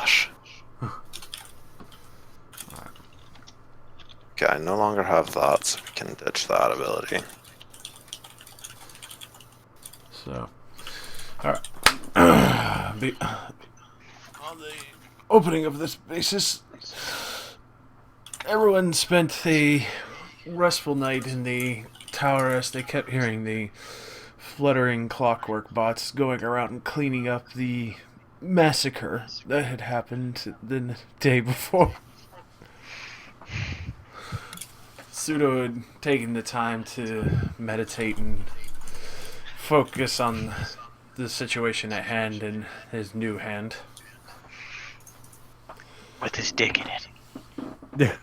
gosh. Okay, I no longer have that, so we can ditch that ability. So, alright. On the opening of this basis, everyone spent a restful night in the tower as they kept hearing the fluttering clockwork bots going around and cleaning up the massacre that had happened the day before. Pseudo had taken the time to meditate and focus on the situation at hand in his new hand. With his dick in it. Yeah.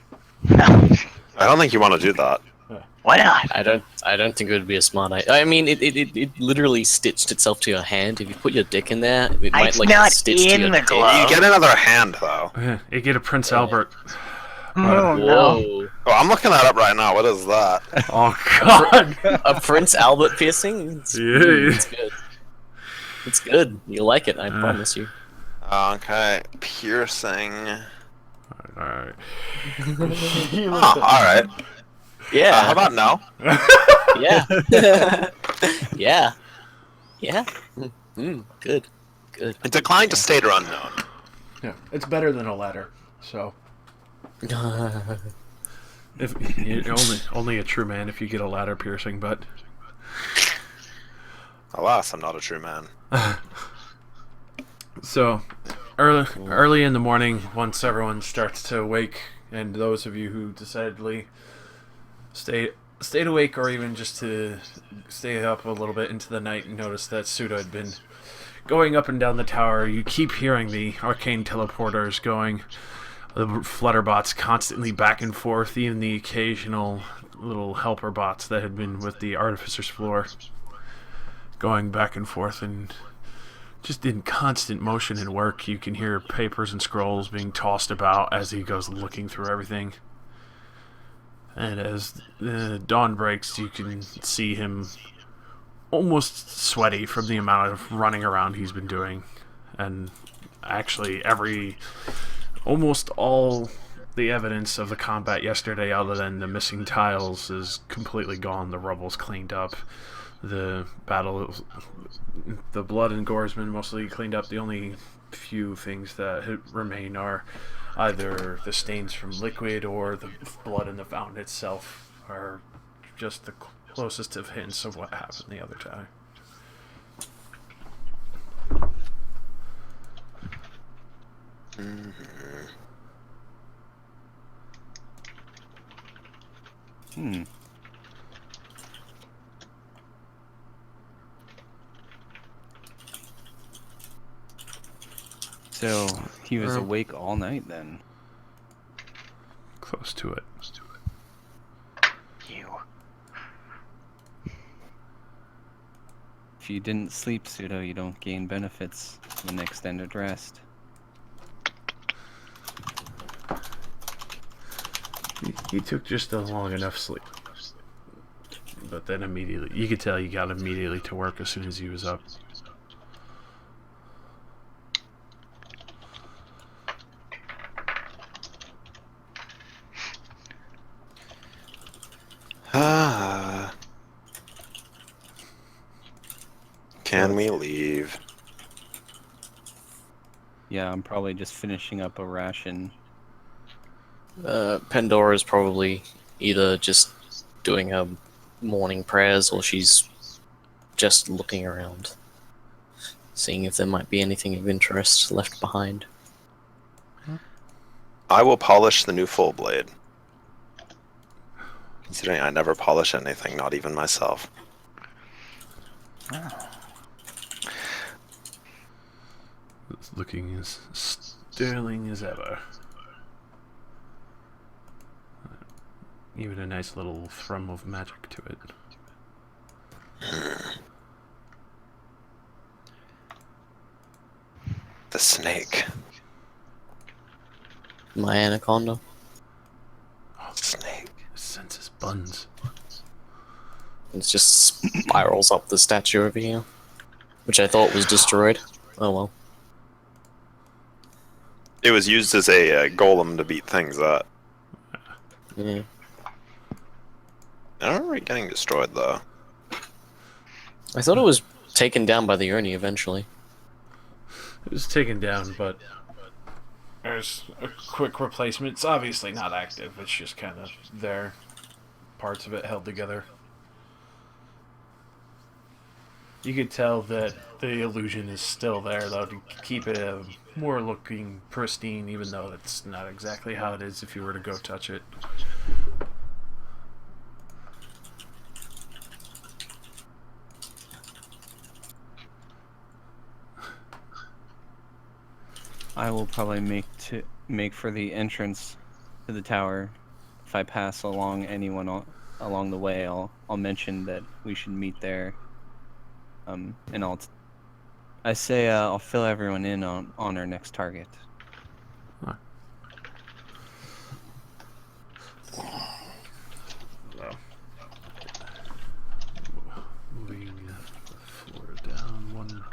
No. I don't think you want to do that. Why not? I don't think it would be a smart idea. I mean, it literally stitched itself to your hand. If you put your dick in there, it might It's like not stitch to in your the dick. glove. You get another hand, though. You get a Prince Albert. Oh, no. Whoa. Oh, I'm looking that up right now. What is that? Oh, God! A Prince Albert piercing? It's, Yeah. it's good. It's good. You'll like it, I promise you. Okay, piercing. Alright. Oh, alright. Yeah. How about no? Yeah. Yeah. Yeah. Good. Good. It declined to state or unknown. Yeah, it's better than a ladder, so... If only a true man if you get a ladder piercing, but Alas, I'm not a true man. so early in the morning, once everyone starts to awake, and those of you who decidedly stayed awake or even just to stay up a little bit into the night and notice that Suda had been going up and down the tower, you keep hearing the arcane teleporters going. The flutterbots constantly back and forth, even the occasional little helper bots that had been with the artificer's floor going back and forth and just in constant motion and work. You can hear papers and scrolls being tossed about as he goes looking through everything. And as dawn breaks, you can see him almost sweaty from the amount of running around he's been doing. And actually almost all the evidence of the combat yesterday, other than the missing tiles, is completely gone. The rubble's cleaned up. The battle, the blood and gore has been mostly cleaned up. The only few things that remain are either the stains from liquid or the blood in the fountain itself are just the closest of hints of what happened the other time. So he was awake all night then. Close to it. You. If you didn't sleep, Pseudo, you don't gain benefits from an extended rest. He took just a long enough sleep. But then immediately, you could tell he got immediately to work as soon as he was up. Can we leave? Yeah, I'm probably just finishing up a ration. Pandora's probably either just doing her morning prayers or she's just looking around, seeing if there might be anything of interest left behind. I will polish the new full blade. Considering I never polish anything, not even myself. It's looking as sterling as ever. Even a nice little thrum of magic to it. The snake. My anaconda. Oh, Snake. it senses buns. It just spirals up the statue over here, which I thought was destroyed. Oh well. It was used as a golem to beat things up. Yeah. I don't remember it getting destroyed though. I thought it was taken down by the Oni eventually. It was taken down, but there's a quick replacement. It's obviously not active. It's just kind of there. Parts of it held together. You could tell that the illusion is still there, though, to keep it more looking pristine, even though it's not exactly how it is if you were to go touch it. I will probably make for the entrance to the tower. If I pass along anyone along the way, I'll mention that we should meet there. And I say I'll fill everyone in on our next target. Huh. Moving the floor down one.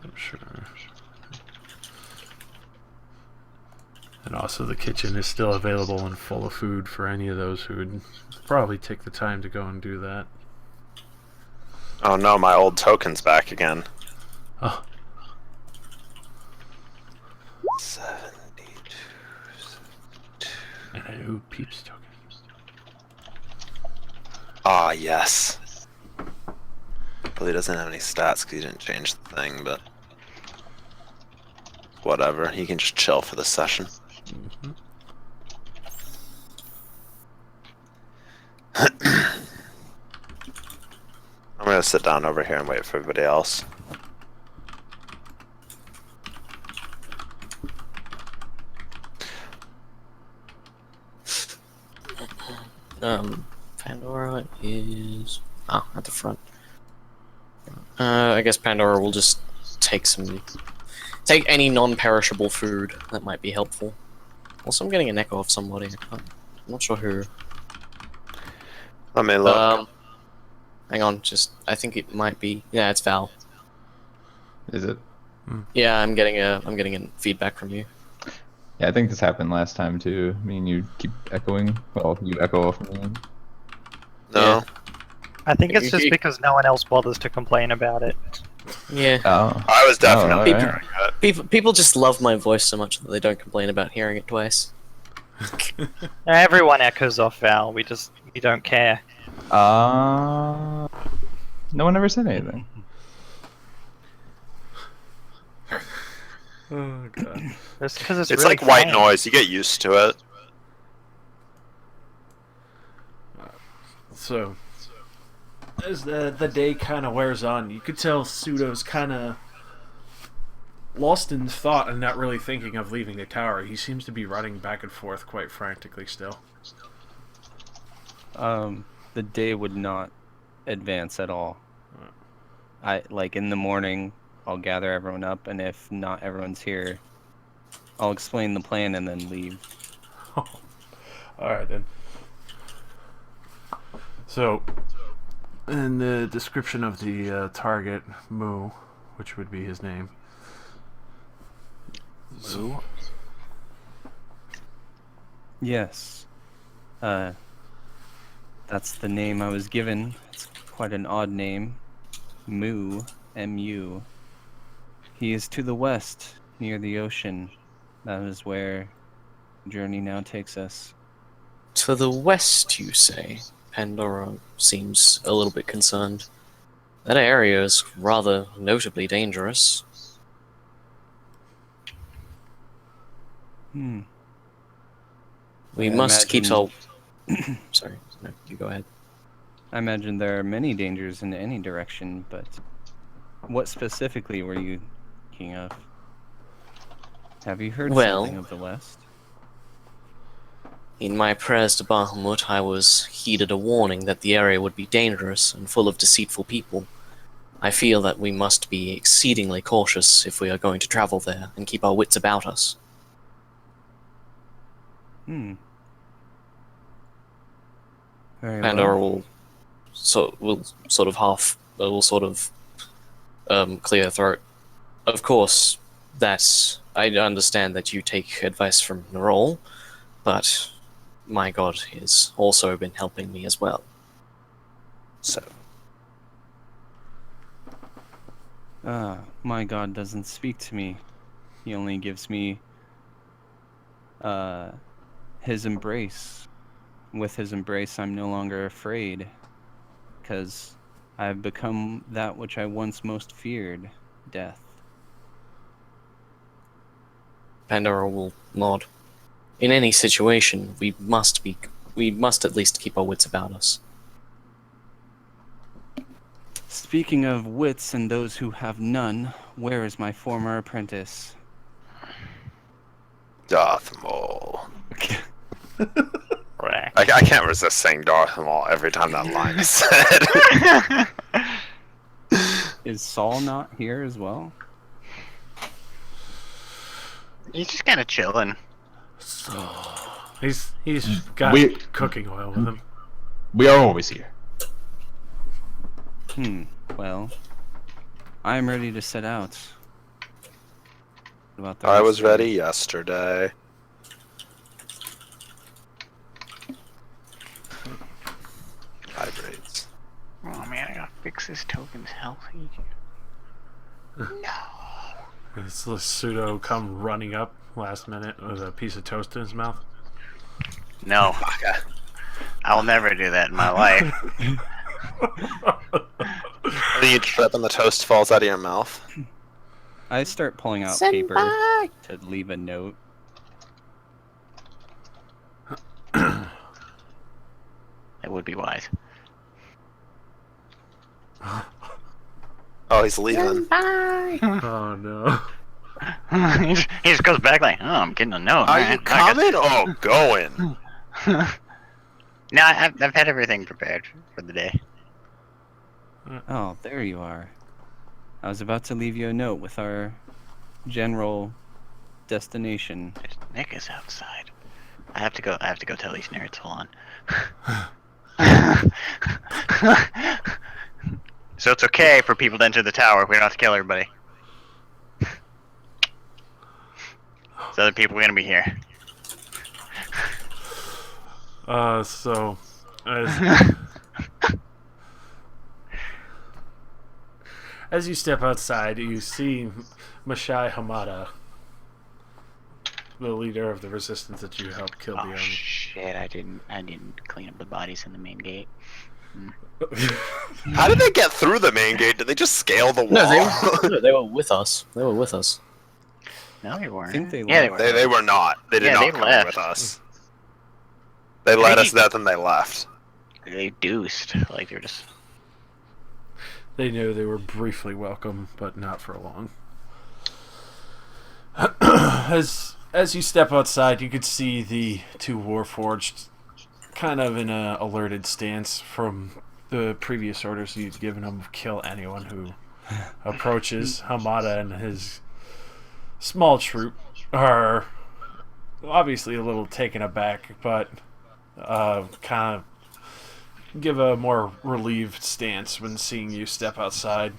I'm sure. And also the kitchen is still available and full of food for any of those who would probably take the time to go and do that. Oh no, my old token's back again. Oh. 72. And a new peeps token. Ah, yes. Well, he doesn't have any stats because he didn't change the thing, but whatever. He can just chill for the session. Mm-hmm. I'm gonna sit down over here and wait for everybody else. Pandora is at the front. I guess Pandora will just take any non-perishable food that might be helpful. Also, I'm getting an echo of somebody. I'm not sure who. Let me look. Hang on, I think it might be. Yeah, it's Val. Is it? Yeah, I'm getting a feedback from you. Yeah, I think this happened last time too. Me and you keep echoing. Well, you echo off me. No. Yeah. I think it's just because no one else bothers to complain about it. Yeah. Oh. I was definitely alright. hearing it. People just love my voice so much that they don't complain about hearing it twice. Everyone echoes off Val. We don't care. No one ever said anything. Oh god. Just because it's It's really like white fun. noise. You get used to it. So, as the day kind of wears on, you could tell Pseudo's kind of lost in thought and not really thinking of leaving the tower. He seems to be running back and forth quite frantically still. The day would not advance at all. Like in the morning, I'll gather everyone up, and if not everyone's here, I'll explain the plan and then leave. Alright then. So, in the description of the target, Moo, which would be his name. Moo? Yes. That's the name I was given. It's quite an odd name. Mu, M-U. He is to the west, near the ocean. That is where the journey now takes us. To the west, you say? Pandora seems a little bit concerned. That area is rather notably dangerous. Hmm. We I must keep imagine- our... Sorry, no, you go ahead. I imagine there are many dangers in any direction, but what specifically were you thinking of? Have you heard Well- something of the West? In my prayers to Bahamut, I was heeded a warning that the area would be dangerous and full of deceitful people. I feel that we must be exceedingly cautious if we are going to travel there and keep our wits about us. Hmm. Very Pandora well. will will sort of clear her throat. Of course, that I understand that you take advice from Nerol, but my god has also been helping me as well. So, My god doesn't speak to me. He only gives me his embrace. With his embrace, I'm no longer afraid, because I've become that which I once most feared, death. Pandora will nod. In any situation, we must at least keep our wits about us. Speaking of wits and those who have none, where is my former apprentice? Darth Maul. Right. I can't resist saying Darth Maul every time that line is said. Is Saul not here as well? He's just kind of chilling. He's got We- cooking oil with him. We are always here. Well, I'm ready to set out. What about the I rest was of you? ready yesterday. Vibrates. Oh man, I gotta fix this token's healthy. This little pseudo come running up last minute with a piece of toast in his mouth. No, Baka. I will never do that in my life. And then you trip and the toast falls out of your mouth. I start pulling out paper to leave a note. It would be wise. Oh, he's leaving. Oh no. He just goes back like, oh, I'm getting a note. Are man. you coming or going? No, I've had everything prepared for the day. Oh, there you are. I was about to leave you a note with our general destination. There's Nick is outside. I have to go tell these nerds. Hold on. So it's okay for people to enter the tower. We don't have to kill everybody. So other people are gonna be here. So as you step outside, you see Mashai Hamada, the leader of the resistance that you helped kill the Oh army. shit! I didn't clean up the bodies in the main gate. How did they get through the main gate? Did they just scale the wall? No, they were with us. They were with us. No, they weren't. I think they yeah, they left. were. They were not. They did Yeah, not they come left. with us. They let us there, then they left. They deuced. Like they're just. They knew they were briefly welcome, but not for long. As you step outside, you could see the two Warforged kind of in a alerted stance from the previous orders you'd given them of kill anyone who approaches. Hamada and his small troop are obviously a little taken aback, but kind of give a more relieved stance when seeing you step outside.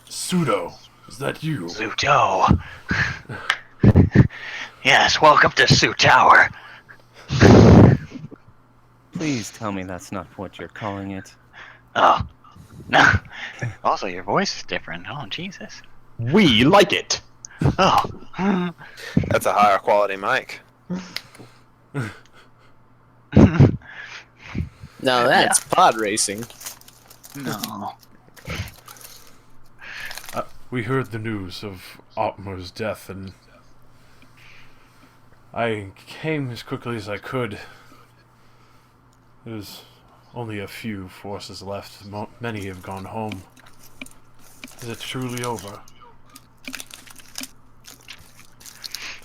Pseudo, is that you? Zuto. Yes, welcome to Sioux Tower. Please tell me that's not what you're calling it. Oh. No. Also, your voice is different. Oh, Jesus. We like it. Oh. That's a higher quality mic. Now that's pod racing. No. We heard the news of Otmar's death, and I came as quickly as I could. There's only a few forces left. Many have gone home. Is it truly over?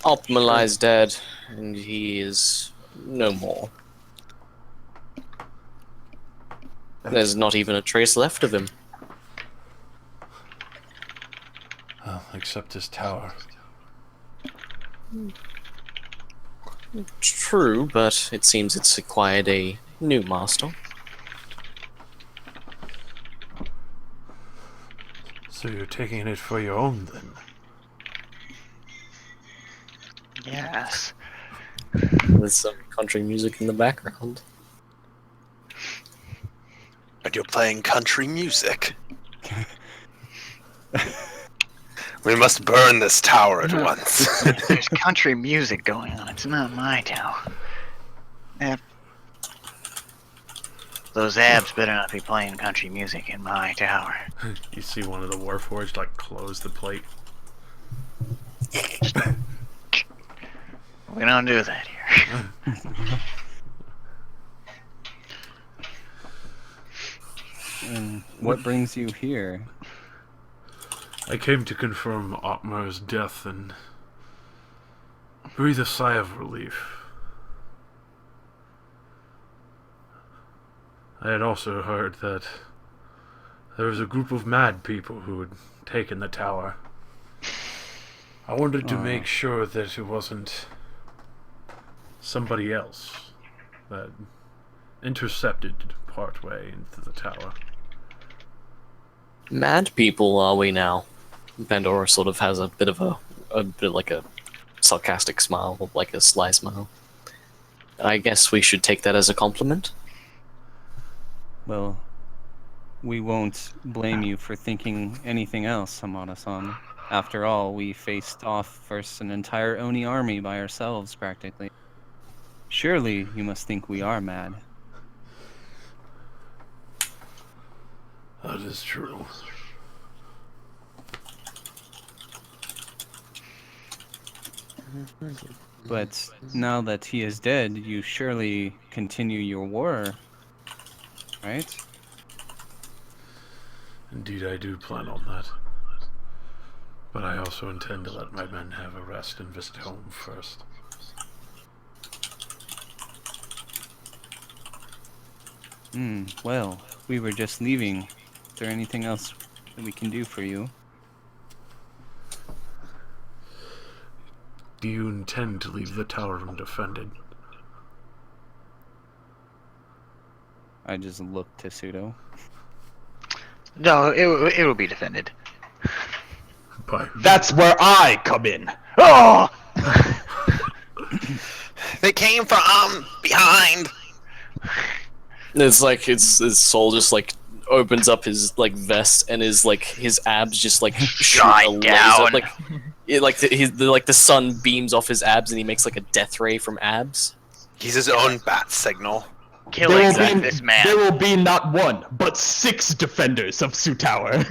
Optimal is dead, and he is no more. There's not even a trace left of him. Well, except his tower. True, but it seems it's acquired a New master. So you're taking it for your own then? Yes. With some country music in the background. And you're playing country music. We must burn this tower at once. There's country music going on. It's not my tower. Those abs better not be playing country music in my tower. You see one of the Warforged like close the plate. We don't do that here. And what brings you here? I came to confirm Otmar's death and breathe a sigh of relief. I had also heard that there was a group of mad people who had taken the tower. I wanted to make sure that it wasn't somebody else that intercepted partway into the tower. Mad people are we now? Pandora sort of has a bit like a sarcastic smile, like a sly smile. I guess we should take that as a compliment. Well, we won't blame you for thinking anything else, Hamada-san. After all, we faced off versus an entire Oni army by ourselves, practically. Surely you must think we are mad. That is true. But now that he is dead, you surely continue your war, right? Indeed, I do plan on that. But I also intend to let my men have a rest and visit home first. Well, we were just leaving. Is there anything else that we can do for you? Do you intend to leave the tower undefended? I just looked to Pseudo. No, it will be defended. By That's where I come in. Oh! They came from behind. It's like his soul just like opens up his like vest and his abs just like shoot a Shine laser, down. like the sun beams off his abs and he makes like a death ray from abs. He's his own bat signal. Killing this man. There will be not one, but 6 defenders of Su Tower.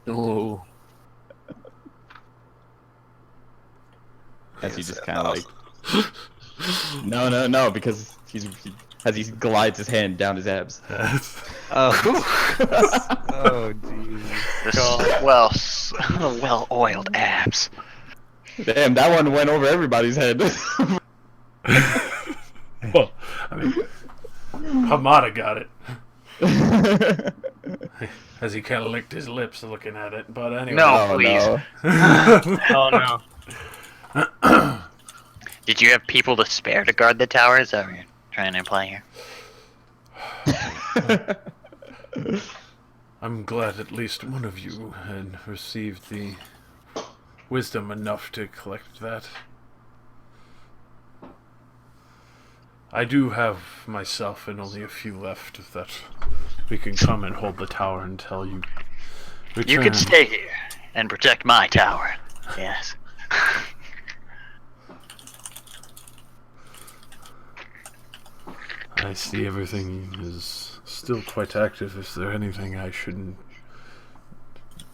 Ooh. As he just kind of like, no, because as he glides his hand down his abs. Oh, jeez. Well-oiled abs. Damn, that one went over everybody's head. well, I mean, Hamada got it. As he kind of licked his lips looking at it, but anyway. No, please. No. Oh no. Did you have people to spare to guard the tower? Is that what you're trying to imply here? I'm glad at least one of you had received the wisdom enough to collect that. I do have myself and only a few left that we can come and hold the tower until you return. You can stay here and protect my tower. Yes. I see everything is still quite active. Is there anything I shouldn't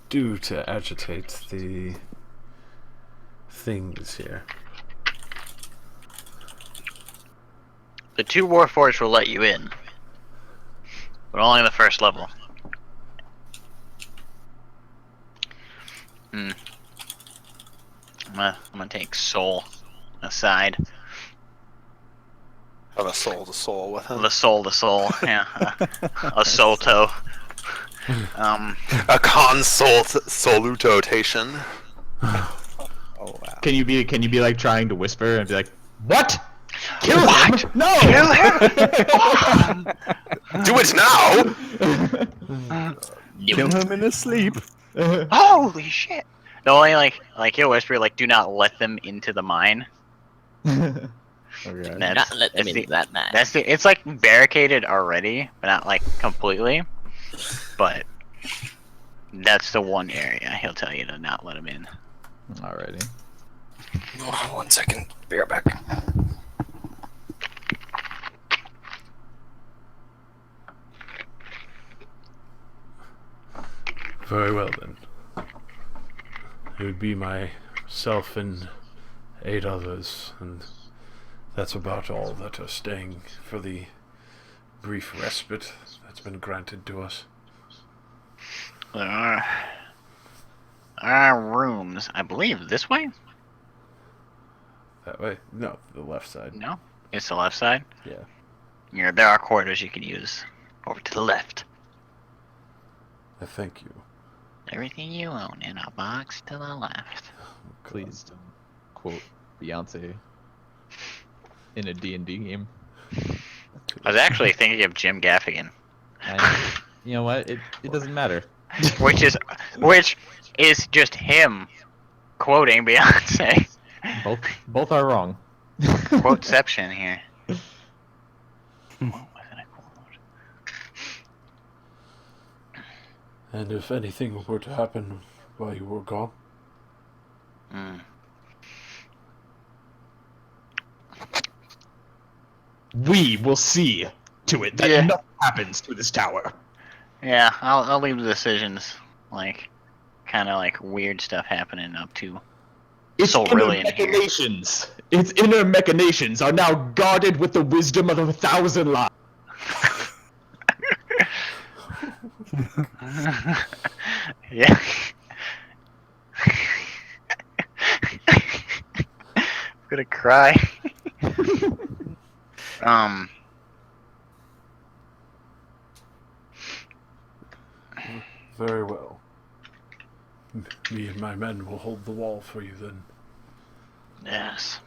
do to agitate the things here? The 2 Warforged will let you in, but only the first level. I'm gonna take Soul aside. Have a soul to soul with him. The soul, yeah. A Solto. A consultation. Oh wow. Can you be like trying to whisper and be like, what? Kill him! No! Kill him! Do it now! Kill him in his sleep. Holy shit! The only he'll whisper do not let them into the mine. Okay. That's, Not let them into that man. it's barricaded already, but not completely. But that's the one area he'll tell you to not let them in. Alrighty. Oh, 1 second. Be right back. Very well then. It would be myself and 8 others, and that's about all that are staying for the brief respite that's been granted to us. There are rooms, I believe, this way? That way? No, the left side. No? It's the left side? Yeah. There are quarters you can use. Over to the left. I thank you. Everything you own in a box to the left. Please don't quote Beyonce in a D&D game. I was actually thinking of Jim Gaffigan. You know what? It doesn't matter. which is just him quoting Beyonce. Both are wrong. Quoteception here. And if anything were to happen while you were gone, We will see to it that Yeah. nothing happens to this tower. Yeah, I'll leave the decisions kind of weird stuff happening up to. Its So inner really in here. machinations. Its inner machinations are now guarded with the wisdom of 1,000 lives. Yeah. I'm gonna cry. very well. Me and my men will hold the wall for you then. Yes.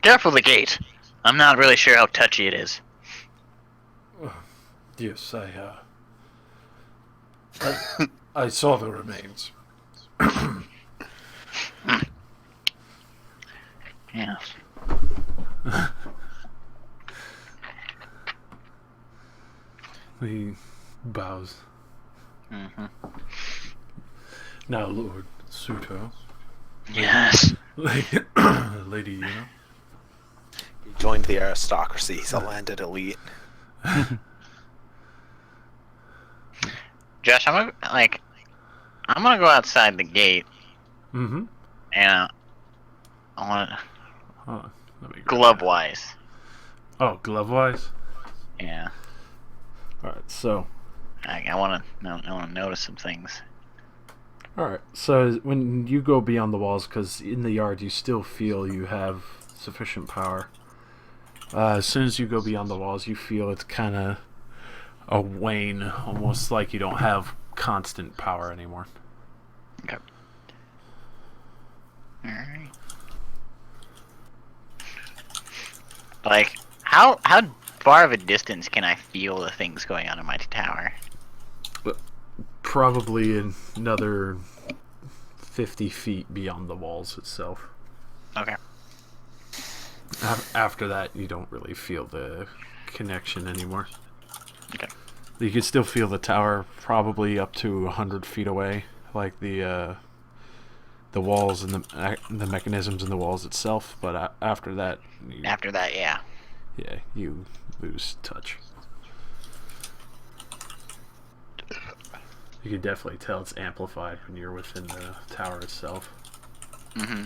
Careful the gate. I'm not really sure how touchy it is. Yes, I saw the remains. Yes. He bows. Mm-hmm. Now, Lord Suto, Yes. Lady Yuna. He joined the aristocracy. He's a landed elite. Josh, I'm gonna go outside the gate Mm-hmm. and I want Let me grab glove that. wise. Oh, glove-wise? Yeah. Alright, so... I want to notice some things. Alright, so when you go beyond the walls, because in the yard you still feel you have sufficient power. As soon as you go beyond the walls, you feel it's kind of a wane, almost like you don't have constant power anymore. Okay. Alright. How far of a distance can I feel the things going on in my tower? Probably another 50 feet beyond the walls itself. Okay. After that, you don't really feel the connection anymore. Okay. You can still feel the tower probably up to 100 feet away, like the walls and the mechanisms in the walls itself. But after that, After that, yeah. yeah, you lose touch. You can definitely tell it's amplified when you're within the tower itself. Mm-hmm.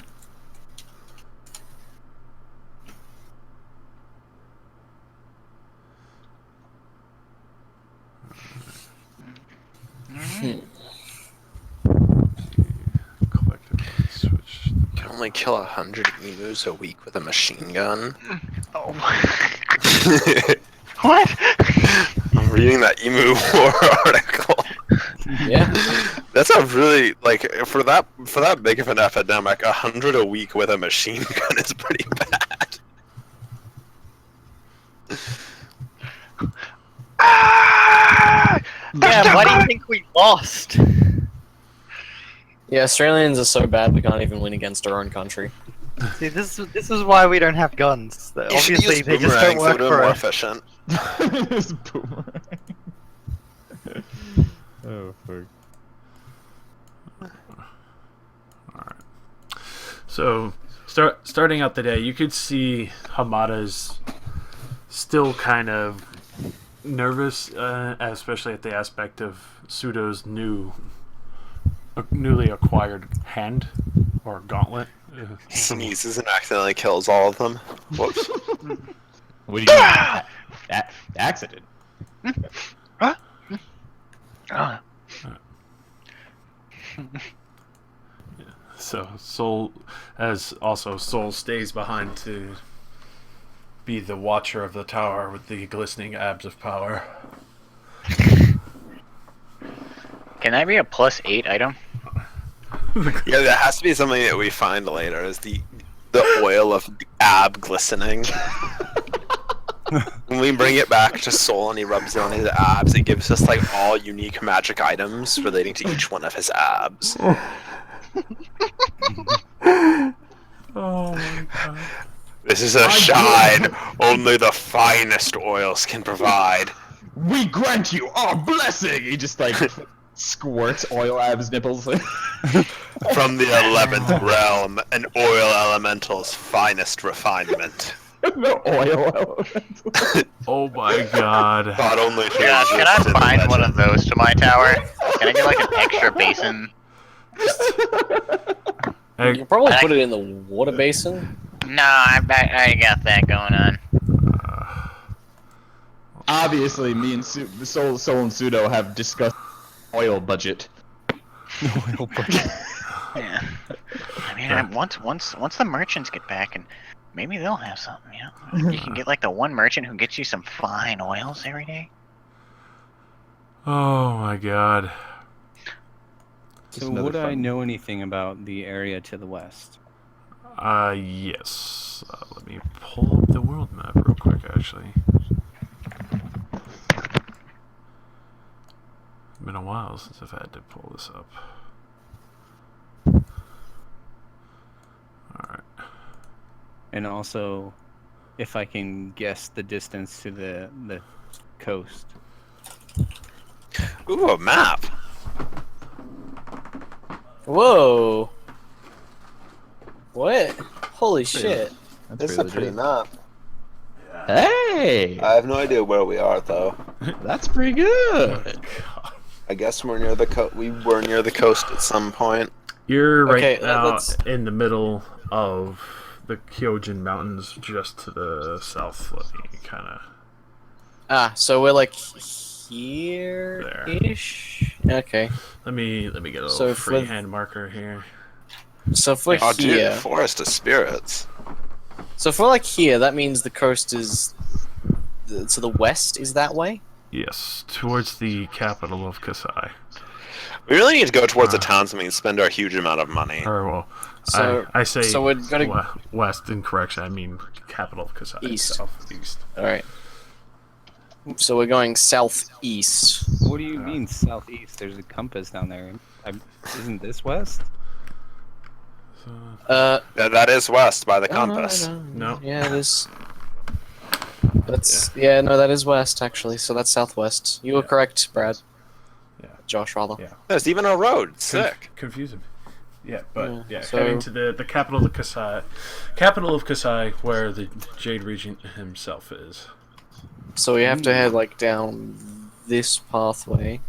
Collective switch. You can only kill 100 emus a week with a machine gun. Oh. What? I'm reading that emu war article. Yeah. That's a really for that big of an epidemic, 100 a week with a machine gun is pretty bad. Ah! Yeah, why do you think we lost? Yeah, Australians are so bad we can't even win against our own country. See, this is why we don't have guns. You should Obviously, use they just don't boomerangs, work they're for more us. efficient. This boomerang. Oh fuck. So, starting out the day, you could see Hamada's still kind of nervous, especially at the aspect of Pseudo's newly acquired hand or gauntlet. He sneezes and accidentally kills all of them. Whoops. What do you mean? Accident? Ah. So Soul stays behind to be the watcher of the tower with the glistening abs of power. Can that be a +8 item? Yeah, that has to be something that we find later. Is the oil of ab glistening. When we bring it back to Soul and he rubs it on his abs, it gives us like all unique magic items relating to each one of his abs. Oh my god. This is a shine only the finest oils can provide. We grant you our blessing! He just like squirts oil out of his nipples. From the 11th realm, an oil elemental's finest refinement. No oil elemental. Oh my god. Thought only to Yeah, can I exist in find one of legend. those to my tower? Can I get like an extra basin? You can probably put it in the water basin. No, I got that going on. Obviously, me and Soul and Pseudo have discussed oil budget. Oil budget. Yeah. I mean, once the merchants get back, and maybe they'll have something. You know, you can get like the one merchant who gets you some fine oils every day. Oh my god. Just So another would I fun- know anything about the area to the west? Yes. Let me pull up the world map real quick, actually. It's been a while since I've had to pull this up. Alright. And also, if I can guess the distance to the coast. Ooh, a map. Whoa! What? Holy shit! This is a pretty map. Hey! I have no idea where we are, though. That's pretty good. I guess we're near the we were near the coast at some point. You're right Okay, now let's- in the middle of the Kyojin Mountains, just to the south. Let me kind of... Ah, so we're like here-ish? Okay. Let me get a little So if we're- freehand marker here. So if we're Oh, dude, here... Forest of Spirits. So if we're like here, that means the coast is... to the west is that way? Yes, towards the capital of Kasai. We really need to go towards the town so we can spend our huge amount of money. Or, well, So- I say so we're gonna- west, in correction, I mean capital of Kasai. East. Southeast. Alright. So we're going southeast. What do you mean southeast? There's a compass down there. Isn't this west? So, Yeah, that is west by the no, compass. No. Yeah, it is. That's no, that is west actually. So that's southwest. You were correct, Brad. Yeah. Josh, rather. Yeah. There's even a road. Sick. Confusing. Yeah, but Yeah, heading so- to the capital of Kasai, where the Jade Regent himself is. So we have to head like down this pathway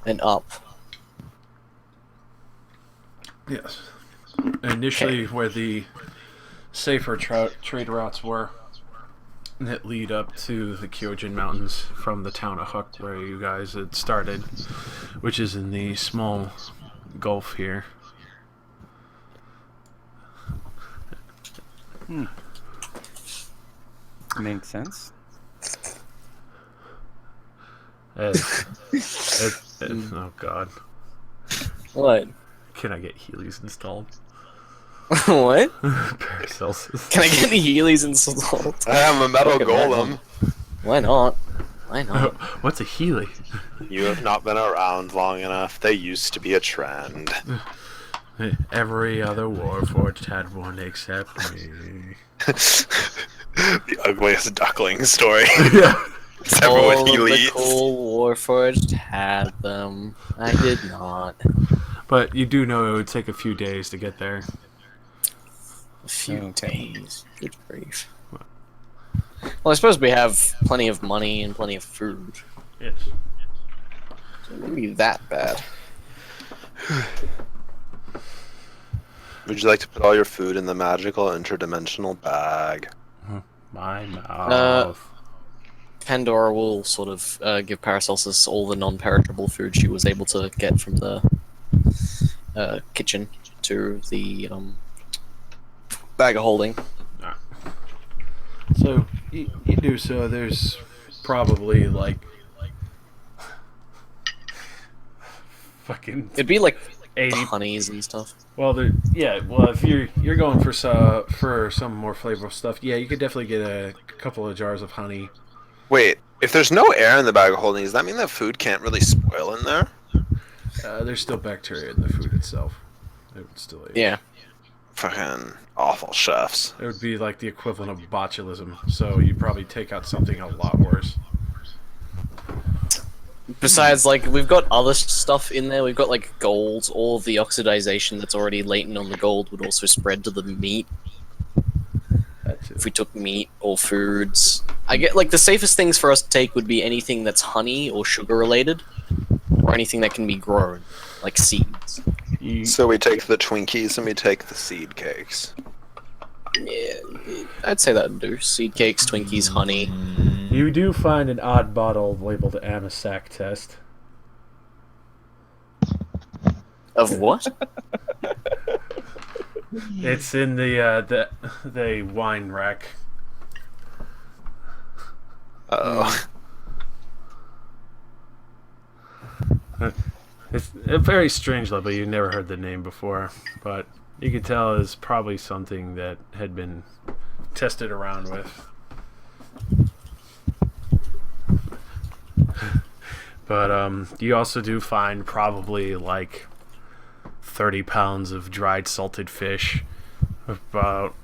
and up. Yes. Initially, where the safer trade routes were that lead up to the Kyojin Mountains from the town of Huck, where you guys had started, which is in the small gulf here. Makes sense. Oh God, What? can I get Heelys installed? What? Paracelsus. Can I get the Heelys and salt? I am a metal Look at that golem. Why not? Why not? What's a Healy? You have not been around long enough. They used to be a trend. Every other Warforged had one except me. The ugliest duckling story. Yeah. Except All for of with the Heelys. cool Warforged had them. I did not. But you do know it would take a few days to get there. A few Okay. days. Good grief. Well, I suppose we have plenty of money and plenty of food. Yes. So it wouldn't be that bad. Would you like to put all your food in the magical interdimensional bag? My mouth. Pandora will sort of give Paracelsus all the non-perishable food she was able to get from the kitchen to the bag of holding. So you do so. There's probably like fucking It'd be like 80. honeys and stuff. Well, yeah. Well, if you're going for some more flavorful stuff, yeah, you could definitely get a couple of jars of honey. Wait, if there's no air in the bag of holding, does that mean that food can't really spoil in there? There's still bacteria in the food itself. It would still age. Yeah. Fucking awful chefs. It would be like the equivalent of botulism. So you'd probably take out something a lot worse. Besides, like, we've got other stuff in there. We've got, like, gold. All of the oxidization that's already latent on the gold would also spread to the meat. That's it. If we took meat or foods. I get, like, the safest things for us to take would be anything that's honey or sugar related. Or anything that can be grown. Like seeds. So we take the Twinkies and we take the seed cakes. Yeah, I'd say that'd do. Seed cakes, Twinkies, honey. You do find an odd bottle labeled Amisac test. Of what? It's in the wine rack. Uh-oh. It's a very strange level. You've never heard the name before, but you could tell it's probably something that had been tested around with. But you also do find probably like 30 pounds of dried salted fish, about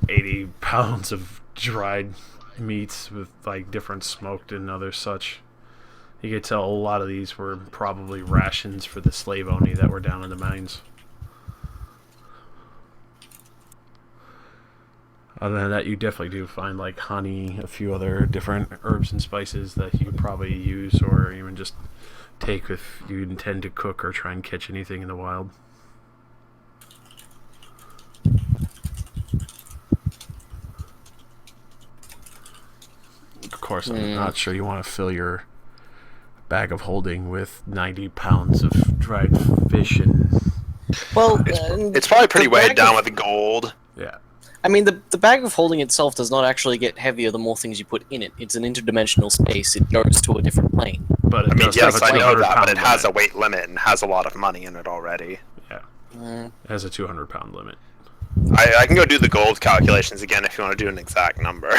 80 pounds of dried meats with like different smoked and other such. You could tell a lot of these were probably rations for the slave only that were down in the mines. Other than that, you definitely do find like honey, a few other different herbs and spices that you could probably use or even just take if you intend to cook or try and catch anything in the wild. Of course, I'm not sure you want to fill your bag of holding with 90 pounds of dried fish and... Well, It's probably pretty weighed down with gold. Yeah. I mean, the bag of holding itself does not actually get heavier the more things you put in it. It's an interdimensional space. It goes to a different plane. But it I mean, does have yes, a I know 200 that, but pound it has a limit. weight limit and has a lot of money in it already. Yeah. Mm. It has a 200 pound limit. I can go do the gold calculations again if you want to do an exact number.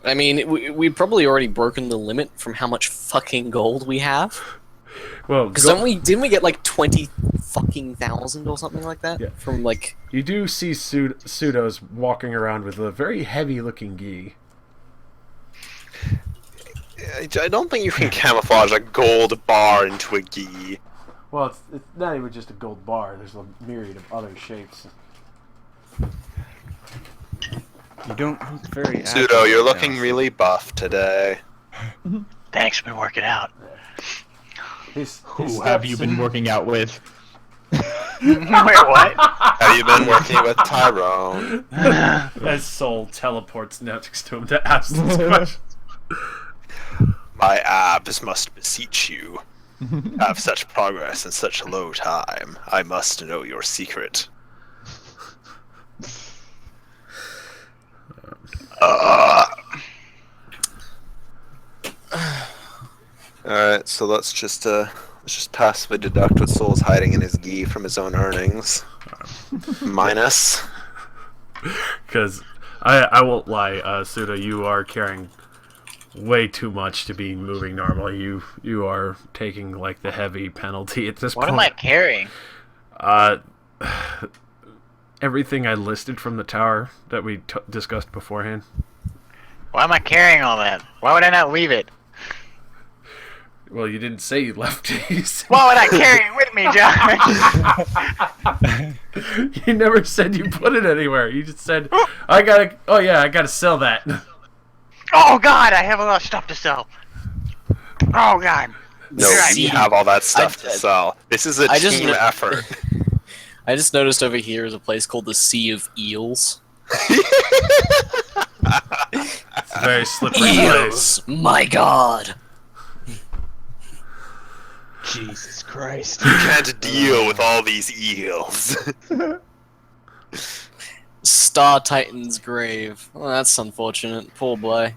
I mean, we'd probably already broken the limit from how much fucking gold we have. Well, Because didn't we get like 20 fucking thousand or something like that? Yeah. From like... you do see pseudos walking around with a very heavy looking gi. I don't think you can camouflage a gold bar into a gi. Well, it's not even just a gold bar. There's a myriad of other shapes. You don't look very Pseudo, agile you're now. looking really buff today. Thanks, been working out. Who have you been working out with? Wait, what? Have you been working with Tyrone? As Soul teleports next to him to ask this question. My abs must beseech you. Have such progress in such a low time. I must know your secret. Alright, so let's just passively deduct what Soul's hiding in his gi from his own earnings. Minus Because I won't lie, Suda, you are carrying way too much to be moving normally. You are taking like the heavy penalty at this What point. am I carrying? Everything I listed from the tower that we discussed beforehand. Why am I carrying all that? Why would I not leave it? Well, you didn't say you left it. Why would I carry it with me, Josh? You never said you put it anywhere. You just said, I gotta sell that. Oh God, I have a lot of stuff to sell. Oh God. No, You're right. we have all that stuff to sell. This is a team effort. I just noticed over here is a place called the Sea of Eels. It's a very slippery place. Eels! My God! Jesus Christ. You can't deal with all these eels. Star Titan's grave. Well, that's unfortunate. Poor boy.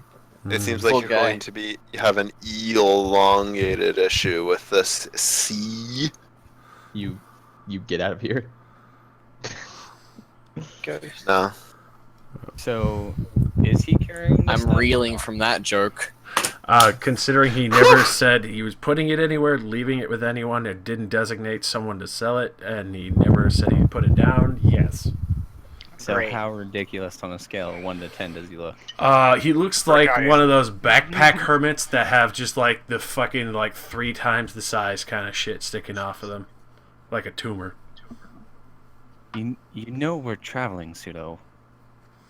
It seems like Poor you're guy. going to have an elongated issue with this sea. You get out of here. No. So, is he carrying? the I'm stuff? reeling from that joke. Considering he never said he was putting it anywhere, leaving it with anyone, and didn't designate someone to sell it, and he never said he'd put it down, yes. So Great. how ridiculous on a scale of 1 to 10 does he look? He looks like Okay. one of those backpack hermits that have just like the fucking like 3 times the size kind of shit sticking off of them. Like a tumor. You know we're traveling, Pseudo.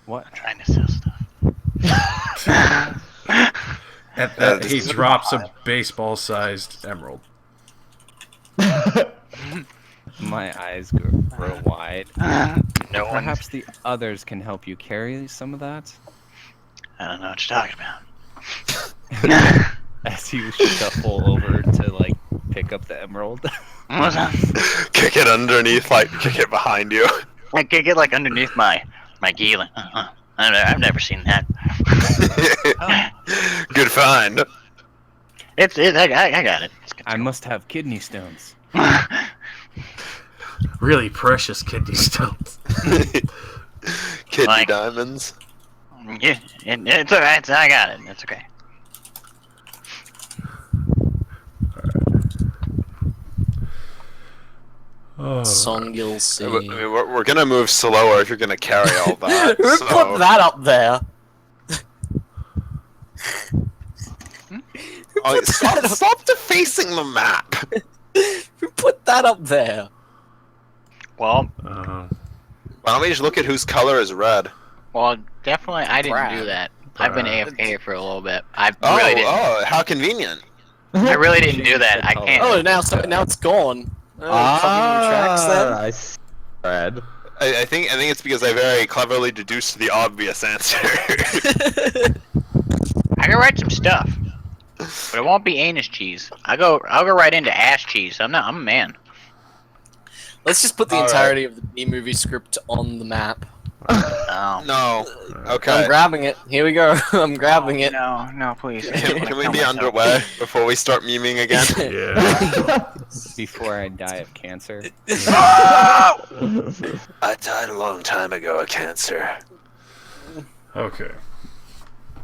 What? I'm trying to sell stuff. At that, he drops a baseball-sized emerald. My eyes grow wide. No one. Perhaps the others can help you carry some of that? I don't know what you're talking about. As you shuffle over to, like, pick up the emerald. What's that? Kick it underneath, kick it behind you. I could get like underneath my gear. I've never seen that. Good find. I got it. I must have kidney stones. Really precious kidney stones. Kidney Like- diamonds. Yeah, it's alright. I got it. It's okay. Oh. Songil Sea. I mean, we're gonna move slower if you're gonna carry all that. Who so- put that up there? Oh, stop defacing the map. Who put that up there? Well, Uh, Why don't we just look at whose color is red? definitely I didn't Brad. do that. I've been Brad. AFK for a little bit. I Oh, really didn't. how convenient. I really didn't do that. I can't. Oh, now it's gone. Copying tracks then? I see. Brad. I think it's because I very cleverly deduced the obvious answer. I can write some stuff, but it won't be anus cheese. I'll go right into ass cheese. I'm a man. Let's just put the All right. entirety of the B-movie script on the map. Oh. No. I'm Okay. grabbing it. Here we go. I'm grabbing it. No, please. Can we be underway before we start memeing again? yeah. Before I die of cancer. I died a long time ago of cancer. Okay.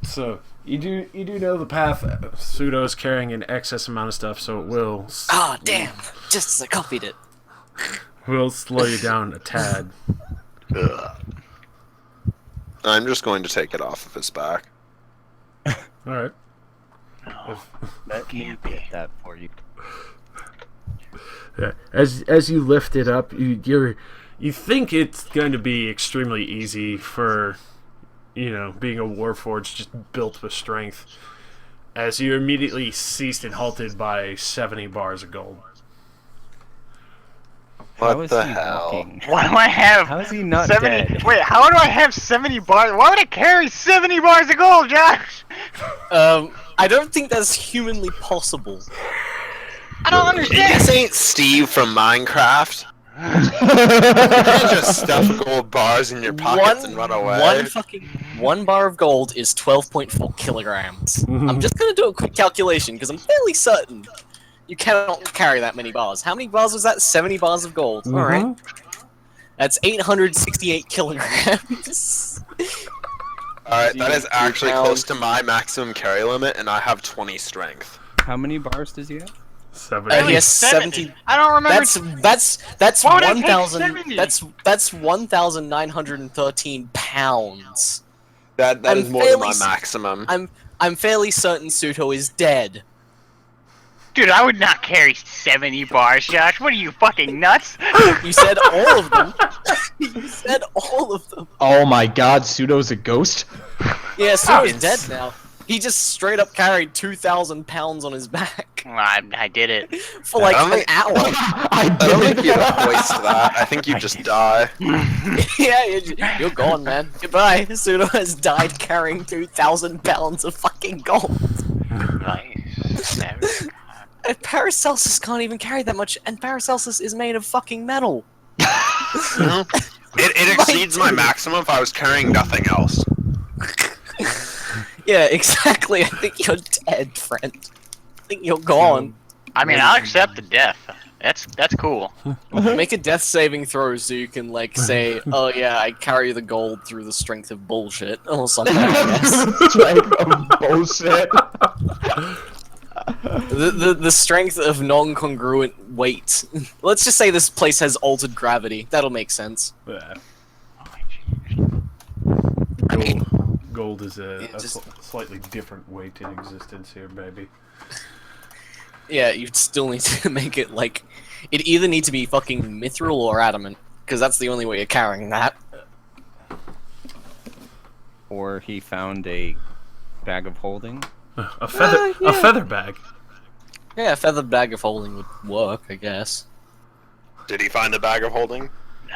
So you do know the path. Pseudo's carrying an excess amount of stuff, so it will Ah, damn. Just as I copied it. will slow you down a tad. Ugh. I'm just going to take it off of his back. All right. Let me get that for you. Yeah. As you lift it up, you think it's going to be extremely easy for, being a warforged just built with strength. As you're immediately seized and halted by 70 bars of gold. How What is the he hell? walking? Why do I have How is he not 70? dead? Wait, how do I have 70 bars? Why would I carry 70 bars of gold, Josh? I don't think that's humanly possible. I don't understand. This ain't Steve from Minecraft. You can't just stuff gold bars in your pockets and run away. One bar of gold is 12.4 kilograms. I'm just gonna do a quick calculation because I'm fairly certain you cannot carry that many bars. How many bars was that? 70 bars of gold. All right. That's 868 kilograms. Alright, that is actually pound. close to my maximum carry limit, and I have 20 strength. How many bars does he have? 70. He has 70. I don't remember. That's Why would I take 1,000. 70? That's 1,913 pounds. That I'm is more than my fairly maximum. I'm fairly certain Suto is dead. Dude, I would not carry 70 bars, Josh. What are you, fucking nuts? You said all of them. You said all of them. Oh my god, Pseudo's a ghost? Yeah, Suto's dead now. He just straight up carried 2,000 pounds on his back Well, I did it. for like I don't an think- hour. I don't think you have a voice to that. I think you just die. Yeah, you're gone, man. Goodbye. Suto has died carrying 2,000 pounds of fucking gold. Nice. And Paracelsus can't even carry that much, and Paracelsus is made of fucking metal. It exceeds my maximum if I was carrying nothing else. Yeah, exactly. I think you're dead, friend. I think you're gone. I mean, I'll accept the death. That's cool. Make a death saving throw so you can, like, say, oh yeah, I carry the gold through the strength of bullshit, or something, I guess. Strength of bullshit. The strength of non-congruent weight. Let's just say this place has altered gravity. That'll make sense. Yeah. I mean, Gold is a just- slightly different weight in existence here, baby. Yeah, you'd still need to make it, like... It'd either need to be fucking mithril or adamant, because that's the only way you're carrying that. Or he found a bag of holding. A feather bag. Yeah, a feathered bag of holding would work, I guess. Did he find the bag of holding?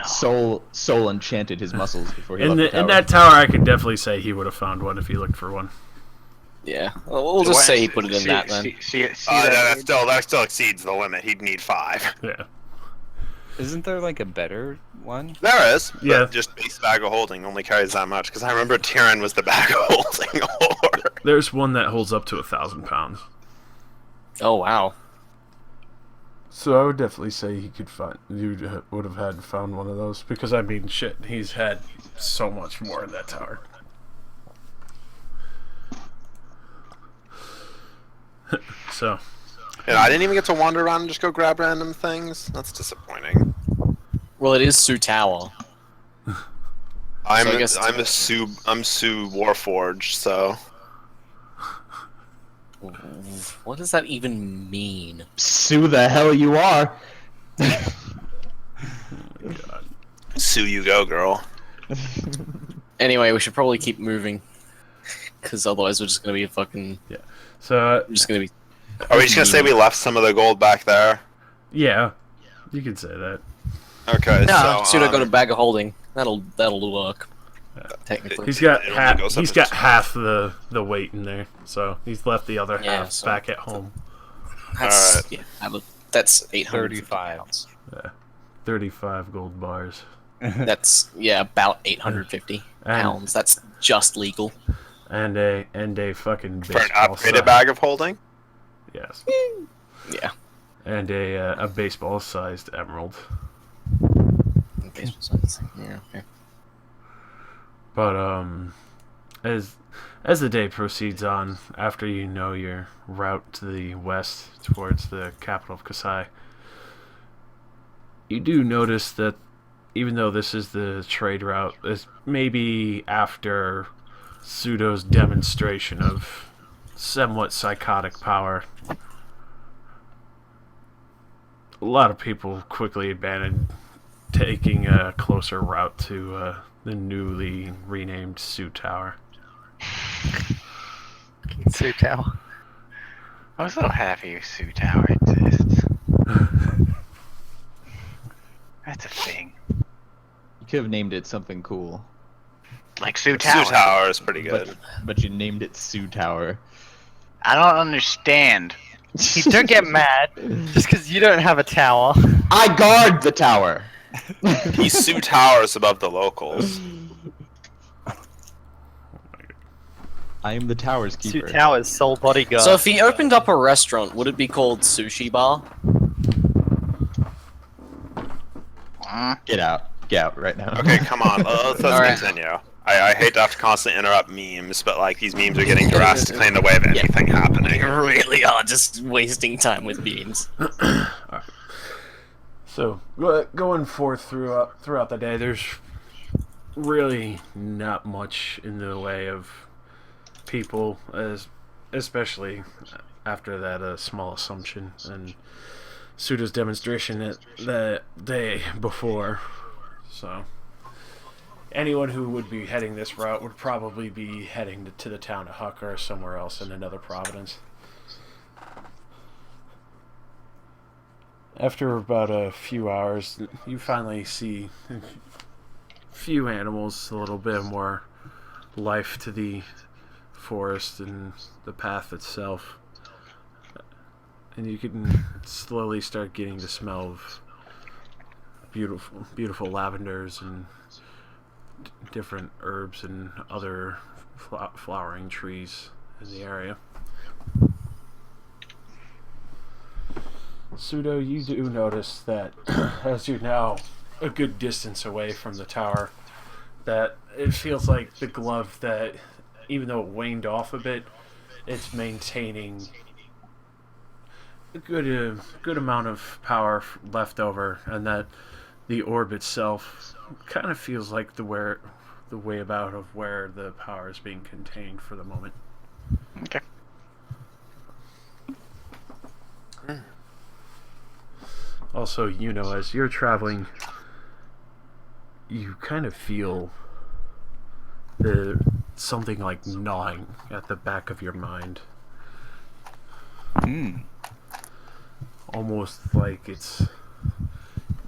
Soul enchanted his muscles before he In left the tower. that tower, I could definitely say he would have found one if he looked for one. Yeah, we'll just say he put it in that then. See That still exceeds the limit. He'd need 5. Yeah. Isn't there like a better one? There is. But Yeah. just base bag of holding only carries that much. Because I remember Tyrion was the bag of holding order. There's one that holds up to 1,000 pounds. Oh, wow. So I would definitely say he could find. You would have had found one of those because I mean, shit, he's had so much more in that tower. So. And I didn't even get to wander around and just go grab random things. That's disappointing. Well, it is Sioux Tower. I'm So I guess- Sue Warforged, so What does that even mean? Sue the hell you are. God. Sue you go, girl. Anyway, we should probably keep moving. Because otherwise we're just gonna be fucking... So We're just gonna be... Are we just gonna say we left some of the gold back there? yeah, you could say that. Okay, No, so Pseudo got a bag of holding. That'll work. Technically. He's got It only half. goes up He's to got 20. half the weight in there, so he's left the other Yeah, half so- back at home. That's, Alright. yeah, that's 835 35. pounds. 35 gold bars. That's, yeah, about 850 And- pounds. That's just legal. And a fucking for an baseball upgraded size. bag of holding. Yes. Yeah. And a baseball-sized emerald. Baseball size. Yeah, okay. But as the day proceeds on, after you know your route to the west towards the capital of Kasai, you do notice that even though this is the trade route, it's maybe after Pseudo's demonstration of somewhat psychotic power, a lot of people quickly abandoned taking a closer route to the newly renamed Sioux Tower. Sioux Tower. I was so happy Sioux Tower exists. That's a thing. You could have named it something cool, Like Sioux Tower. Sioux Tower is pretty good. but you named it Sioux Tower. I don't understand. Don't get mad just because you don't have a tower. I guard the tower. He's Sioux Towers above the locals. I am the tower's Sioux keeper. Tower's sole bodyguard. So if he opened up a restaurant, would it be called Sushi Bar? Get out. out right now. Okay, come on. Let's Alright. continue. I hate to have to constantly interrupt memes, but like these memes are getting drastically in the way of anything happening. You really are just wasting time with beans. So, going forth throughout the day, there's really not much in the way of people, especially after that small assumption and Suda's demonstration the day before. So, anyone who would be heading this route would probably be heading to the town of Huck or somewhere else in another province. After about a few hours, you finally see a few animals, a little bit more life to the forest and the path itself. And you can slowly start getting the smell of beautiful lavenders and different herbs and other flowering trees in the area. Pseudo, you do notice that as you're now a good distance away from the tower, that it feels like the glove that, even though it waned off a bit, it's maintaining a good amount of power left over, and that the orb itself kind of feels like the way about of where the power is being contained for the moment. Okay. Also, as you're traveling, you kind of feel something like gnawing at the back of your mind. Almost like it's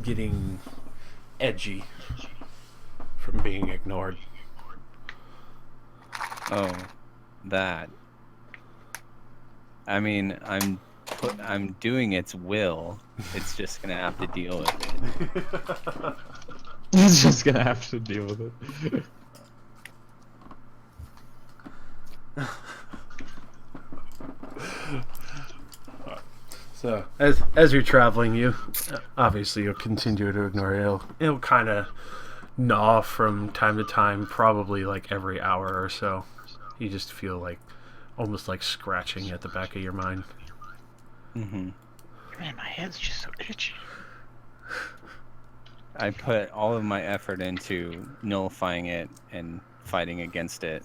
getting edgy from being ignored. Oh, that. I mean, I'm doing its will. It's just gonna have to deal with it. He's just gonna have to deal with it. So, as you're traveling, you'll continue to ignore it. It'll kind of gnaw from time to time, probably like every hour or so. You just feel like almost like scratching at the back of your mind. Mm-hmm. Man, my head's just so itchy. I put all of my effort into nullifying it and fighting against it,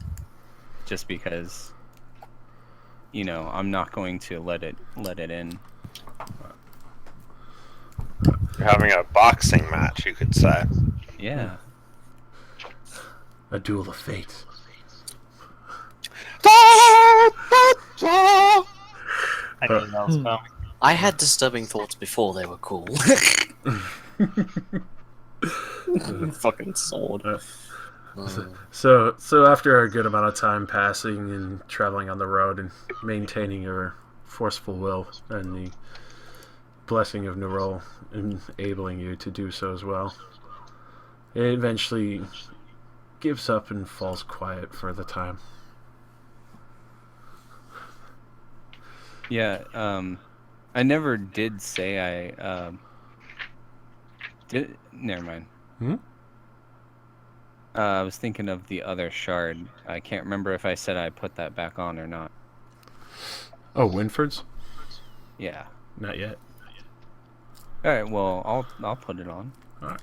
just because, I'm not going to let it in. You're having a boxing match, you could say. Yeah. A duel of fate. I didn't know it was coming. I had disturbing thoughts before they were cool. Fucking sword. So after a good amount of time passing and traveling on the road and maintaining your forceful will and the blessing of Nerol enabling you to do so as well, it eventually gives up and falls quiet for the time. Yeah, I never did say I, never mind. I was thinking of the other shard. I can't remember if I said I put that back on or not. Oh, Winford's? Yeah. Not yet. Alright, well, I'll put it on. Alright.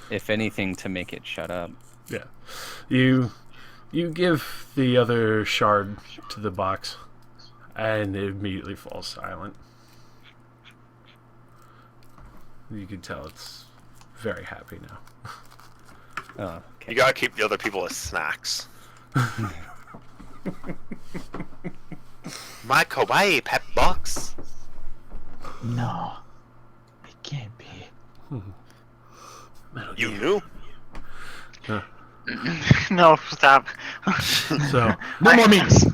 If anything, to make it shut up. Yeah. You give the other shard to the box, and it immediately falls silent. You can tell it's very happy now. Oh, okay. You gotta keep the other people as snacks. My kawaii pet box. No, it can't be. You knew? No, stop. So, No more memes.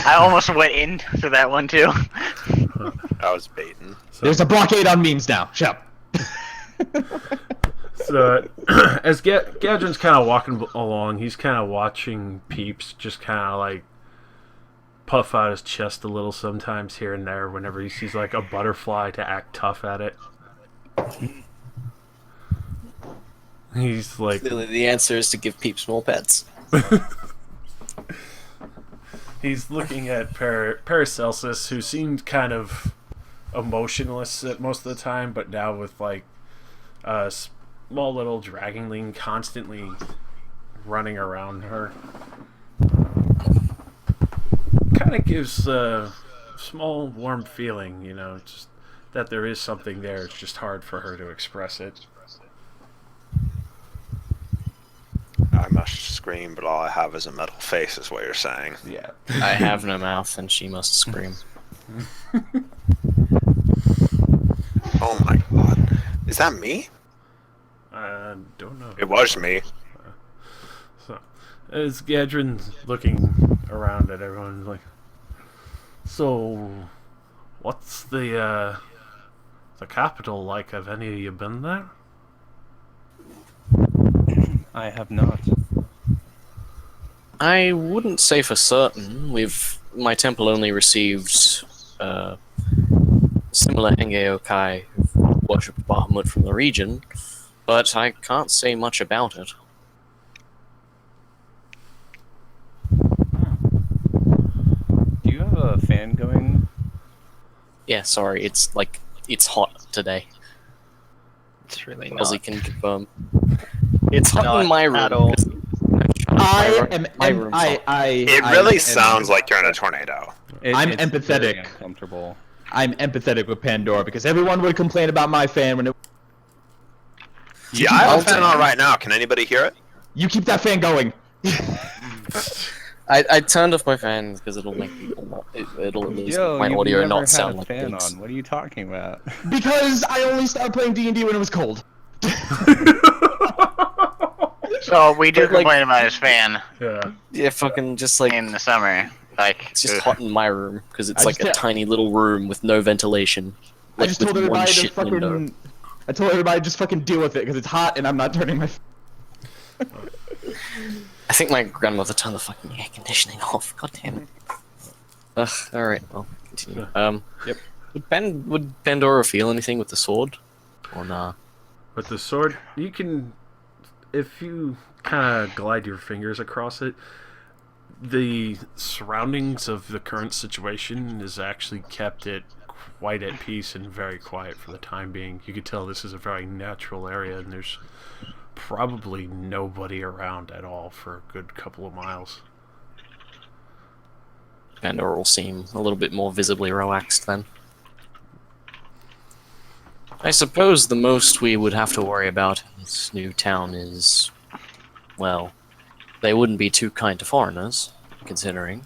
I almost went into that one too. I was baiting. There's a blockade on memes now. Shut up. So, as Gadrin's kind of walking along, he's kind of watching Peeps just kind of like puff out his chest a little sometimes here and there whenever he sees like a butterfly to act tough at it. He's like, Clearly, the answer is to give peeps more pets. he's looking at Paracelsus, who seemed kind of emotionless at most of the time, but now with like a small little dragongling constantly running around her. Kind of gives a small warm feeling, you know, just that there is something there. It's just hard for her to express it. I must scream, but all I have is a metal face, is what you're saying. Yeah. I have no mouth, and she must scream. Oh my god. Is that me? I don't know. It was me. So, as Gadrin's looking around at everyone, like, so, what's the capital like? Have any of you been there? I have not. I wouldn't say for certain. My temple only received similar Henge who worship Bahamut from the region, but I can't say much about it. Do you have a fan going? Yeah, sorry, it's hot today. It's really Ozzy not. can confirm. It's hot Not in my room. at all. It really sounds like you're in a tornado. I'm It's empathetic. very uncomfortable. I'm empathetic with Pandora because everyone would complain about my fan when it. Yeah, I have a fan on right now. Can anybody hear it? You keep that fan going. I turned off my fan because it'll make it'll my you've audio never not had sound a like fan this. on. What are you talking about? Because I only started playing D&D when it was cold. So we do But, like- complain about his fan Yeah. Yeah, fucking just like in the summer. Like, it's just ugh. hot in my room because it's I like just a te- tiny little room with no ventilation. I Like just with told one everybody to shit window. fucking. I told everybody to just fucking deal with it because it's hot and I'm not turning my. I think my grandmother turned the fucking air conditioning off. God damn it. Ugh. All right. Well, continue. Yep. Would Pandora feel anything with the sword, or nah? With the sword, you can, if you kind of glide your fingers across it, the surroundings of the current situation is actually kept it quite at peace and very quiet for the time being. You could tell this is a very natural area, and there's probably nobody around at all for a good couple of miles. Pandora will seem a little bit more visibly relaxed then. I suppose the most we would have to worry about in this new town is, well, they wouldn't be too kind to foreigners, considering.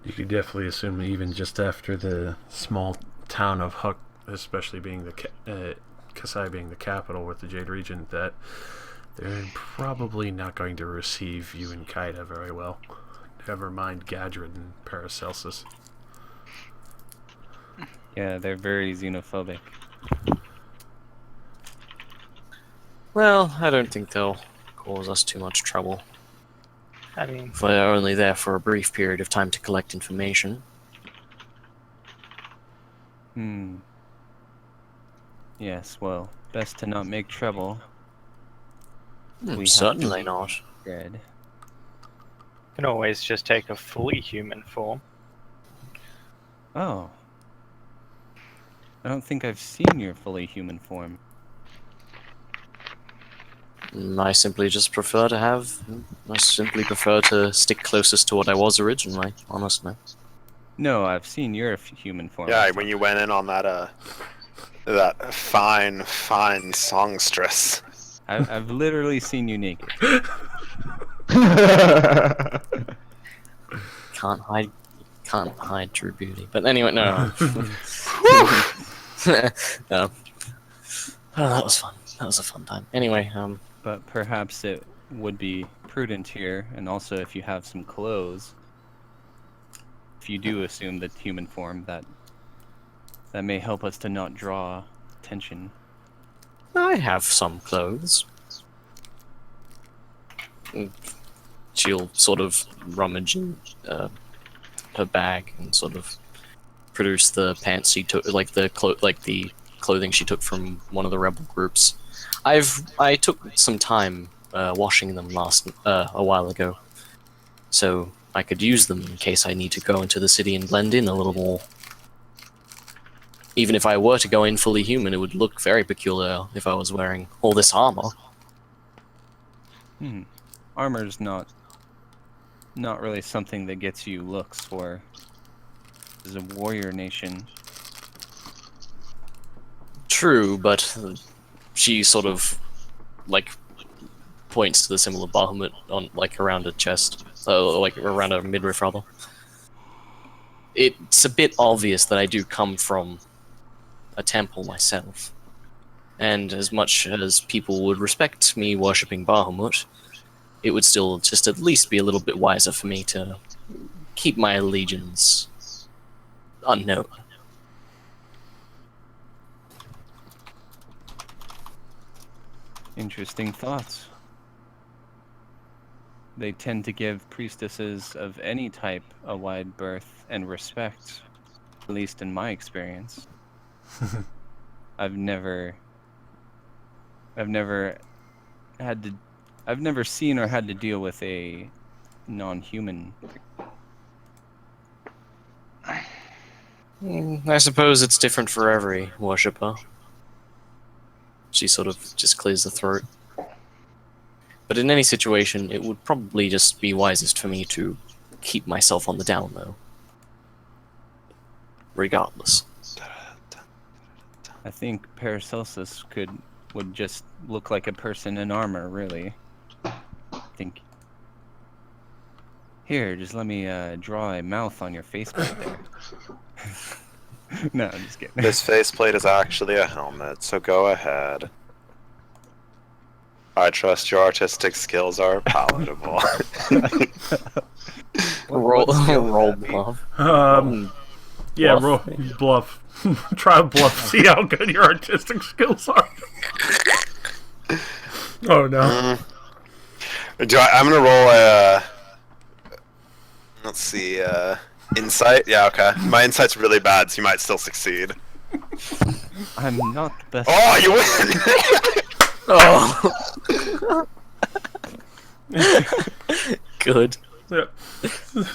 You could definitely assume, even just after the small town of Huck, especially being the Kasai being the capital with the Jade region, that they're probably not going to receive you and Kaida very well. Never mind Gadrin and Paracelsus. Yeah, they're very xenophobic. Well, I don't think they'll cause us too much trouble. I mean, If they're only there for a brief period of time to collect information. Yes, well, best to not make trouble. We have to Certainly be not. Dead. you can always just take a fully human form. Oh. I don't think I've seen your fully human form. I simply prefer to stick closest to what I was originally, honestly. No, I've seen your human form. Yeah, when you went in on that fine songstress. I've literally seen you naked. Can't hide true beauty. But anyway, no. No. Oh, that was fun. That was a fun time. Anyway, But perhaps it would be prudent here, and also if you have some clothes, if you do assume the human form, that may help us to not draw attention. I have some clothes. She'll sort of rummage in her bag and sort of produce the pants she took, like the clothing she took from one of the rebel groups. I took some time washing them a while ago, so I could use them in case I need to go into the city and blend in a little more. Even if I were to go in fully human, it would look very peculiar if I was wearing all this armor. Armor's not really something that gets you looks for. As a warrior nation. True, but she sort of like points to the symbol of Bahamut on like around her chest, like around her midriff rather. It's a bit obvious that I do come from a temple myself, and as much as people would respect me worshipping Bahamut, it would still just at least be a little bit wiser for me to keep my allegiance unknown. Interesting thoughts. They tend to give priestesses of any type a wide berth and respect, at least in my experience. I've never seen or had to deal with a non-human. I suppose it's different for every worshipper. She sort of just clears the throat. But in any situation, it would probably just be wisest for me to keep myself on the down low. Regardless. I think Paracelsus would just look like a person in armor, really. I think. Here, just let me draw a mouth on your faceplate there. No, I'm just kidding. This faceplate is actually a helmet, so go ahead. I trust your artistic skills are palatable. Roll bluff. Yeah, Bluff. roll bluff. Try a bluff. See how good your artistic skills are. Oh no. I'm gonna roll a. Let's see. Insight. Yeah. Okay. My insight's really bad, so you might still succeed. I'm not the best. Oh, you win! Oh. Good. Yeah.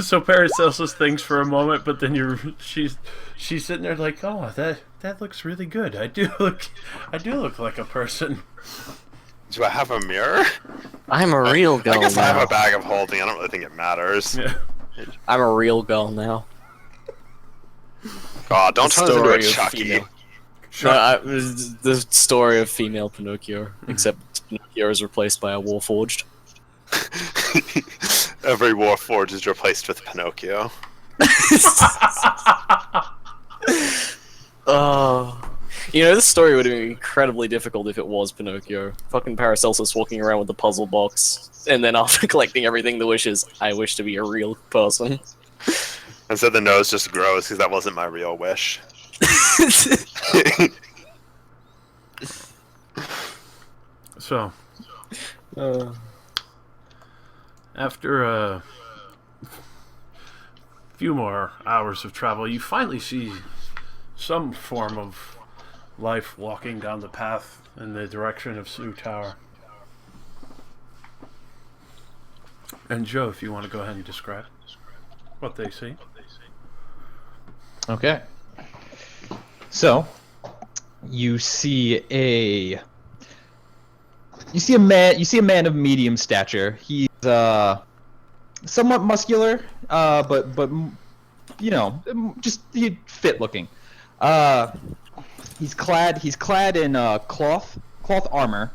So Paracelsus thinks for a moment, but then she's sitting there like, oh, that looks really good. I do look like a person. Do I have a mirror? I'm a real girl I guess now. I have a bag of holding. I don't really think it matters. Yeah. I'm a real girl now. God, don't The turn us into a story of Chucky. female. No, the story of female Pinocchio, except Pinocchio is replaced by a Warforged. Every Warforged is replaced with Pinocchio. Oh. You know, this story would have been incredibly difficult if it was Pinocchio. Fucking Paracelsus walking around with a puzzle box, and then after collecting everything the wishes, I wish to be a real person. And so the nose just grows because that wasn't my real wish. So, after a few more hours of travel, you finally see some form of life walking down the path in the direction of Sioux Tower. And Joe, if you want to go ahead and describe what they see. Okay. So, you see a man of medium stature. He's somewhat muscular, but you know, just fit looking. He's clad in cloth armor.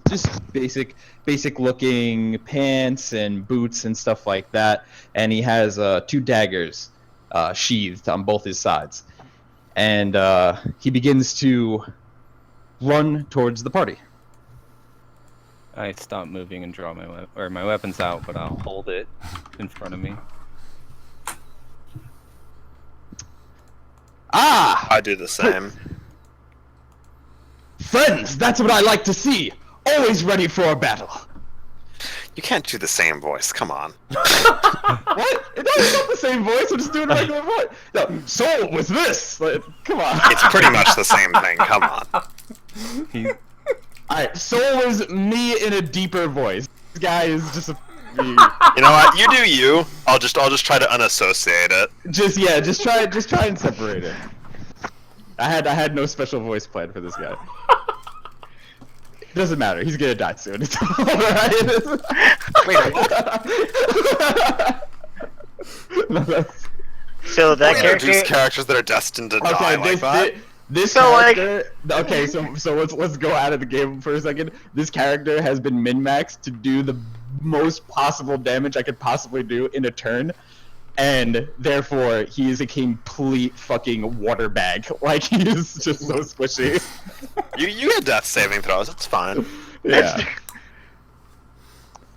Just basic looking pants and boots and stuff like that. And he has 2 daggers sheathed on both his sides. And he begins to run towards the party. I stop moving and draw my weapon's out, but I'll hold it in front of me. Ah! I do the same. Friends, that's what I like to see. Always ready for a battle. You can't do the same voice. Come on. What? It's not the same voice. I'm just doing a regular voice. No, Soul was this. Like, come on. It's pretty much the same thing. Come on. Alright, Soul was me in a deeper voice. This guy is just a. You know what? You do you. I'll just try to unassociate it. Just try and separate it. I had no special voice plan for this guy. It doesn't matter. He's gonna die soon. It's alright. Wait, what? So that We character. introduce characters that are destined to die like that. This So, like- character. Okay, so let's go out of the game for a second. This character has been min-maxed to do the most possible damage I could possibly do in a turn, and therefore he is a complete fucking water bag. Like, he is just so squishy. You get death saving throws. It's fine. Yeah.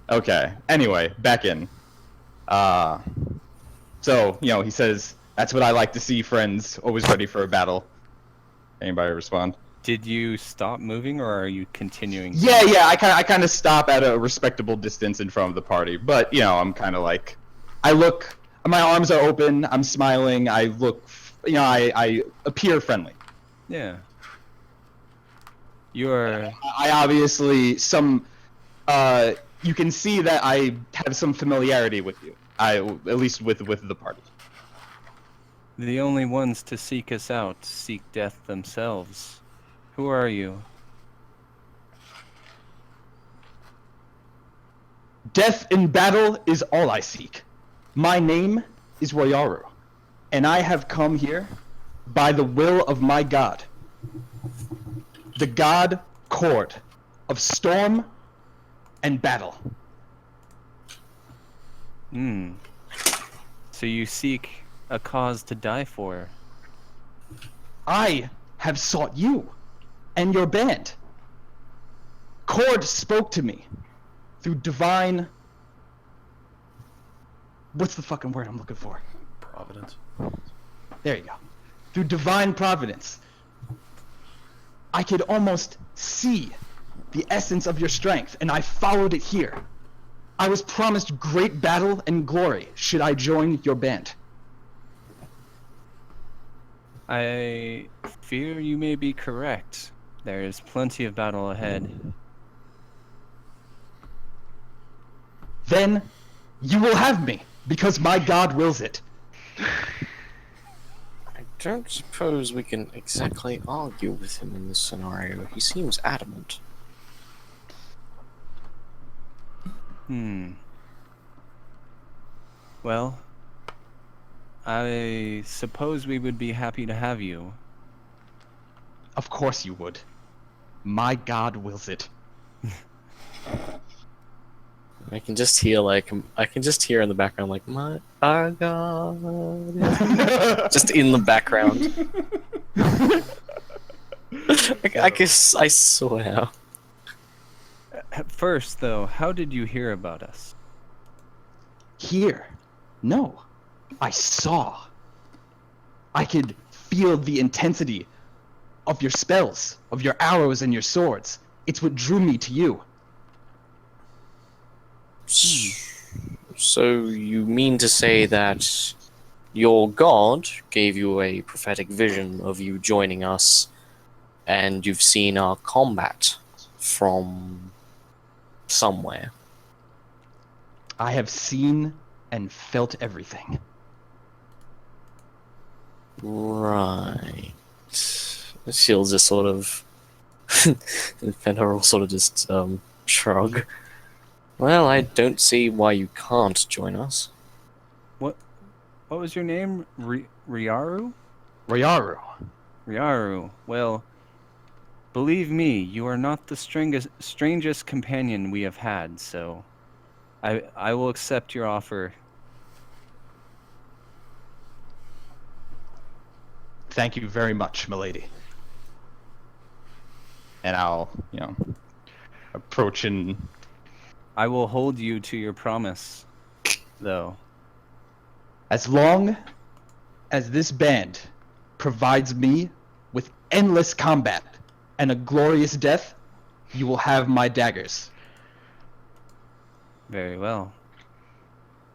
Okay. Anyway, back in. So, he says, "That's what I like to see, friends. Always ready for a battle." Anybody respond? Did you stop moving, or are you continuing? Yeah. I kind of stop at a respectable distance in front of the party, but I'm kind of like, I look. My arms are open. I'm smiling. I look. I appear friendly. Yeah. You're. I obviously you can see that I have some familiarity with you. At least with the party. The only ones to seek us out seek death themselves. Who are you? Death in battle is all I seek. My name is Royaru, and I have come here by the will of my god. The god Cord of storm and battle. So you seek a cause to die for. I have sought you and your band. Cord spoke to me through divine... What's the fucking word I'm looking for? Providence. There you go. Through divine providence. I could almost see the essence of your strength, and I followed it here. I was promised great battle and glory should I join your band. I fear you may be correct. There is plenty of battle ahead. Then you will have me, because my god wills it. I don't suppose we can exactly argue with him in this scenario. He seems adamant. Well, I suppose we would be happy to have you. Of course you would. My god wills it. I can just hear in the background our God. Just in the background. I guess I swear. At first, though, how did you hear about us? Here. No. I saw. I could feel the intensity of your spells, of your arrows and your swords. It's what drew me to you. So you mean to say that your god gave you a prophetic vision of you joining us, and you've seen our combat from somewhere? I have seen and felt everything. Right. She'll just sort of... Fenrir will sort of just shrug. Well, I don't see why you can't join us. What was your name? Ryaru? Royaru. Ryaru. Well, believe me, you are not the strangest companion we have had, so I will accept your offer. Thank you very much, milady. And I'll, approach and... I will hold you to your promise, though. As long as this band provides me with endless combat and a glorious death, you will have my daggers. Very well.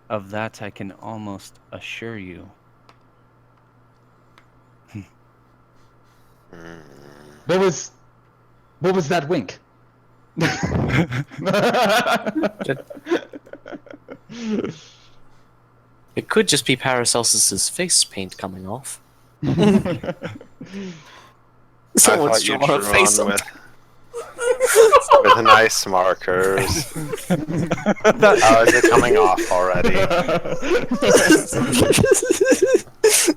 Of that I can almost assure you. What was that wink? It could just be Paracelsus's face paint coming off. I Someone's thought you drawn a drew face on on with nice markers. How is it coming off already?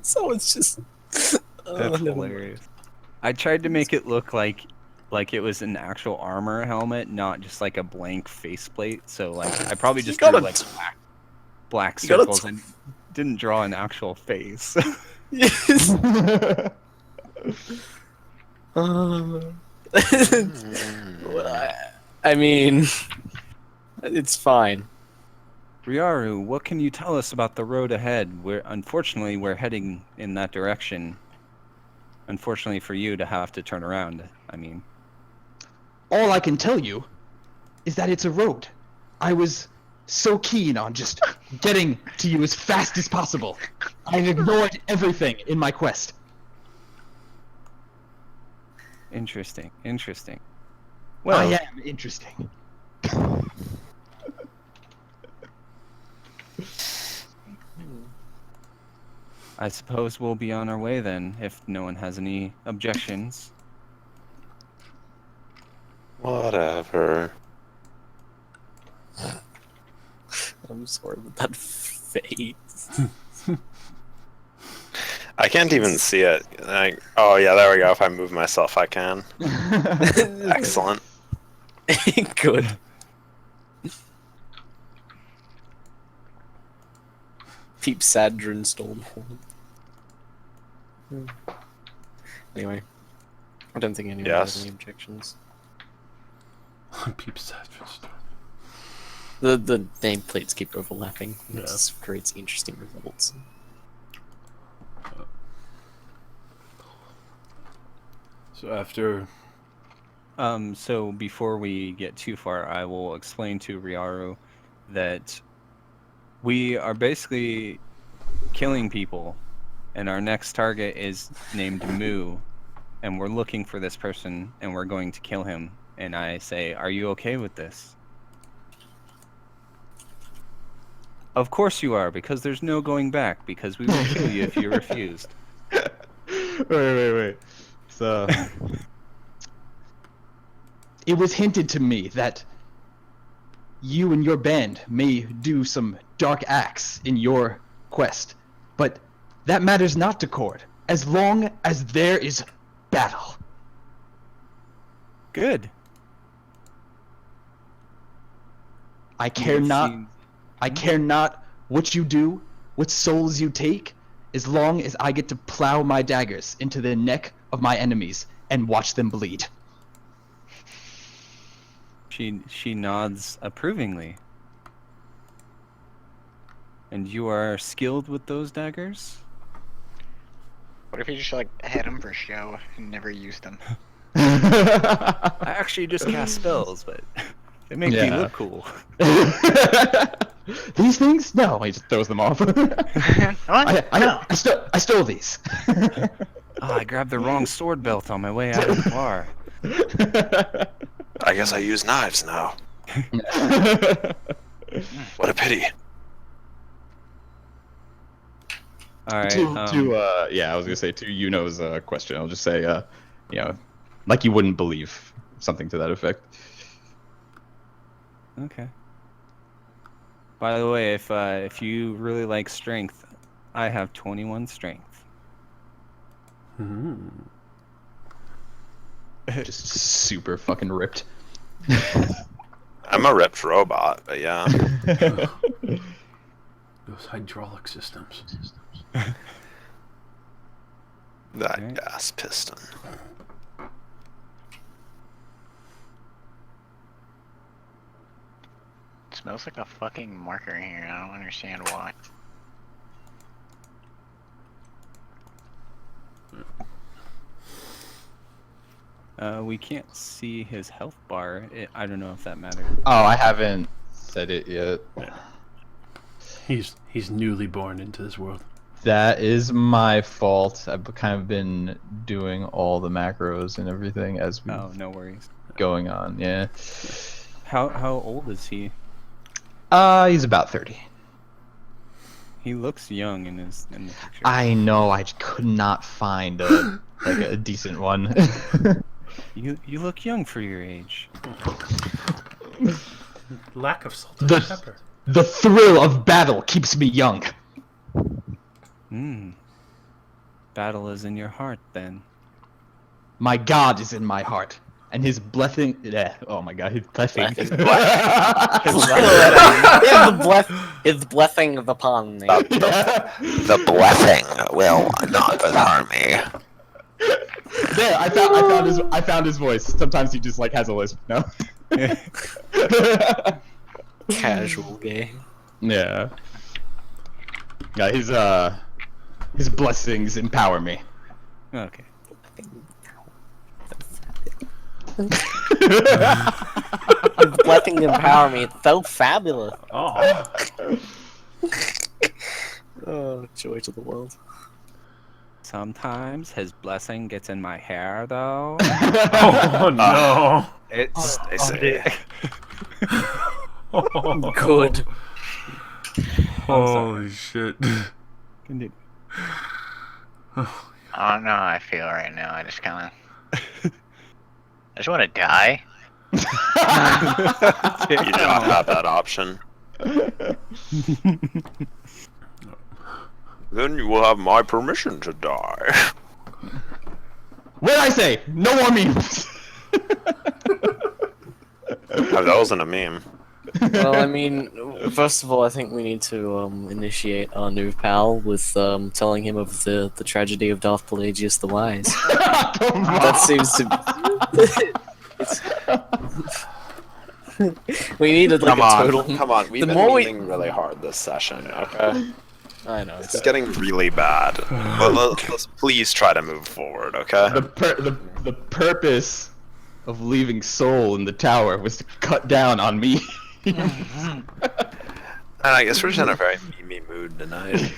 Someone's just. That's hilarious. I tried to make it look like it was an actual armor helmet, not just like a blank faceplate. So like I probably just drew like black circles and didn't draw an actual face. Yes. I mean, it's fine. Ryaru, what can you tell us about the road ahead? Unfortunately we're heading in that direction. Unfortunately for you to have to turn around. I mean, All I can tell you is that it's a road. I was so keen on just getting to you as fast as possible. I've ignored everything in my quest. interesting. I Well, am interesting. I suppose we'll be on our way then, if no one has any objections. Whatever. I'm sorry with that face. I can't even see it. Oh yeah, there we go. If I move myself, I can. Excellent. Good. Peep Sadrin Stormhorn. Anyway, I don't think anyone has Yes. any objections. Peep sad for The nameplates keep overlapping. Yeah. This creates interesting results. So after So before we get too far, I will explain to Ryaru that we are basically killing people, and our next target is named Moo, and we're looking for this person, and we're going to kill him. And I say, are you okay with this? Of course you are, because there's no going back, because we will kill you if you refused. Wait. So it was hinted to me that you and your band may do some dark acts in your quest, but that matters not to Cord, as long as there is battle. Good. I care not. Seems- I care not what you do, what souls you take, as long as I get to plow my daggers into the neck of my enemies and watch them bleed. She nods approvingly. And you are skilled with those daggers? What if you just like had them for show and never used them? I actually just cast spells, but they make me Yeah. look cool. These things? No, he just throws them off. What? No. I stole these. Oh, I grabbed the wrong sword belt on my way out of the bar. I guess I use knives now. What a pity. All right. I was gonna say to Yuno's question. I'll just say, like you wouldn't believe, something to that effect. Okay. By the way, if you really like strength, I have 21 strength. Just super fucking ripped. I'm a ripped robot, but yeah. those hydraulic systems. That Right. gas piston. It smells like a fucking marker here. I don't understand why. We can't see his health bar. I don't know if that matters. Oh, I haven't said it yet. He's newly born into this world. That is my fault. I've kind of been doing all the macros and everything as we no worries. going on. Yeah. How old is he? He's about 30. He looks young in the picture. I know. I could not find a decent one. You look young for your age. Lack of salt and pepper. The thrill of battle keeps me young. Battle is in your heart, then. My God is in my heart, and his blessing. Oh my God, his blessing. His blessing upon me. The blessing will not harm me. There, I found his voice. Sometimes he just like has a lisp. No. Casual gay. Yeah. Yeah, his blessings empower me. Okay. His blessing empower me. It's so fabulous. Oh. Oh, joy to the world. Sometimes his blessing gets in my hair, though. Oh no. It's Good. Holy shit. Indeed. I don't know how I feel right now. I just kind of. I just want to die. You do not have that option. Then you will have my permission to die. What did I say? No more memes. Oh, that wasn't a meme. Well, I mean, first of all, I think we need to initiate our new pal with telling him of the tragedy of Darth Pelagius the Wise. That seems to. We needed like a total. Come on. We've The been more we- memeing really hard this session. Okay. I know. It's getting really bad. But let's please try to move forward. Okay. The purpose of leaving Soul in the tower was to cut down on me. And I guess we're just in a very meme mood tonight.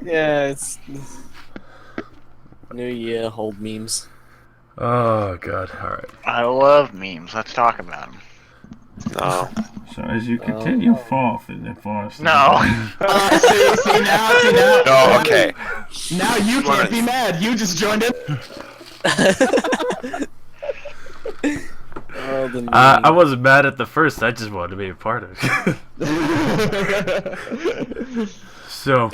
Yeah, it's New Year, hold memes. Oh god. All right. I love memes. Let's talk about them. No. So as you continue forth in the forest, No. See now. No. Okay. Now you can't be mad. You just joined in. Oh, the I wasn't mad at the first. I just wanted to be a part of it. So,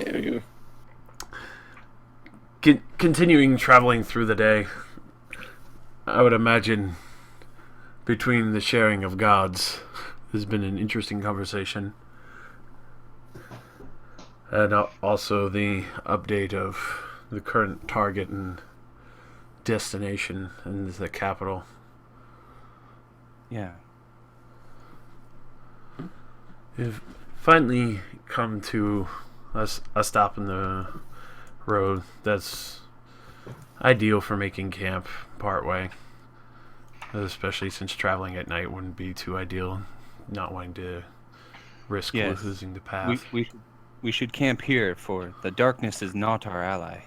continuing traveling through the day, I would imagine between the sharing of gods has been an interesting conversation. And also the update of the current target and destination in the capital. Yeah. We've finally come to a stop in the road that's ideal for making camp partway. Especially since traveling at night wouldn't be too ideal, not wanting to risk Yes. losing the path. We should camp here, for the darkness is not our ally.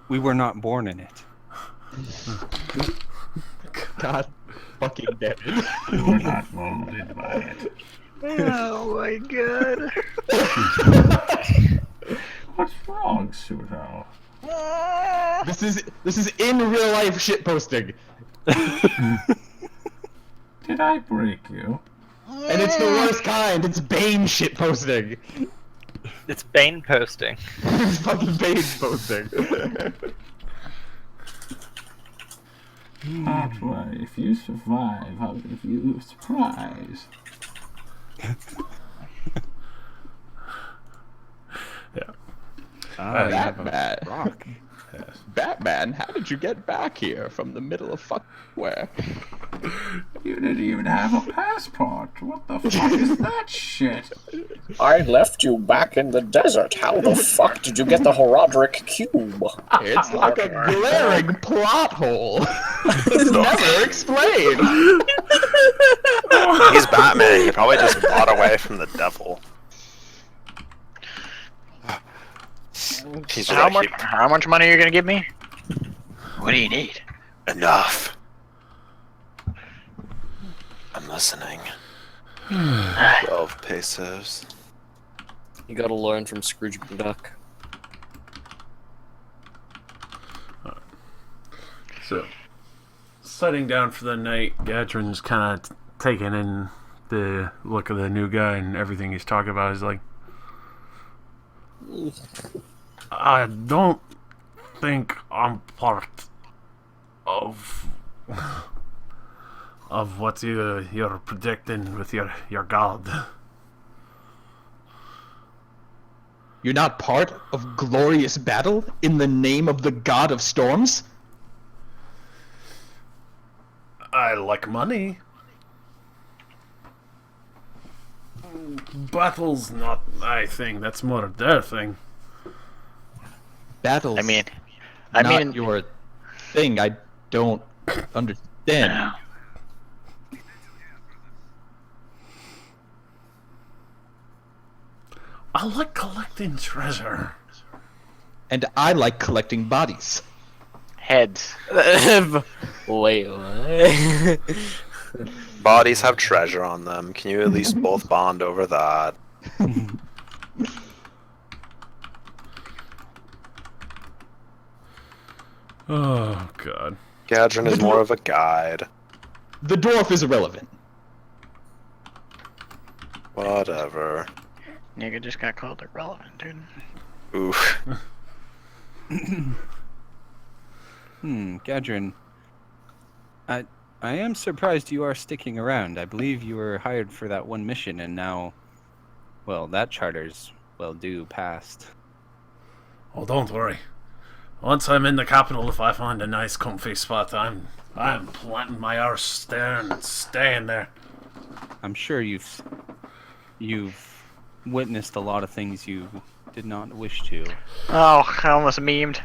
We were not born in it. God fucking damn it. you were not molded by it. Oh my god. What's wrong, Sudo? This is in real life shit posting. Did I break you? And it's the worst kind. It's Bane shit posting. It's Bane posting. It's fucking Bane posting. That's right. If you survive, I'll give you a surprise. Yeah. You have a Batman. rock. Yes. Batman, how did you get back here from the middle of fuck where? You didn't even have a passport. What the fuck is that shit? I left you back in the desert. How the fuck did you get the Horodric cube? It's like a glaring plot hole. It's never explained. He's Batman. He probably just got away from the devil. He's How like, much? How much money are you gonna give me? What do you need? Enough. I'm listening. 12 pesos. You gotta learn from Scrooge McDuck. So, setting down for the night, Gadrin's kind of taking in the look of the new guy and everything he's talking about. He's like, I don't think I'm part of what you're predicting with your god. You're not part of glorious battle in the name of the god of storms? I like money. Battle's not my thing. That's more their thing. Battles. I mean, not your thing. I don't understand. I like collecting treasure. And I like collecting bodies. heads. Wait, what? Bodies have treasure on them. Can you at least both bond over that? Oh, God. Gadrin is more of a guide. The dwarf is irrelevant. Whatever. Nigga just got called irrelevant, dude. Oof. Gadrin. I am surprised you are sticking around. I believe you were hired for that one mission, and now, well, that charter's well due past. Oh, don't worry. Once I'm in the capital, if I find a nice comfy spot, I'm planting my arse there and staying there. I'm sure you've witnessed a lot of things you did not wish to. Oh, I almost memed.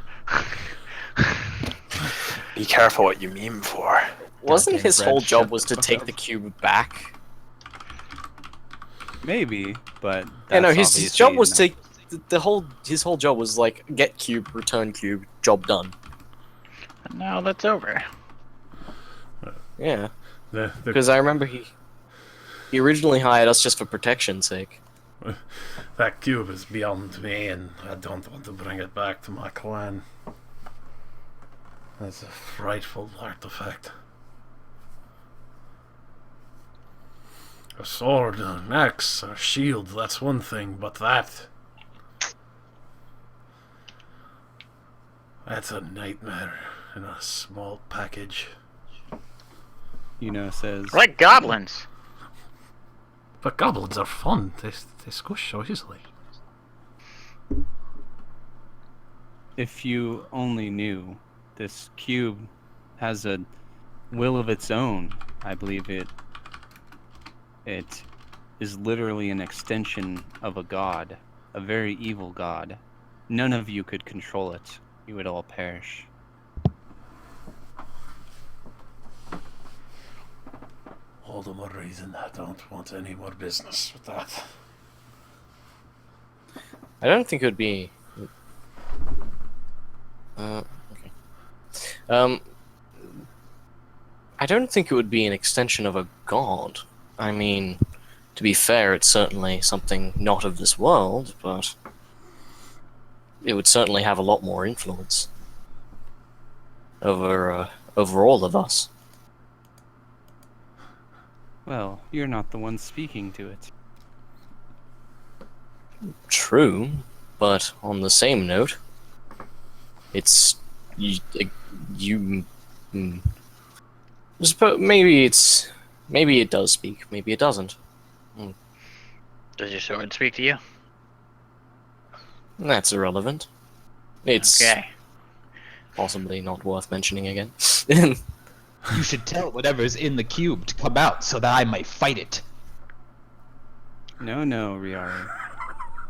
Be careful what you meme for. Wasn't his Red, whole shut job the was to fuck take up. the cube back? Maybe, but Yeah, no, that's his job was obviously to his whole job was like get cube, return cube, job done. And now that's over. Yeah, The because I remember he originally hired us just for protection's sake. that cube is beyond me, and I don't want to bring it back to my clan. That's a frightful artifact. A sword, an axe, a shield, that's one thing, but that's a nightmare in a small package. says. Like goblins. But goblins are fun, they squish so easily. If you only knew, this cube has a will of its own. I believe it is literally an extension of a god, a very evil god. None of you could control it. You would all perish. All the more reason I don't want any more business with that. I don't think it would be. Okay. I don't think it would be an extension of a god. I mean, to be fair, it's certainly something not of this world, but it would certainly have a lot more influence over all of us. Well, you're not the one speaking to it. True, but on the same note, it's maybe it does speak, maybe it doesn't. Does your sword speak to you? That's irrelevant. It's Okay. possibly not worth mentioning again. You should tell whatever's in the cube to come out so that I might fight it. No, Riari.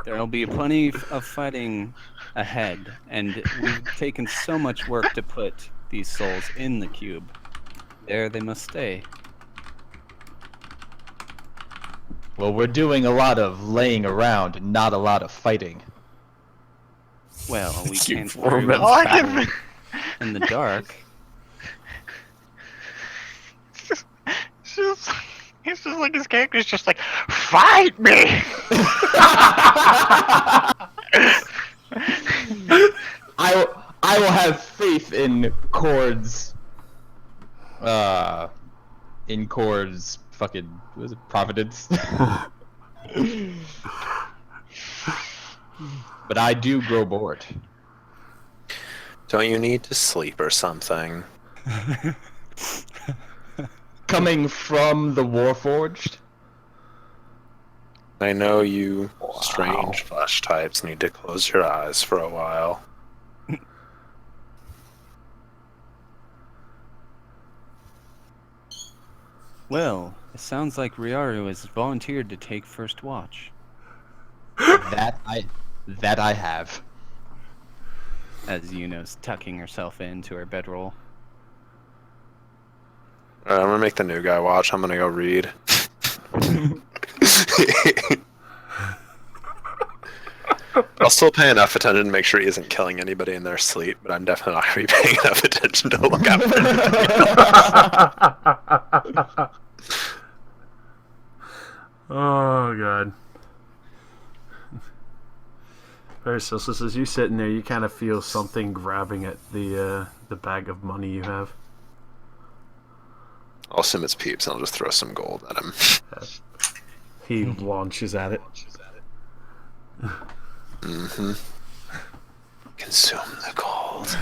There'll be plenty of fighting ahead, and we've taken so much work to put these souls in the cube. There they must stay. Well, we're doing a lot of laying around, not a lot of fighting. Well, we You can't remember All I battle can- in the dark. It's just like his character's just like, fight me! I will have faith in Cord's fucking, what is it, Providence? But I do grow bored. Don't you need to sleep or something? Coming from the Warforged, I know you strange flesh types need to close your eyes for a while. Well, it sounds like Ryaru has volunteered to take first watch. that I have. As Yuno's tucking herself into her bedroll. Alright, I'm gonna make the new guy watch. I'm gonna go read. I'll still pay enough attention to make sure he isn't killing anybody in their sleep, but I'm definitely not gonna be paying enough attention to look out for him. Oh god. Paracelsus, as you sitting there, you kind of feel something grabbing at the bag of money you have. I'll assume it's Peeps, and I'll just throw some gold at him. He launches at it. Mm-hmm. Consume the gold.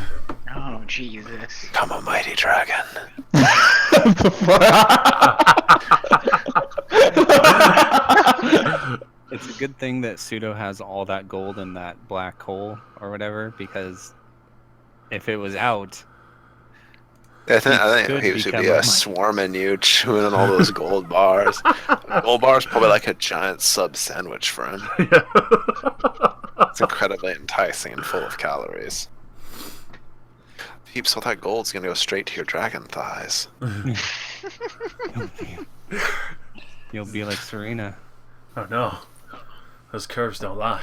Oh, Jesus. Become a mighty dragon. It's a good thing that Pseudo has all that gold in that black hole or whatever, because if it was out, I think could he should become be a swarming you, chewing on all those gold bars. Gold bars probably like a giant sub sandwich for him. It's incredibly enticing and full of calories. Peeps, all that gold's gonna go straight to your dragon thighs. you'll be like Serena. Oh no. Those curves don't lie.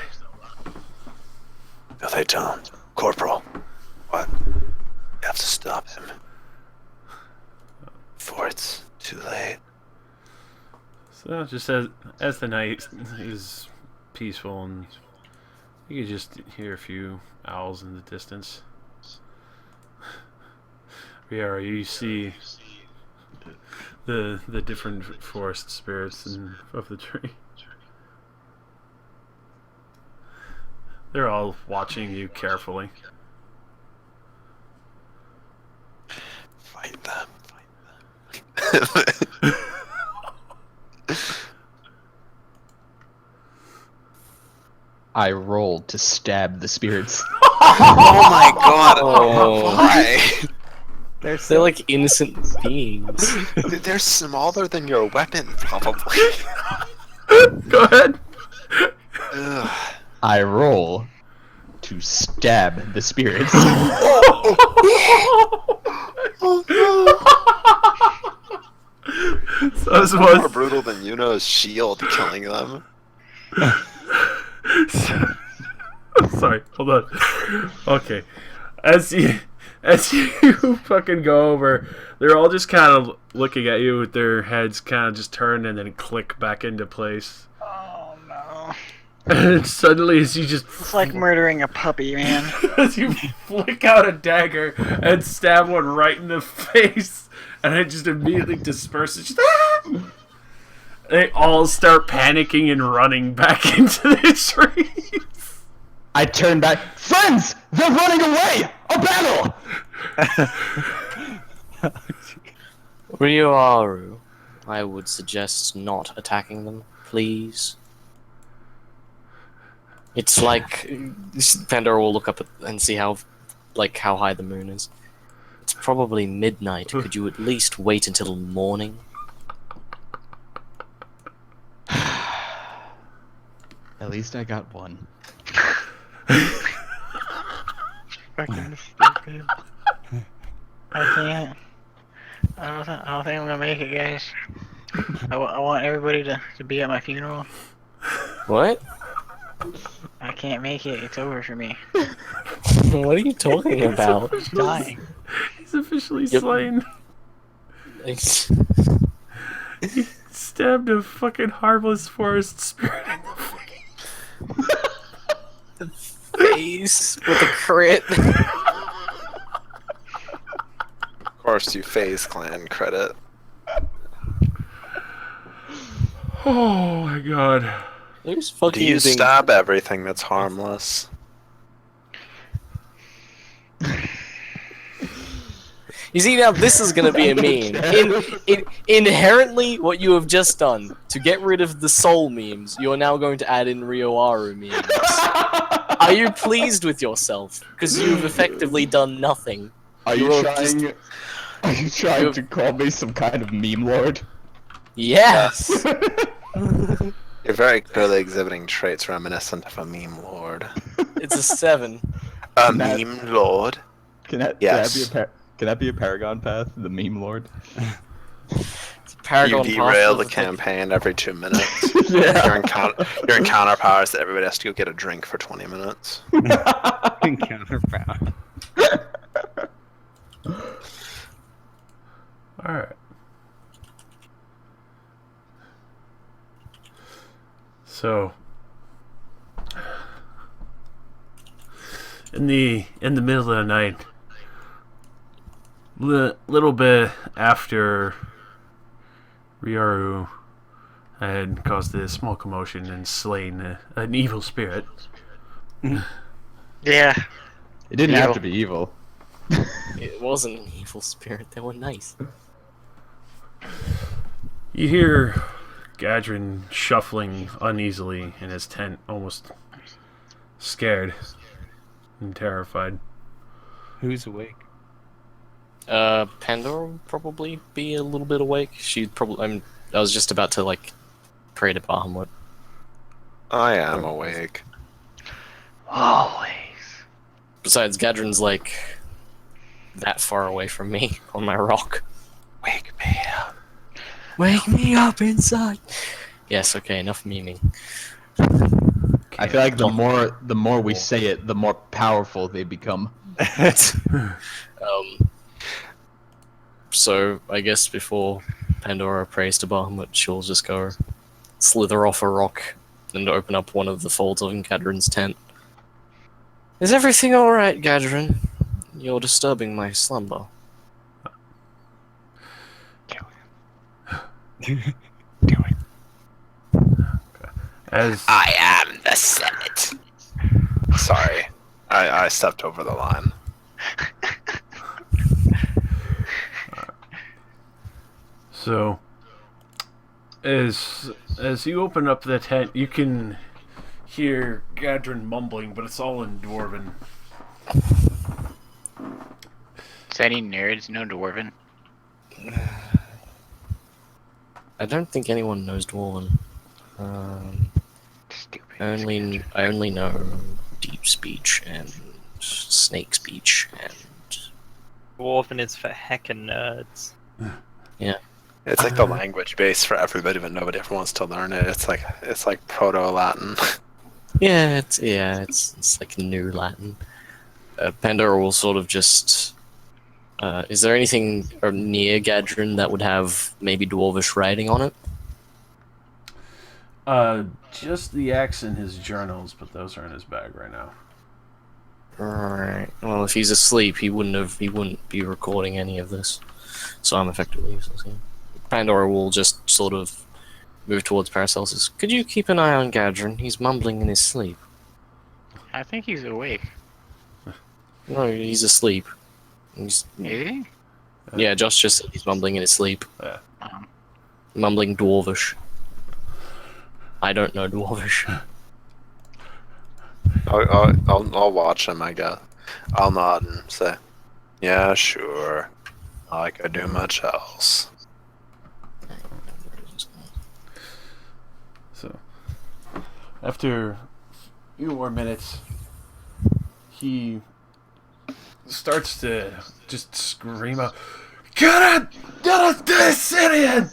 No, they don't. Corporal. What? You have to stop him. Before it's too late. So just as the night is peaceful and you can just hear a few owls in the distance. Riara, you see the different forest spirits of the tree. They're all watching you carefully. Fight them. I rolled to stab the spirits. Oh my god! Oh. Why? They're like innocent beings. They're smaller than your weapon, probably. Go ahead. Ugh. I roll to stab the spirits. So this More was brutal than Yuno's shield killing them. Sorry, hold on. Okay. As you fucking go over, they're all just kind of looking at you with their heads kind of just turned and then click back into place. Oh, no. And suddenly as you just It's like murdering a puppy, man. as you flick out a dagger and stab one right in the face, and it just immediately disperses. Just, ah! They all start panicking and running back into the trees. I turn back. Friends! They're running away! A battle! Ryoaru, I would suggest not attacking them, please. It's like Pandora will look up and see how high the moon is. It's probably midnight. Could you at least wait until morning? At least I got one. Fucking stupid. I can't. I don't think I'm gonna make it, guys. I want everybody to be at my funeral. What? I can't make it. It's over for me. What are you talking about? Dying. He's officially Yep. slain. It's- He stabbed a fucking harmless forest spirit in the face with a crit. Of course, you FaZe Clan credit. Oh my god. There's Do fucking you things. stab everything that's harmless? You see, now this is gonna be a meme. Inherently, what you have just done to get rid of the soul memes, you are now going to add in Ryoaru memes. Are you pleased with yourself? Because you've effectively done nothing. Are you You're trying? just- Are you trying to call me some kind of meme lord? Yes. You're very clearly exhibiting traits reminiscent of a meme lord. It's a 7. A That- meme lord? Yes. Can that be a paragon path? The meme lord. It's a Paragon You Path derail with the a- campaign every 2 minutes. Yeah. Your encounter powers that everybody has to go get a drink for 20 minutes. Counterpound. Alright. So in the middle of the night, little bit after Ryoaru had caused a small commotion and slain an evil spirit. Yeah. It didn't Evil. have to be evil. It wasn't an evil spirit. They were nice. You hear Gadrin shuffling uneasily in his tent, almost scared and terrified. Who's awake? Pandora would probably be a little bit awake. She'd probably. I was just about to pray to Bahamut. I am awake. Always. Besides, Gadrin's that far away from me on my rock. Wake me up. Wake me up inside. Yes. Okay. Enough memeing. I feel like the more we say it, the more powerful they become. So I guess before Pandora prays to Bahamut, she'll just go slither off a rock and open up one of the folds of Gadrin's tent. Is everything alright, Gadrin? You're disturbing my slumber. As I am the Senate. Sorry. I stepped over the line. So, as you open up the tent, you can hear Gadrin mumbling, but it's all in Dwarven. Is any nerds know Dwarven? I don't think anyone knows Dwarven. Stupid. I only know deep speech and snake speech and Dwarven is for heckin' nerds. It's like the language base for everybody, but nobody ever wants to learn it. It's like Proto-Latin. it's like New Latin. Pandora will sort of just. Is there anything near Gadrin that would have maybe Dwarvish writing on it? Just the X in his journals, but those are in his bag right now. Alright. Well, if he's asleep, he wouldn't be recording any of this. So I'm effectively useless. Yeah. Pandora will just sort of move towards Paracelsus. Could you keep an eye on Gadrin? He's mumbling in his sleep. I think he's awake. No, he's asleep. Is he? Yeah, Josh just said he's mumbling in his sleep. Um, Mumbling Dwarvish. I don't know Dwarvish. I'll watch him, I guess. I'll nod and say, yeah, sure. Not like I do much else. So, after a few more minutes, he starts to just scream out, Get us to the city!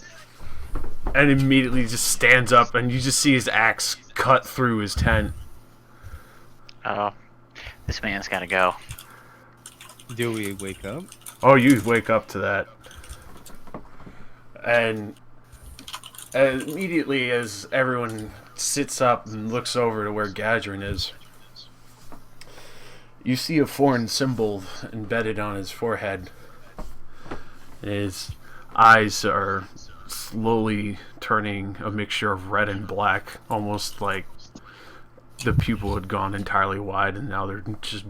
and immediately just stands up, and you just see his axe cut through his tent. Oh, this man's gotta go. Do we wake up? Oh, you wake up to that. And immediately as everyone sits up and looks over to where Gadrin is, you see a foreign symbol embedded on his forehead. His eyes are slowly turning a mixture of red and black, almost like the pupil had gone entirely wide, and now they're just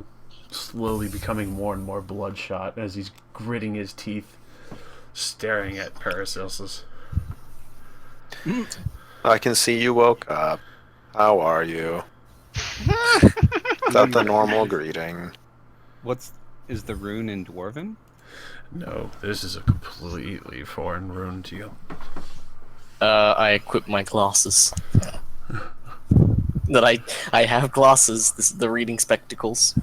slowly becoming more and more bloodshot as he's gritting his teeth, staring at Paracelsus. I can see you woke up. How are you? Is that the normal greeting? Is the rune in Dwarven? No, this is a completely foreign rune to you. I equip my glasses. That I have glasses. The reading spectacles.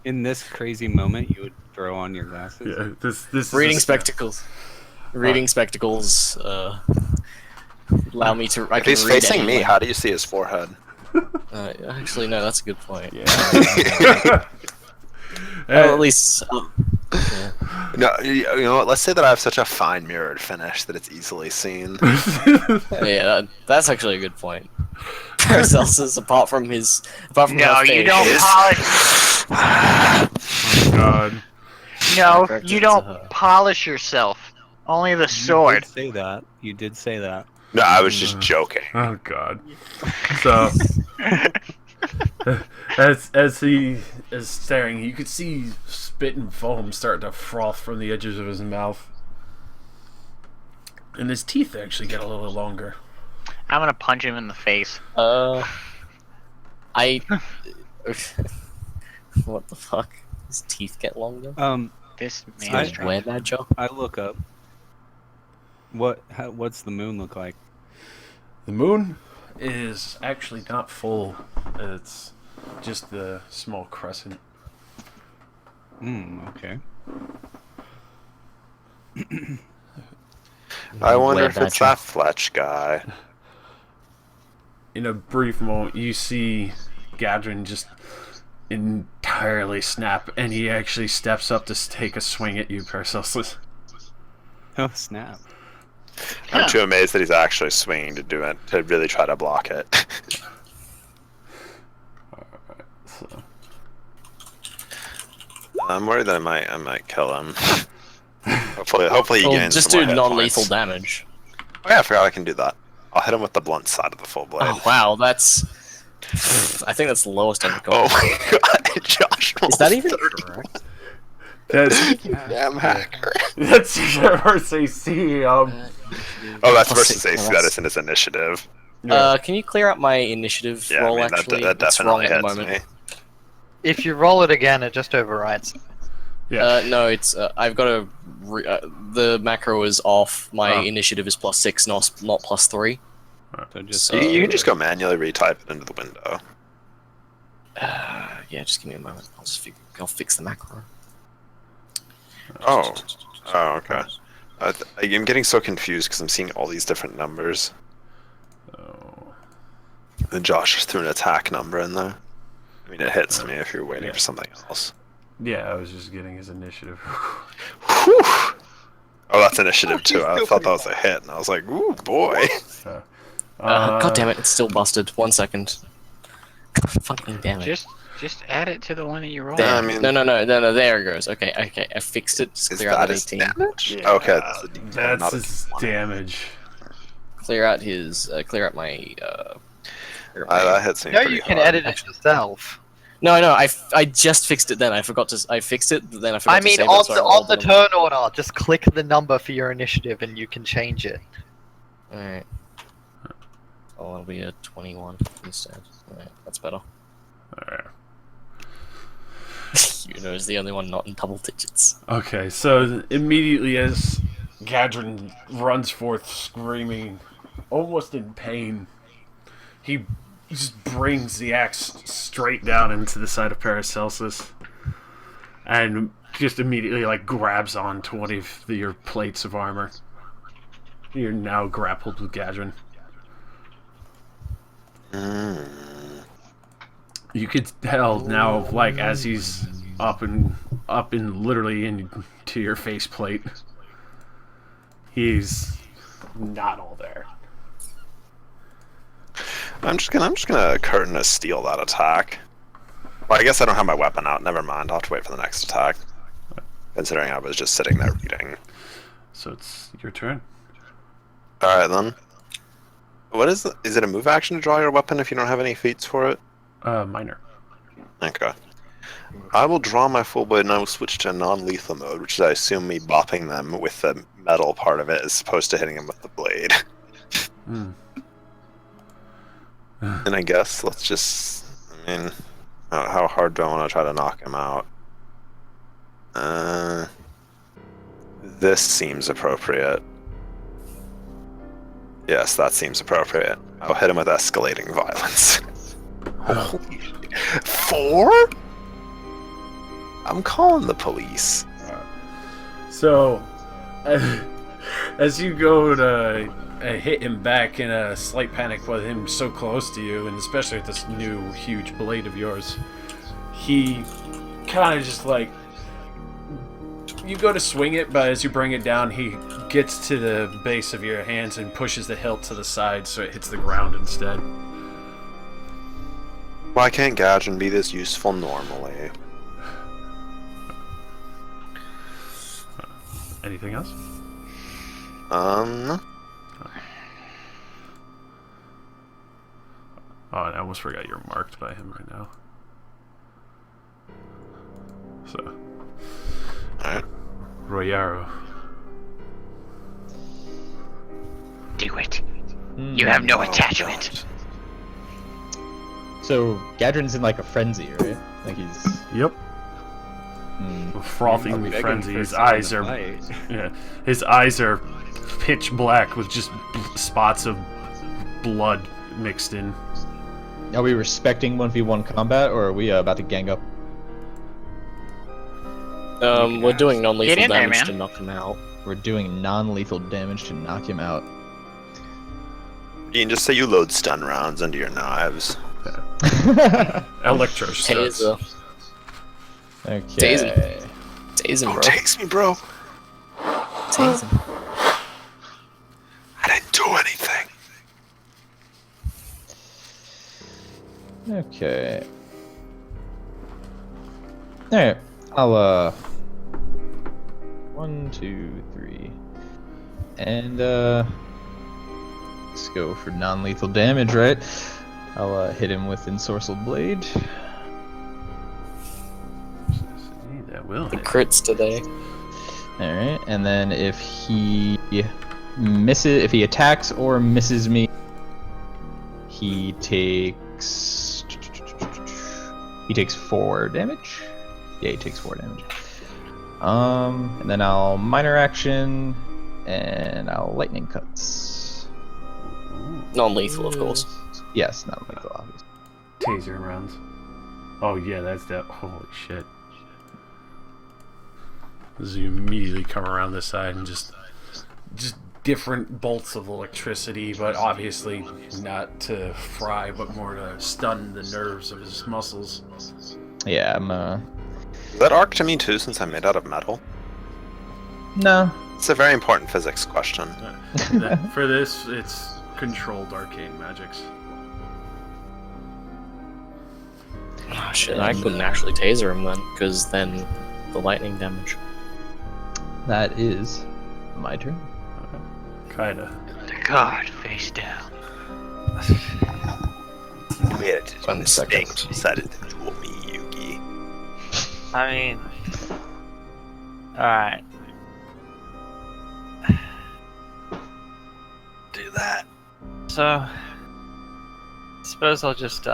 In this crazy moment, you would throw on your glasses. Yeah, this Reading is spectacles. Reading spectacles allow me to. I If can he's read facing me, anyway. how do you see his forehead? Actually, no, that's a good point. Yeah. Well, at least. Yeah. No, you know what? Let's say that I have such a fine mirrored finish that it's easily seen. Yeah, that's actually a good point. Paracelsus, apart from No, her you face, don't polish. Oh God. No, Correct you it to don't her. polish yourself. Only the sword. You did say that. No, I was just joking. Oh God. So as he is staring, you could see spit and foam start to froth from the edges of his mouth, and his teeth actually get a little longer. I'm gonna punch him in the face. I. What the fuck? His teeth get longer? This It's man is like trying. wear that job? I look up. What's the moon look like? The moon is actually not full. It's just the small crescent. Okay. I wonder Wear if it's that that Fletch guy. In a brief moment, you see Gadrin just entirely snap, and he actually steps up to take a swing at you, Paracelsus. Oh snap! I'm too amazed that he's actually swinging to do it, to really try to block it. Alright, so. I'm worried that I might kill him. Hopefully he Well, gains just some do more hit non-lethal points. damage. Oh yeah, I forgot I can do that. I'll hit him with the blunt side of the full blade. Oh wow, that's. I think that's the lowest I've got. Oh my god, Josh! Is that even 30. correct? That's Damn hacker. that's versus AC. Oh, that's Plus versus six, AC. well, That isn't his initiative. Can you clear out my initiative Yeah, roll? I mean, Actually, that it's wrong definitely at the hits moment. me. If you roll it again, it just overrides. Yeah. No, it's I've got a the macro is off. My Oh. initiative is +6, not +3. So just So- You can just go manually retype it into the window. Yeah, just give me a moment. I'll fix the macro. Oh. Oh, okay. I'm getting so confused because I'm seeing all these different numbers. Oh. And Josh just threw an attack number in there. I mean, it hits me if you're waiting Yeah. for something else. Yeah, I was just getting his initiative. Whew. Oh, that's initiative too. I thought that was a hit, and I was like, "Ooh, boy!" God damn it! It's still busted. 1 second. God fucking damn it. Just add it to the one that you rolled. Damn. I mean- No. There it goes. Okay. I fixed it. Just Is clear out that that his 18. damage? Yeah, Okay, that's a D10, That's not a his D20. damage. Clear out his. Clear out my. That hits me No, pretty you can hard. edit it yourself. No. I just fixed it. Then I forgot to. I fixed it. But then I forgot I to mean, save on it, so I the rolled it turn order, just click the number for your initiative and you can change it. Alright. Oh, it'll be a 21 instead. Alright, that's better. Alright. Yuno is the only one not in double digits. Okay, so immediately as Gadrin runs forth screaming, almost in pain, he just brings the axe straight down into the side of Paracelsus and just immediately like grabs onto one of your plates of armor. You're now grappled with Gadrin. You could tell now, like as he's up and literally into your faceplate, he's not all there. I'm just gonna curtain a steal that attack. Well, I guess I don't have my weapon out. Never mind. I'll have to wait for the next attack. Considering I was just sitting there reading. So it's your turn. All right then. What is it? Is it a move action to draw your weapon if you don't have any feats for it? Minor. Okay. I will draw my full blade and I will switch to non-lethal mode, which is I assume me bopping them with the metal part of it as opposed to hitting them with the blade. And I guess let's just, I mean, how hard do I want to try to knock him out? This seems appropriate. Yes, that seems appropriate. I'll hit him with escalating violence. Holy 4? I'm calling the police. So, as you go to hit him back in a slight panic with him so close to you, and especially with this new huge blade of yours, he kind of just like, you go to swing it, but as you bring it down, he gets to the base of your hands and pushes the hilt to the side so it hits the ground instead. Why can't Gadgen be this useful normally? Anything else? No. Oh, I almost forgot you're marked by him right now. So. Alright. Royaro. Do it. You have no attachment. So Gadrin's in like a frenzy, right? Like he's. Yep. Frothing frenzy. His eyes are. Yeah. His eyes are pitch black with just spots of blood mixed in. Are we respecting 1v1 combat, or are we about to gang up? We're doing Get non-lethal in there, damage man. to knock him out. We're doing non-lethal damage to knock him out. You can just say you load stun rounds into your knives. Electro studs. Taser. Okay. Tase him, Oh, bro. tase me, bro. Tase him. I didn't do anything. Okay. Alright. I'll 1, 2, 3. And let's go for non-lethal damage, right? I'll hit him with Ensorcelled Blade. That will The hit. crits today. Alright, and then if he misses, if he attacks or misses me, he takes 4 damage. Yeah, he takes 4 damage. And then I'll minor action, and I'll lightning cuts. Non-lethal, of course. Yes, not lethal, obviously. Taser rounds. Oh yeah, that's that. Holy shit. As you immediately come around this side and just different bolts of electricity, but obviously not to fry, but more to stun the nerves of his muscles. Yeah, I'm Is that arc to me too, since I'm made out of metal? no. It's a very important physics question. For this, it's controlled arcane magics. Oh shit, I couldn't actually taser him then, because then the lightning damage. That is my turn. Kinda. God, face down. You made it. 1 second. Decided to duel me, Yugi. I mean, alright. Do that. So, I suppose I'll just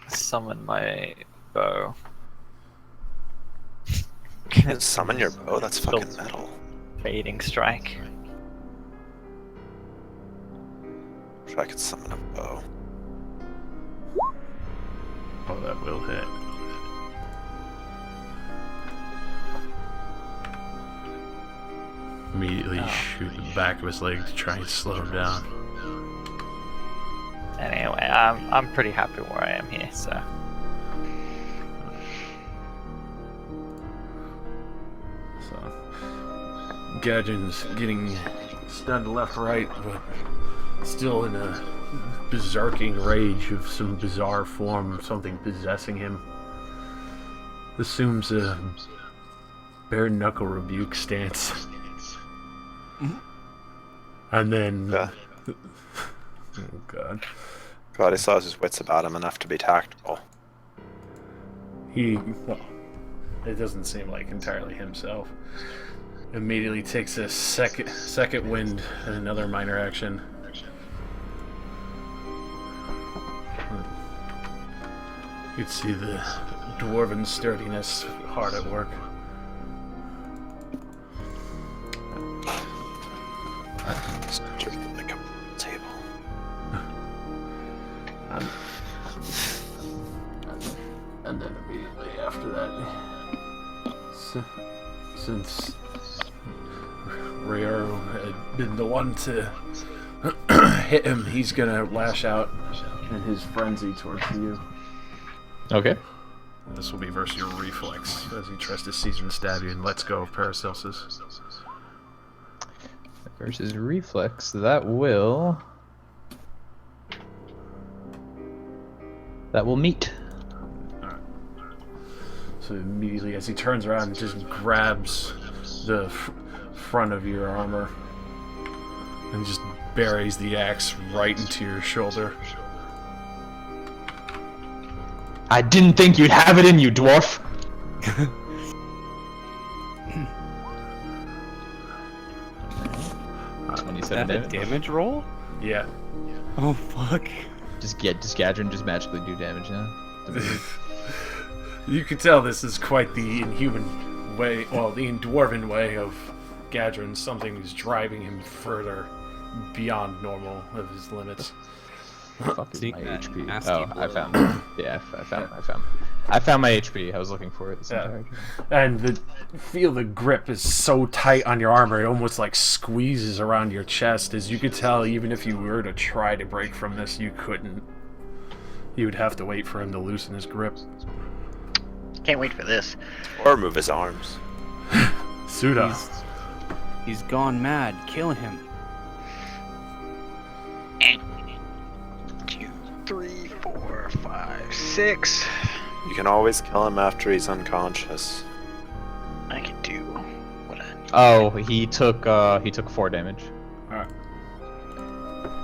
summon my bow. You can summon your bow? That's fucking metal. Fading strike. If I could summon a bow. Oh, that will hit. immediately shoot the back of his leg to try and slow him down. Anyway, I'm pretty happy where I am here, so. So, Gadgeon's getting stunned left, right, but still in a berserking rage of some bizarre form, something possessing him. Assumes a bare knuckle rebuke stance. And then... Yeah. Oh god. God, he still has his wits about him enough to be tactful. Well, it doesn't seem like entirely himself. Immediately takes a second wind and another minor action. You can see the dwarven sturdiness hard at work. Like a table. And then immediately after that, since Rayaro had been the one to hit him, he's gonna lash out in his frenzy towards you. Okay. This will be versus your reflex as he tries to seize and stab you and lets go of Paracelsus. Versus reflex, that will meet. Alright. So immediately as he turns around and just grabs the front of your armor and just buries the axe right into your shoulder. I didn't think you'd have it in you, dwarf. Is that a damage roll? Yeah. Oh fuck. Does Gadron just magically do damage now? You can tell this is quite the inhuman way, well, the dwarven way of Gadron. Something is driving him further beyond normal of his limits. Fuck is See, my HP? nasty Oh, I blow. found it. Yeah, I found my HP. I was looking for it this entire time. And feel the grip is so tight on your armor, it almost like squeezes around your chest. As you could tell, even if you were to try to break from this, you couldn't. You would have to wait for him to loosen his grip. Can't wait for this. Or move his arms. Suda. He's gone mad. Kill him. 2, 3, 4, 5, 6. You can always kill him after he's unconscious. I can do what I need. Oh, he took 4 damage. Alright.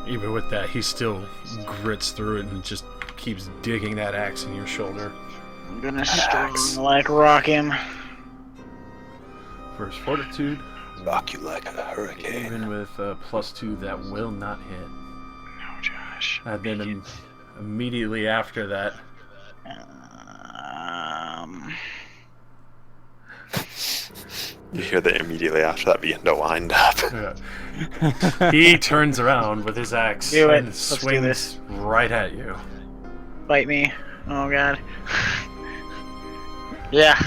Even with that, he still grits through it and just keeps digging that axe in your shoulder. I'm gonna strong like rock him. First fortitude, Rock you like a hurricane. even with +2, that will not hit. Oh, Josh. And then immediately after that, You hear that immediately after that begin to wind up. he turns around with his axe Do it. and Let's do swings this. right at you. Bite me. Oh god. Yeah.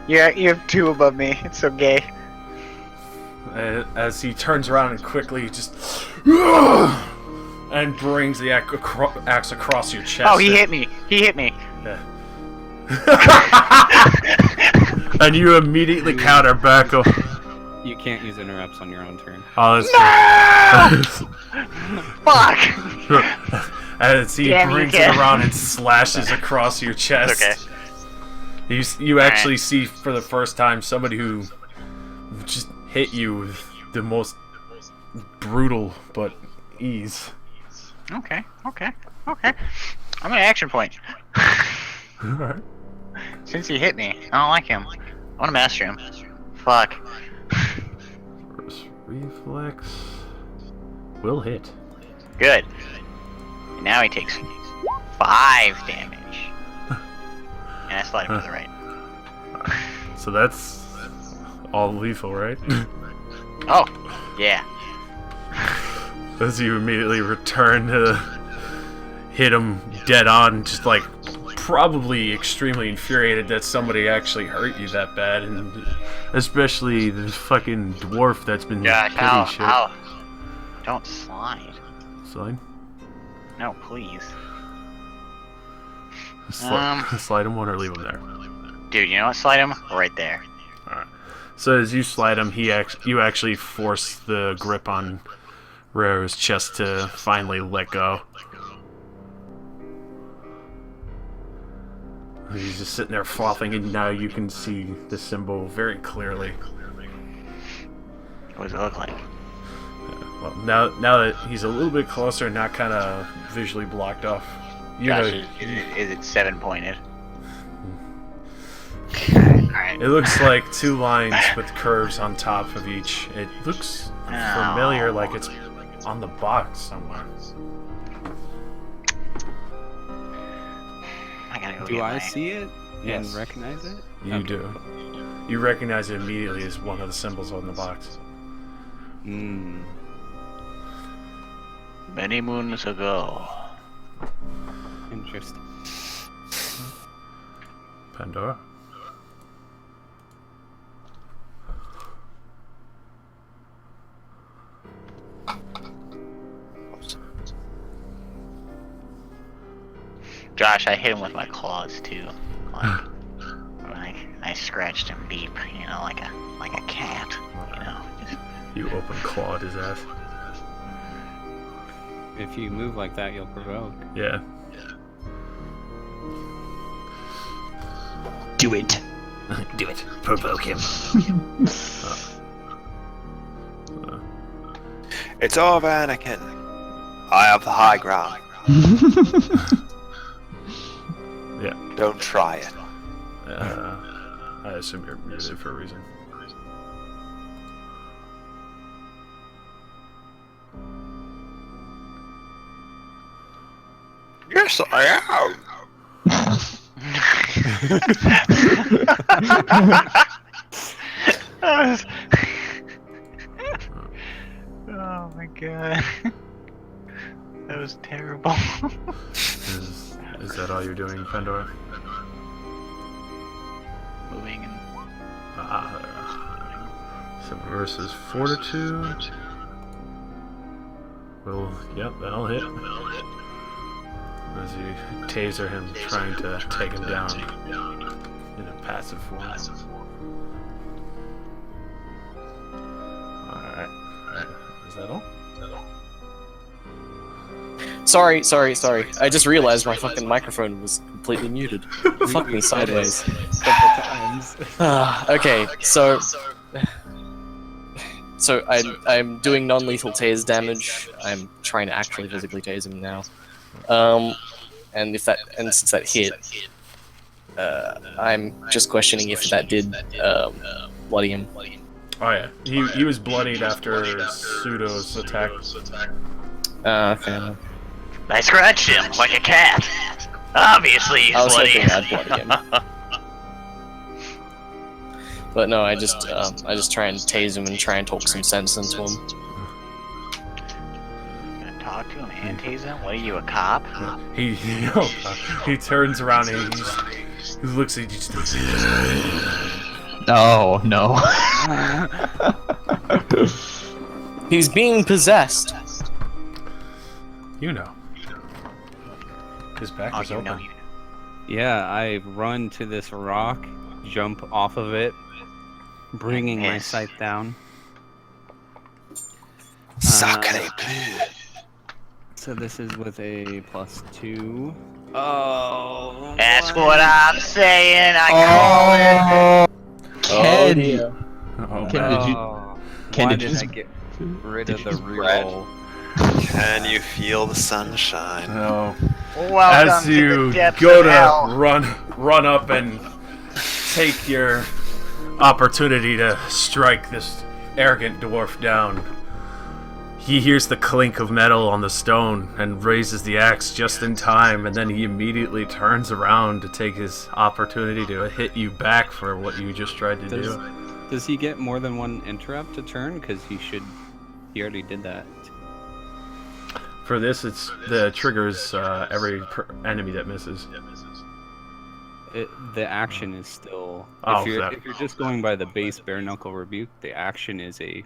You're 2 above me. It's so gay. As he turns around and quickly just and brings the axe across your chest. Oh, he hit me. He hit me. Yeah. And you immediately counter back. You can't use interrupts on your own turn. Oh, that's Fuck! As he Damn, you brings it can. around and slashes across your chest. Okay. You actually see for the first time somebody who just hit you with the most brutal but ease. Okay. I'm an action point. Alright. Since he hit me, I don't like him. I want to master him. Fuck. First reflex will hit. Good. And now he takes 5 damage. And I slide him to the right. So that's all lethal, right? Oh, yeah. As you immediately return to hit him dead on, just like probably extremely infuriated that somebody actually hurt you that bad, and especially the fucking dwarf that's been Josh, shit. ow. Don't slide. Slide? No, please. Slide him one or leave him there. Dude, you know what? Slide him right there. Alright. So as you slide him, you actually force the grip on Rare's chest to finally let go. He's just sitting there frothing, and now you can see the symbol very clearly. What does it look like? Well, now that he's a little bit closer and not kind of visually blocked off, Josh, is it 7-pointed? Alright. It looks like 2 lines with curves on top of each. It looks familiar, like it's on the box somewhere. I gotta go Do I see it and recognize it? You do. You recognize it immediately as one of the symbols on the box. Many moons ago. Interesting. Pandora. Josh, I hit him with my claws too. Like I scratched him deep, you know, like a cat, you know. You open claw at his ass. If you move like that, you'll provoke. Yeah. Do it. Do it. Provoke him. It's over, Anakin. I have the high ground. Yeah. Don't try it. I assume you're muted for a reason. Yes, I am. Oh my god. That was terrible. Is that all you're doing, Pandora? Moving and... So versus Fortitude. Well, yep, that'll hit. As you taser him, trying to take him down in a passive form. Alright. Is that all? Sorry. I just realized my fucking microphone was completely muted. Fuck me sideways. Couple times. Okay, so I'm doing non-lethal tase damage. I'm trying to actually physically tase him now. And since that hit, I'm just questioning if that did bloody him. Oh yeah, he was bloodied after Pseudo's attack. Okay. I scratched him like a cat. Obviously he's I was bloody. hoping I'd bloody him. But no, I just try and tase him and try and talk some sense into him. Talk to him and tase him? What are you, a cop? He turns around and he looks at you. Just, Oh no. He's being possessed. you know. His back Oh, is you open. know you. Yeah, I run to this rock, jump off of it, bringing my Yes. sight down. Sacre bleu. So this is with a +2. Oh. That's what I'm saying. I call it. Ken, Oh, Ken, man. did you? Ken, Why did you did I just- get rid of the spread? reroll? Can you feel the sunshine? No. Welcome As to you the depths go of hell. to run up and take your opportunity to strike this arrogant dwarf down, he hears the clink of metal on the stone and raises the axe just in time, and then he immediately turns around to take his opportunity to hit you back for what you just tried to do. Does he get more than one interrupt a turn? Because he already did that. For this, it's the triggers every enemy that misses. The action is still. Oh, if you're just going by the base bare knuckle rebuke, the action is a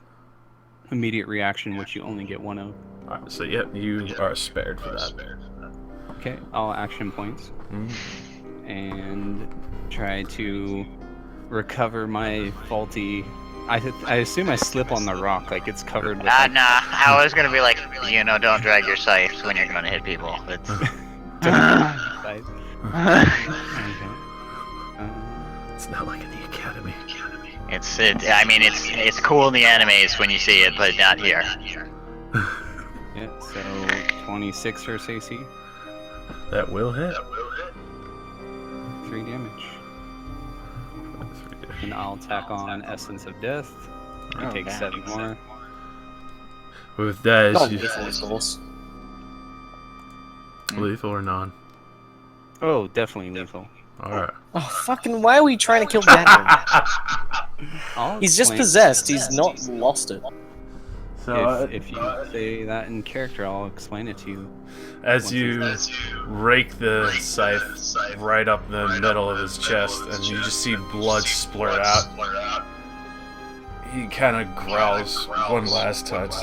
immediate reaction, which you only get one of. Alright, so yeah, you are spared for that. Okay, all action points, and try to recover my faulty. I assume I slip on the rock, like it's covered with. Nah, I was gonna be like, don't drag your scythe when you're gonna hit people. It's... Okay. It's not like in the academy. It's cool in the animes when you see it, but not here. Yeah, so 26 versus AC. That will hit. 3 damage. And I'll tack on Essence of Death. I take 7 more. With that, lethal, of course. lethal or non? Oh, definitely lethal. Alright. Oh, fucking, why are we trying to kill Daniel? He's just possessed, he's not lost it. So, if you say that in character, I'll explain it to you. As you rake the scythe right up the middle of his chest, and you just see blood splurt out, he kind of growls one last touch.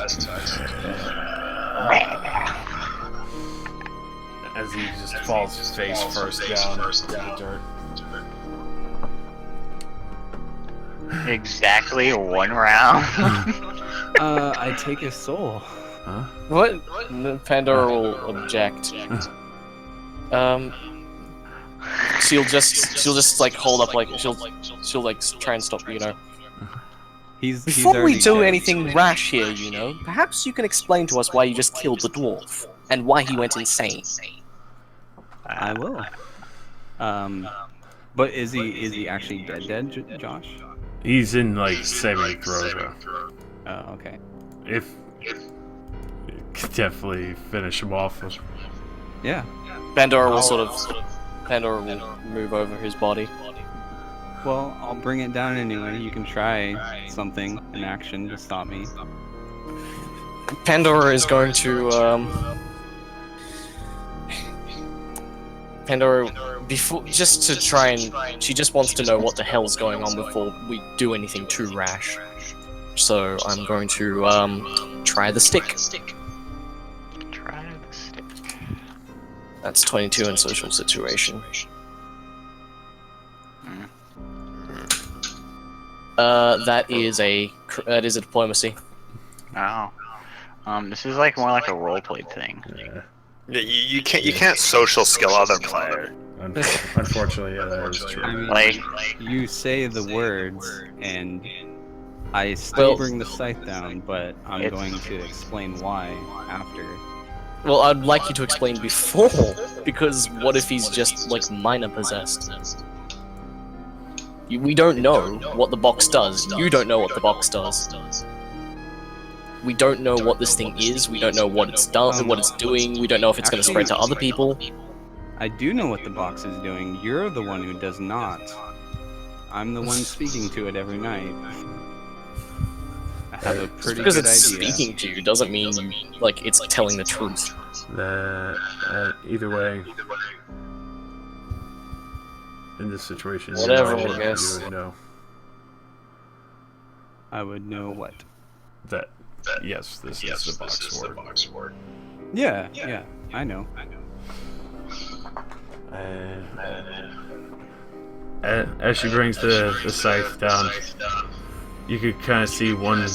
As he just falls face first down into the dirt. Exactly 1 round. I take his soul. Huh? What? Pandora will object. She'll just like hold up, like she'll like try and stop, He's Before we already do dead. anything rash here, perhaps you can explain to us why you just killed the dwarf and why he went insane. I will. But is he actually dead, Josh? He's in like saving throws. Oh, okay. If you could definitely finish him off. Yeah. Pandora will move over his body. Well, I'll bring it down anyway. You can try something in action to stop me. Pandora is going to before, just to try and, she just wants to know what the hell's going on before we do anything too rash. So I'm going to try the stick. Try the stick. That's 22 in social situation. That is a diplomacy. Oh. This is like more like a roleplay thing. Yeah, you can't social skill other player. Unfortunately, yeah, that is true. I mean, Like, you say the words, and I still bring the scythe down, but I'm going to explain why after. Well, I'd like you to explain before, because what if he's just like minor possessed? We don't know what the box does. You don't know what the box does. We don't know what this thing is. We don't know what it's done, what it's doing. We don't know if it's going to spread to other people. I do know what the box is doing. You're the one who does not. I'm the one speaking to it every night. I have a pretty Because good it's idea. speaking to you doesn't mean like it's telling the truth. Either way, in this situation, Whatever, you I guess. would know I would know what. that yes, this is the box word. Yeah, I know. As she brings the scythe down, you could kind of see one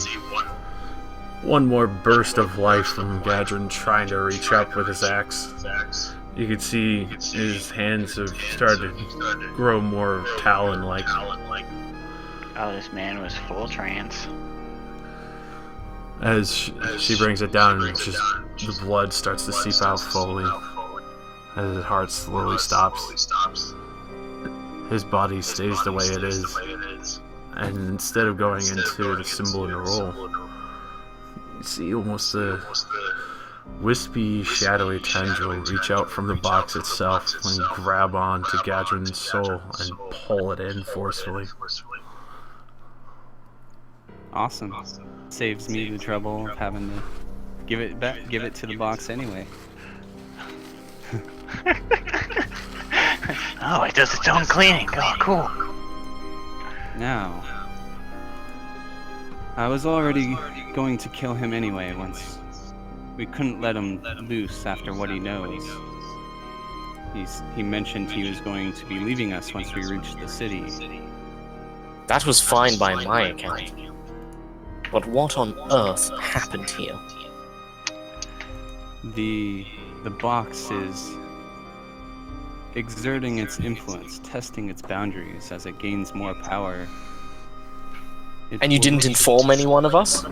more burst of life from Gadrin trying to reach up with his axe. You could see his hands have started to grow more talon-like. oh, this man was full trance. As she brings it down, just the blood starts to seep out slowly. As his heart slowly stops. His body stays the way it is. And instead of going into the symbol in the roll, you see almost a wispy, shadowy tendril reach out from the box itself and grab on to Gadrin's soul and pull it in forcefully. Awesome. Saves me the trouble of having to Give it back. Give it to the box anyway. Oh, it does its own cleaning. Oh, cool. Now, I was already going to kill him anyway once we couldn't let him loose after what he knows. He mentioned he was going to be leaving us once we reached the city. That was fine by my account. But what on earth happened here? The box is exerting its influence, testing its boundaries as it gains more power. And you didn't inform anyone of us?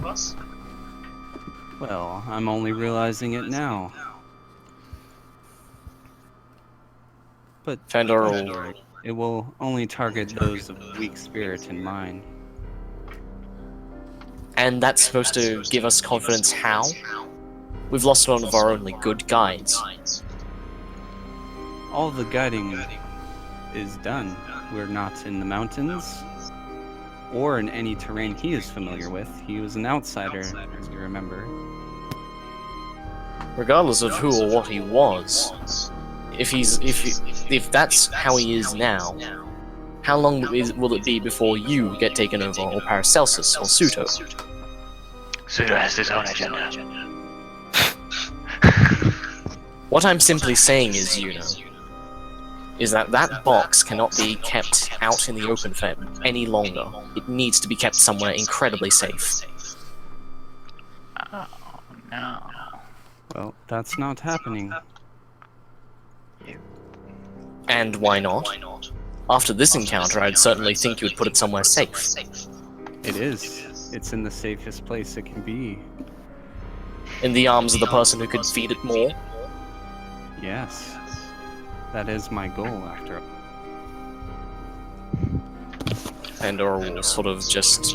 Well, I'm only realizing it now. But Fandor don't worry, it will only target those of weak spirit and mind. And that's supposed to give us confidence how? We've lost one of our only good guides. All the guiding is done. We're not in the mountains, or in any terrain he is familiar with. He was an outsider, as you remember. Regardless of who or what he was, if that's how he is now, how long will it be before you get taken over, or Paracelsus, or Suto? Sudo has his own agenda. What I'm simply saying is, is that box cannot be kept out in the open for any longer. It needs to be kept somewhere incredibly safe. Oh, no. Well, that's not happening. And why not? After this encounter, I'd certainly think you would put it somewhere safe. It is. It's in the safest place it can be. In the arms of the person who could feed it more? Yes. That is my goal, after all. Pandora will sort of just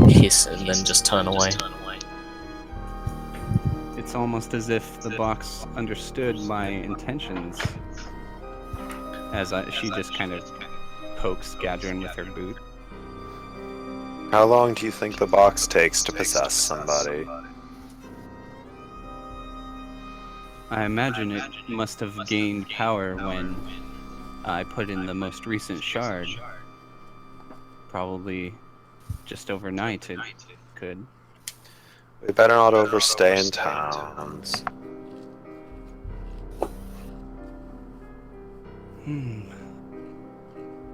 hiss and then just turn away. It's almost as if the box understood my intentions. As she just kind of pokes Gadrin with her boot. How long do you think the box takes to possess somebody? I imagine it must have gained power when I put in the most recent shard. Probably just overnight it could. We better not overstay in towns.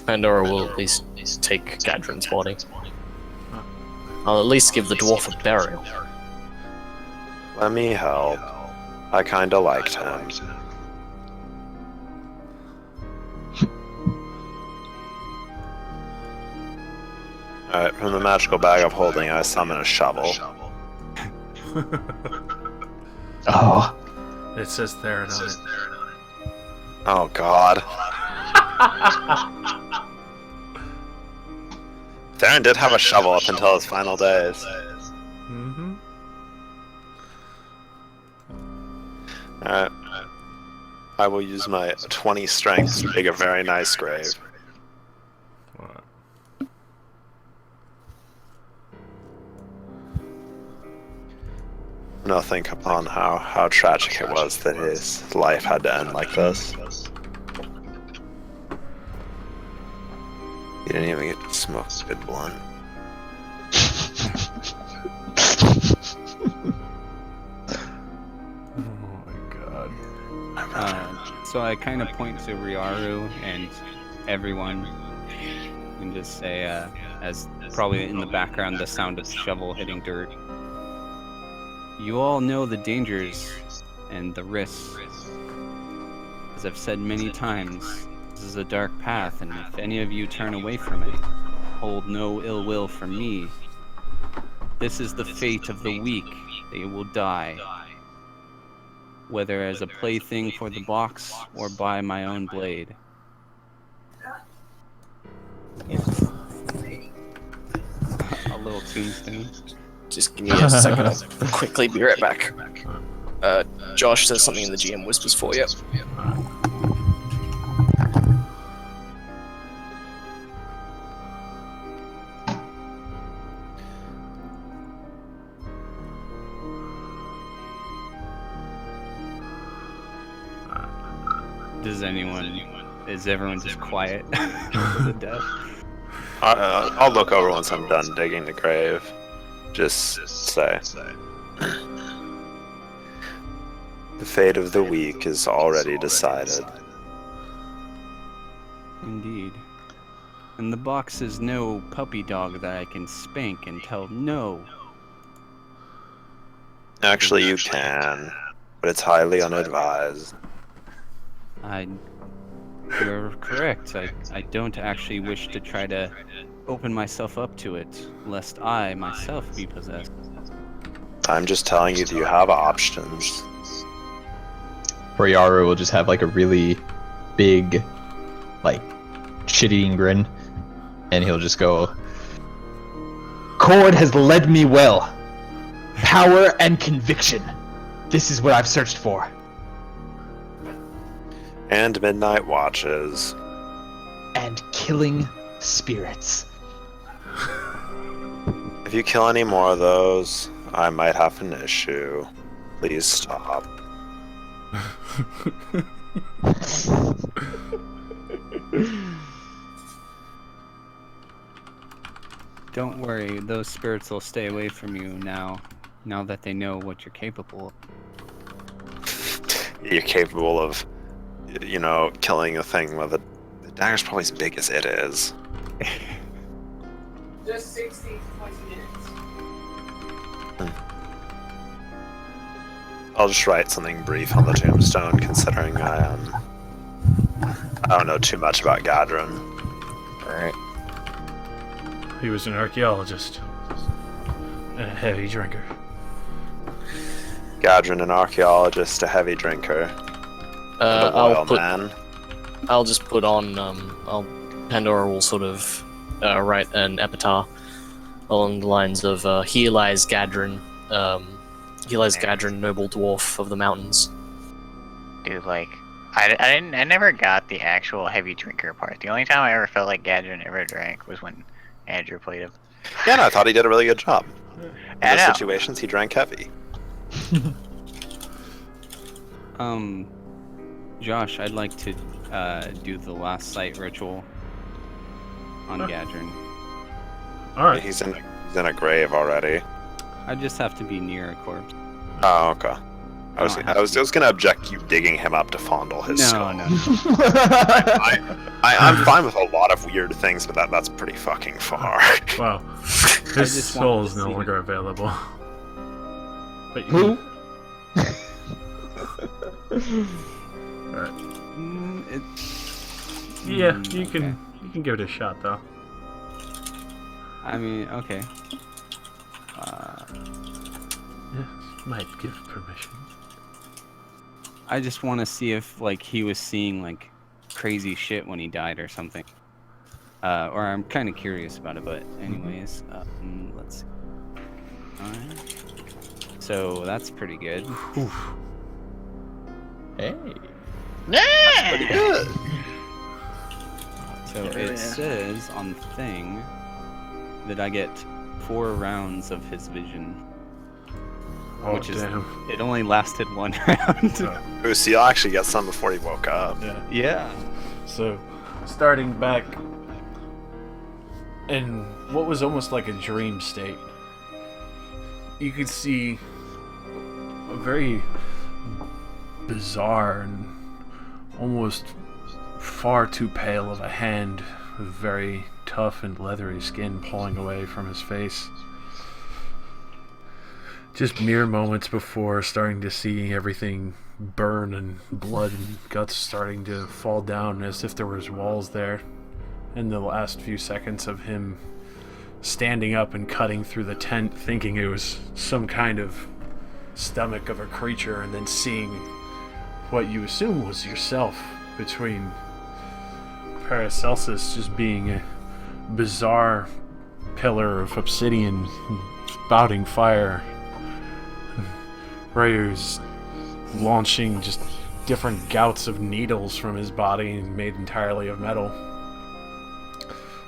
Pandora will at least take Gadrin's body. I'll at least give the dwarf a burial. Let me help. I kinda liked him. Alright, from the magical bag of holding, I summon a shovel. Oh. It says Theron on it. Oh god. Theron did have a shovel up until his final days. Mm-hmm. Alright. I will use my 20 strength to dig a very nice grave. Now think upon how tragic it was that his life had to end like this. He didn't even get to smoke a good blunt. Oh my god. So I kind of point to Ryaru and everyone and just say, as probably in the background the sound of shovel hitting dirt. You all know the dangers and the risks. As I've said many times, this is a dark path, and if any of you turn away from it, hold no ill will from me. This is the fate of the weak. They will die. Whether as a plaything for the box or by my own blade. A little tombstone. Just give me a second, I'll quickly be right back. Josh says something in the GM whispers for you. Is everyone just quiet for the death? I'll look over once I'm done digging the grave. Just say. The fate of the weak is already decided. Indeed. And the box is no puppy dog that I can spank and tell no. Actually, you can, but it's highly unadvised. You're correct. I don't actually wish to try to open myself up to it, lest I myself be possessed. I'm just telling you that you have options. Boyaru will just have like a really big, like, shit-eating grin, and he'll just go, Cord has led me well. Power and conviction. This is what I've searched for. And midnight watches. And killing spirits. If you kill any more of those, I might have an issue. Please stop. Don't worry, those spirits will stay away from you now that they know what you're capable of. You're capable of, you know, killing a thing with the dagger's probably as big as it is. Just 60 to 20 minutes. I'll just write something brief on the tombstone, considering I don't know too much about Gadrin. Alright. He was an archaeologist and a heavy drinker. Gadrin, an archaeologist, a heavy drinker, and a loyal man. I'll just put on. Pandora will sort of write an epitaph along the lines of "Here lies Gadrin. Here lies Gadrin, noble dwarf of the mountains." Dude, like, I never got the actual heavy drinker part. The only time I ever felt like Gadrin ever drank was when Andrew played him. Yeah, no, I thought he did a really good job. In I those know. situations, he drank heavy. Josh, I'd like to do the last sight ritual on Gadrin. Alright. He's in a grave already. I just have to be near a corpse. Oh, okay. I was gonna object you digging him up to fondle his skull. No. I'm fine with a lot of weird things, but that's pretty fucking far. Wow. His just soul wanted is to no see longer available. But Who? Alright. You can give it a shot though. I mean, okay. Yes, might give permission. I just want to see if, like, he was seeing, like, crazy shit when he died or something. Or I'm kind of curious about it, but anyways, let's see. Alright. So, that's pretty good. Hey. Pretty good. So, it says on the thing that I get 4 rounds of his vision. Oh, Which is, damn. it only lasted 1 round. Ooh, so you'll actually get some before he woke up. Yeah. Yeah. So, starting back in what was almost like a dream state, you could see a very bizarre and almost far too pale of a hand with very tough and leathery skin pulling away from his face. Just mere moments before starting to see everything burn and blood and guts starting to fall down as if there was walls there. In the last few seconds of him standing up and cutting through the tent thinking it was some kind of stomach of a creature, and then seeing what you assume was yourself between Paracelsus just being a bizarre pillar of obsidian spouting fire. Rayu's launching just different gouts of needles from his body made entirely of metal.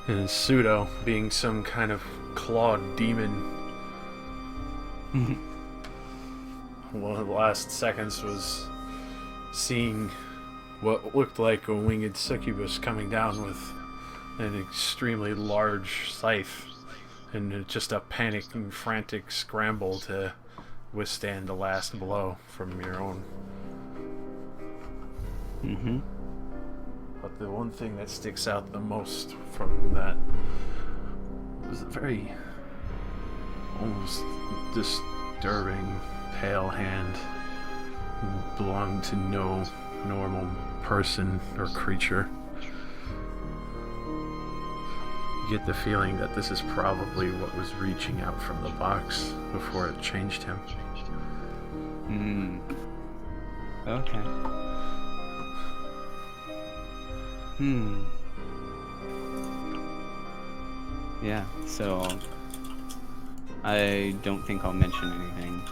And Pseudo being some kind of clawed demon. One of the last seconds was seeing what looked like a winged succubus coming down with an extremely large scythe, and just a panic and frantic scramble to withstand the last blow from your own. Mm-hmm. But the one thing that sticks out the most from that was a very almost disturbing pale hand who belonged to no normal person or creature. You get the feeling that this is probably what was reaching out from the box before it changed him. Hmm. Okay. Yeah, so I don't think I'll mention anything.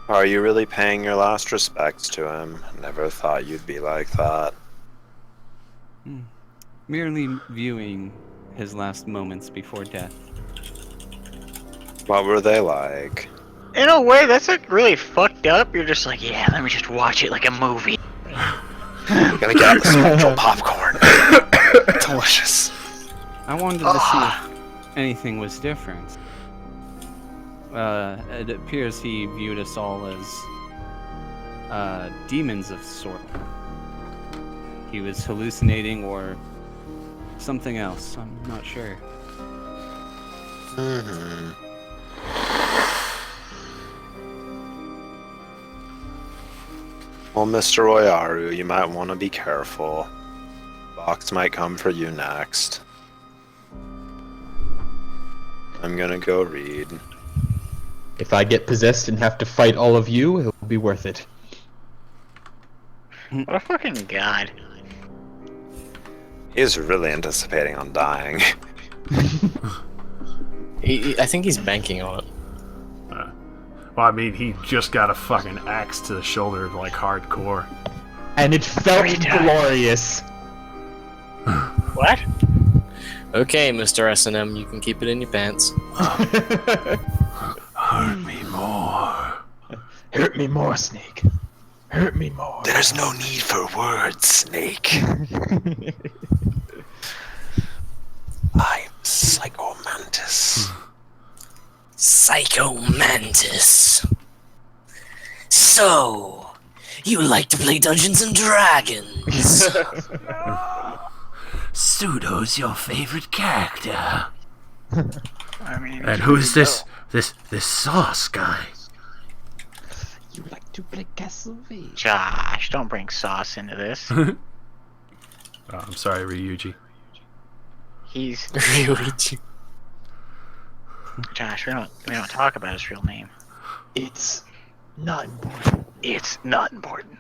Are you really paying your last respects to him? Never thought you'd be like that. Merely viewing his last moments before death. What were they like? In a way, that's like really fucked up. You're just like, yeah, let me just watch it like a movie. You're gonna get out the spiritual popcorn. Delicious. I wanted to see if anything was different. It appears he viewed us all as demons of sort. He was hallucinating or something else. I'm not sure. Well, Mr. Oyaru, you might want to be careful. Box might come for you next. I'm gonna go read. If I get possessed and have to fight all of you, it'll be worth it. What a fucking god. He's really anticipating on dying. I think he's banking on it. Well, I mean, he just got a fucking axe to the shoulder, like, hardcore. And it felt glorious. What? Okay, Mr. S&M, you can keep it in your pants. Hurt me more. Hurt me more, Snake. Hurt me more. There's no need for words, Snake. I'm Psycho Mantis. Psycho Mantis. So, you like to play Dungeons and Dragons? Pseudo's your favorite character. I mean, And who's this sauce guy? You like to play Castlevania? Josh, don't bring sauce into this. Oh, I'm sorry, Ryuji. He's Ryuichi. Josh. We don't talk about his real name. It's not important. It's not important.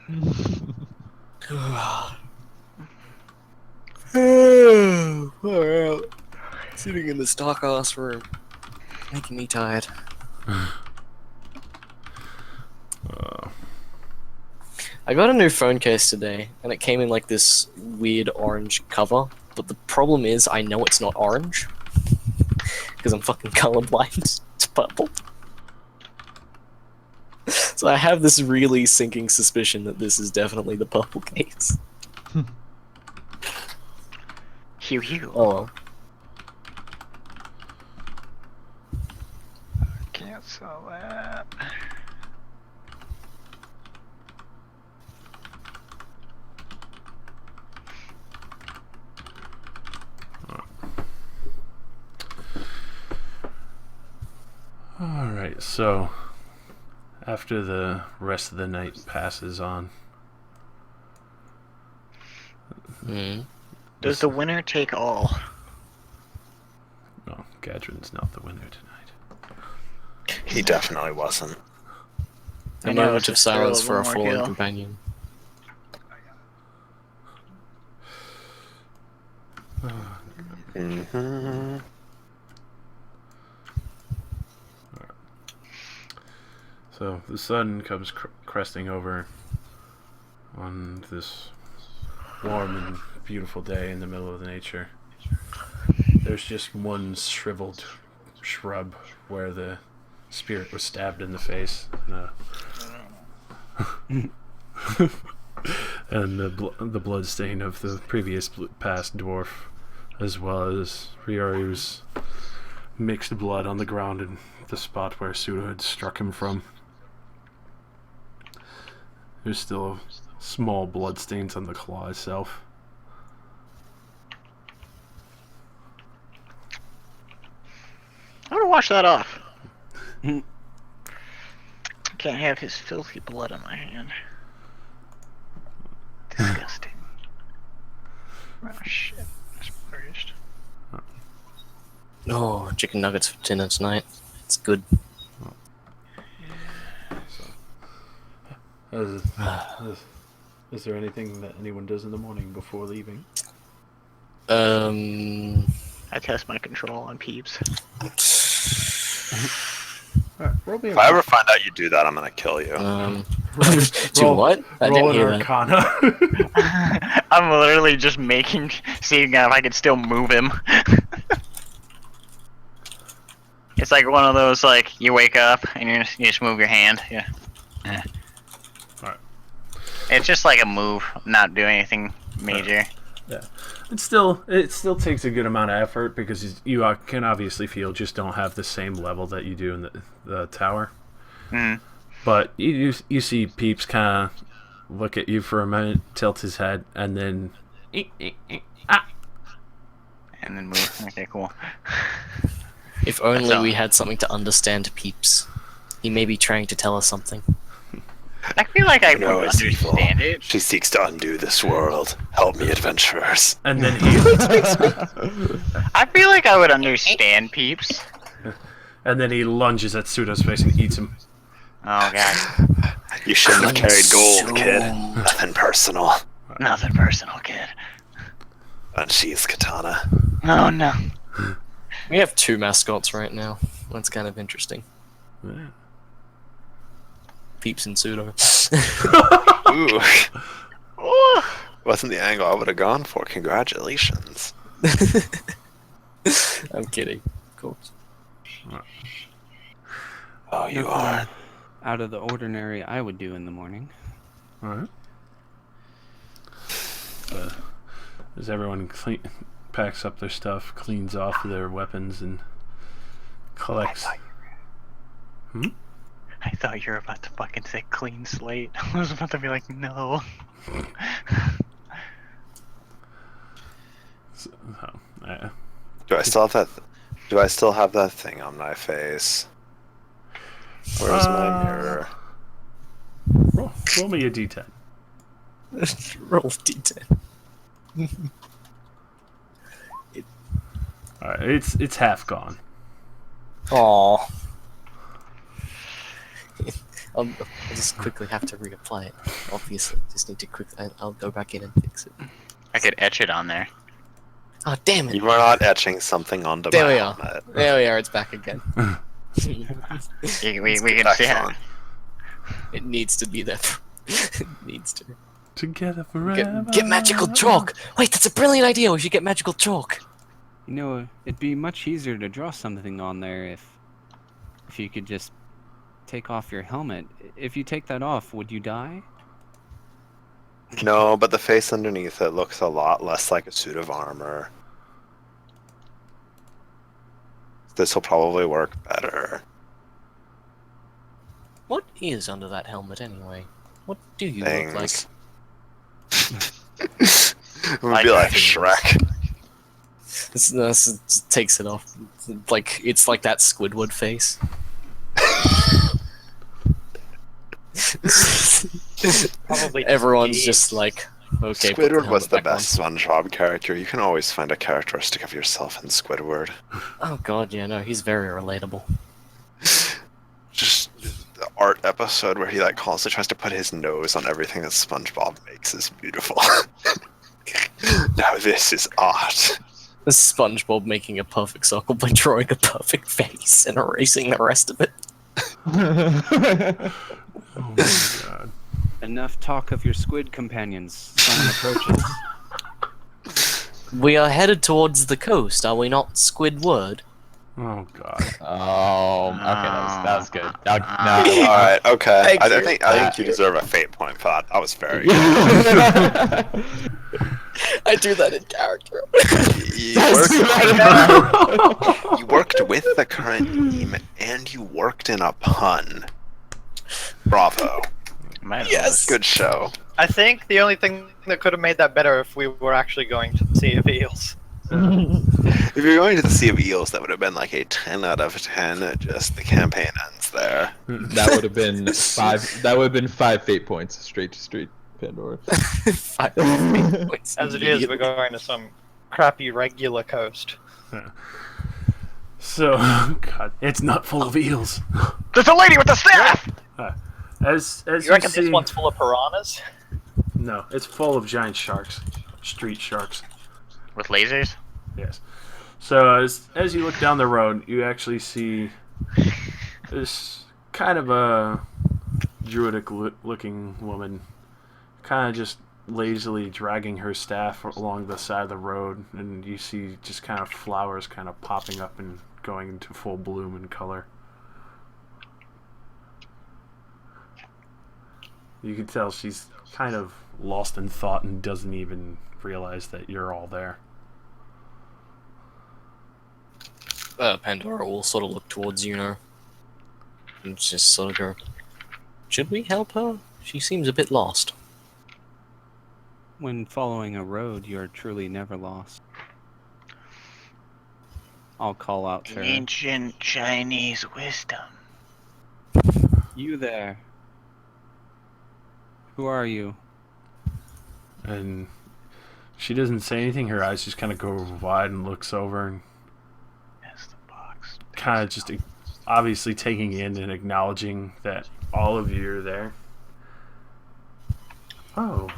We're out. Sitting in this dark ass room, making me tired. I got a new phone case today, and it came in like this weird orange cover. But the problem is, I know it's not orange because I'm fucking colorblind. It's purple. So I have this really sinking suspicion that this is definitely the purple case. Hugh. Oh well. Cancel that. Alright, so after the rest of the night passes on, Does the winner take all? no, Gadrin's not the winner tonight. He definitely wasn't. A I know, moment it's of just throw silence a for a little more fallen kill. companion. Mm-hmm. So the sun comes cresting over on this warm and beautiful day in the middle of nature. There's just one shriveled shrub where the spirit was stabbed in the face. And the blood stain of the previous past dwarf, as well as Ryoru's mixed blood on the ground in the spot where Suda had struck him from. There's still small blood stains on the claw itself. I'm gonna wash that off. Can't have his filthy blood on my hand. Disgusting. Oh shit. That's burst. Oh, chicken nuggets for dinner tonight. It's good. Is there anything that anyone does in the morning before leaving? I test my control on peeps. Roll me If I ever find out you do that, I'm gonna kill you. Do what? I roll didn't an hear that. Arcana. I'm literally just seeing if I could still move him. It's like one of those, like, you wake up and you just move your hand. Yeah. Alright. It's just like a move, not doing anything major. Yeah. It still takes a good amount of effort because you can obviously feel just don't have the same level that you do in the tower. Mm. But you see Peeps kind of look at you for a minute, tilt his head, and then And then move. Okay, cool. If only we had something to understand Peeps. He may be trying to tell us something. I feel like I would No, it's evil. understand it. She seeks to undo this world. Help me, adventurers. and then he I feel like I would understand peeps. and then he lunges at Suda's face and eats him. Oh god. You shouldn't have carried gold, kid. Nothing personal. Nothing personal, kid. Unsheathes katana. Oh no. We have 2 mascots right now. That's kind of interesting. Yeah. Peeps and Pseudo. Ooh. Wasn't the angle I would have gone for. Congratulations. I'm kidding, of course. Oh, you Nothing are. out of the ordinary I would do in the morning. Alright. As everyone packs up their stuff, cleans off their weapons, and collects. I thought you were about to fucking say clean slate. I was about to be like, no. Do I still have that? Do I still have that thing on my face? Where's my mirror? Roll me a d10. Roll D10. Alright, it's half gone. Aww. I'll just quickly have to reapply it. Obviously, just need to quickly. I'll go back in and fix it. I could etch it on there. Oh damn it! You are not etching something onto There my we are. helmet. There we are. It's back again. We can see how. Excellent. It needs to be there. It needs to. Together forever. Get magical chalk. Wait, that's a brilliant idea. We should get magical chalk. You know, it'd be much easier to draw something on there if you could just take off your helmet. If you take that off, would you die? No, but the face underneath it looks a lot less like a suit of armor. This will probably work better. What is under that helmet anyway? What do you Things. look like? It would be like Shrek. This takes it off. It's like that Squidward face. Probably. Everyone's just like, okay. put Squidward was helmet the back on. best SpongeBob character. You can always find a characteristic of yourself in Squidward. Oh god, yeah, no, he's very relatable. Just the art episode where he constantly tries to put his nose on everything that SpongeBob makes is beautiful. Now this is art. SpongeBob making a perfect circle by drawing a perfect face and erasing the rest of it. Oh my god. Enough talk of your squid companions. Someone approaches. We are headed towards the coast, are we not, Squidward? Oh god. Oh, okay, that was good. All right, okay. I think you deserve a fate point for that. That was very good. I do that in character. You worked with the current team, and you worked in a pun. Bravo. Yes. Good show. I think the only thing that could have made that better if we were actually going to the Sea of Eels. If you're going to the Sea of Eels, that would have been like a 10 out of 10. Just the campaign ends there. That would have been 5. That would have been 5 fate points straight to street Pandora. 5 fate points. As it is, we're going to some crappy regular coast. So, God, it's not full of eels. There's a lady with the staff! As You reckon see, this one's full of piranhas? No, it's full of giant sharks, street sharks. With lasers? Yes. So as you look down the road, you actually see this kind of a druidic looking woman, kind of just lazily dragging her staff along the side of the road, and you see just kind of flowers kind of popping up and going into full bloom and color. You can tell she's kind of lost in thought and doesn't even realize that you're all there. Pandora will sort of look towards Yuno and just sort of go, should we help her? She seems a bit lost. When following a road, you're truly never lost. I'll call out to her. Ancient Chinese wisdom. You there. Who are you? And she doesn't say anything. Her eyes just kind of go wide and looks over and kind of just obviously taking in and acknowledging that all of you are there. Oh.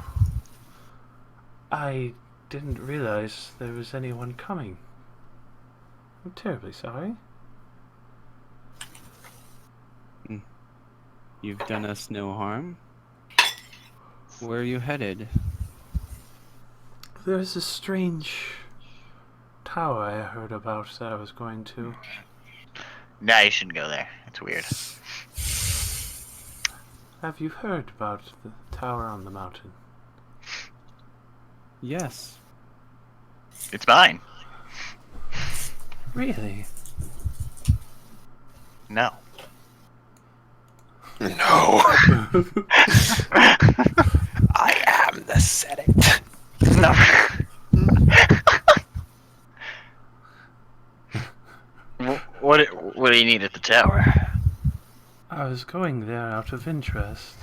I didn't realize there was anyone coming. I'm terribly sorry. You've done us no harm. Where are you headed? There's a strange tower I heard about that I was going to. Nah, you shouldn't go there. It's weird. Have you heard about the tower on the mountain? Yes. It's mine. Really? No. No. I am the setting. No. What do you need at the tower? I was going there out of interest.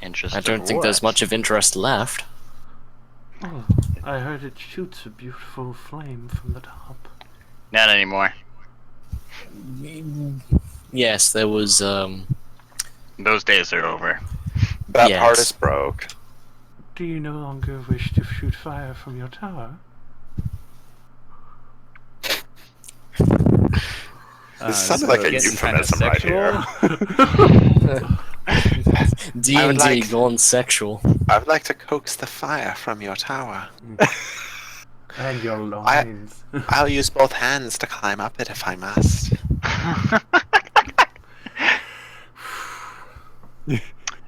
Interest. I don't think there's much of interest left. Oh, I heard it shoots a beautiful flame from the top. Not anymore. Yes, there was, Those days are over. That Yes. part is broke. Do you no longer wish to shoot fire from your tower? This sounds like a euphemism right here. D&D gone sexual. I would like to coax the fire from your tower. And your loins. I'll use both hands to climb up it if I must.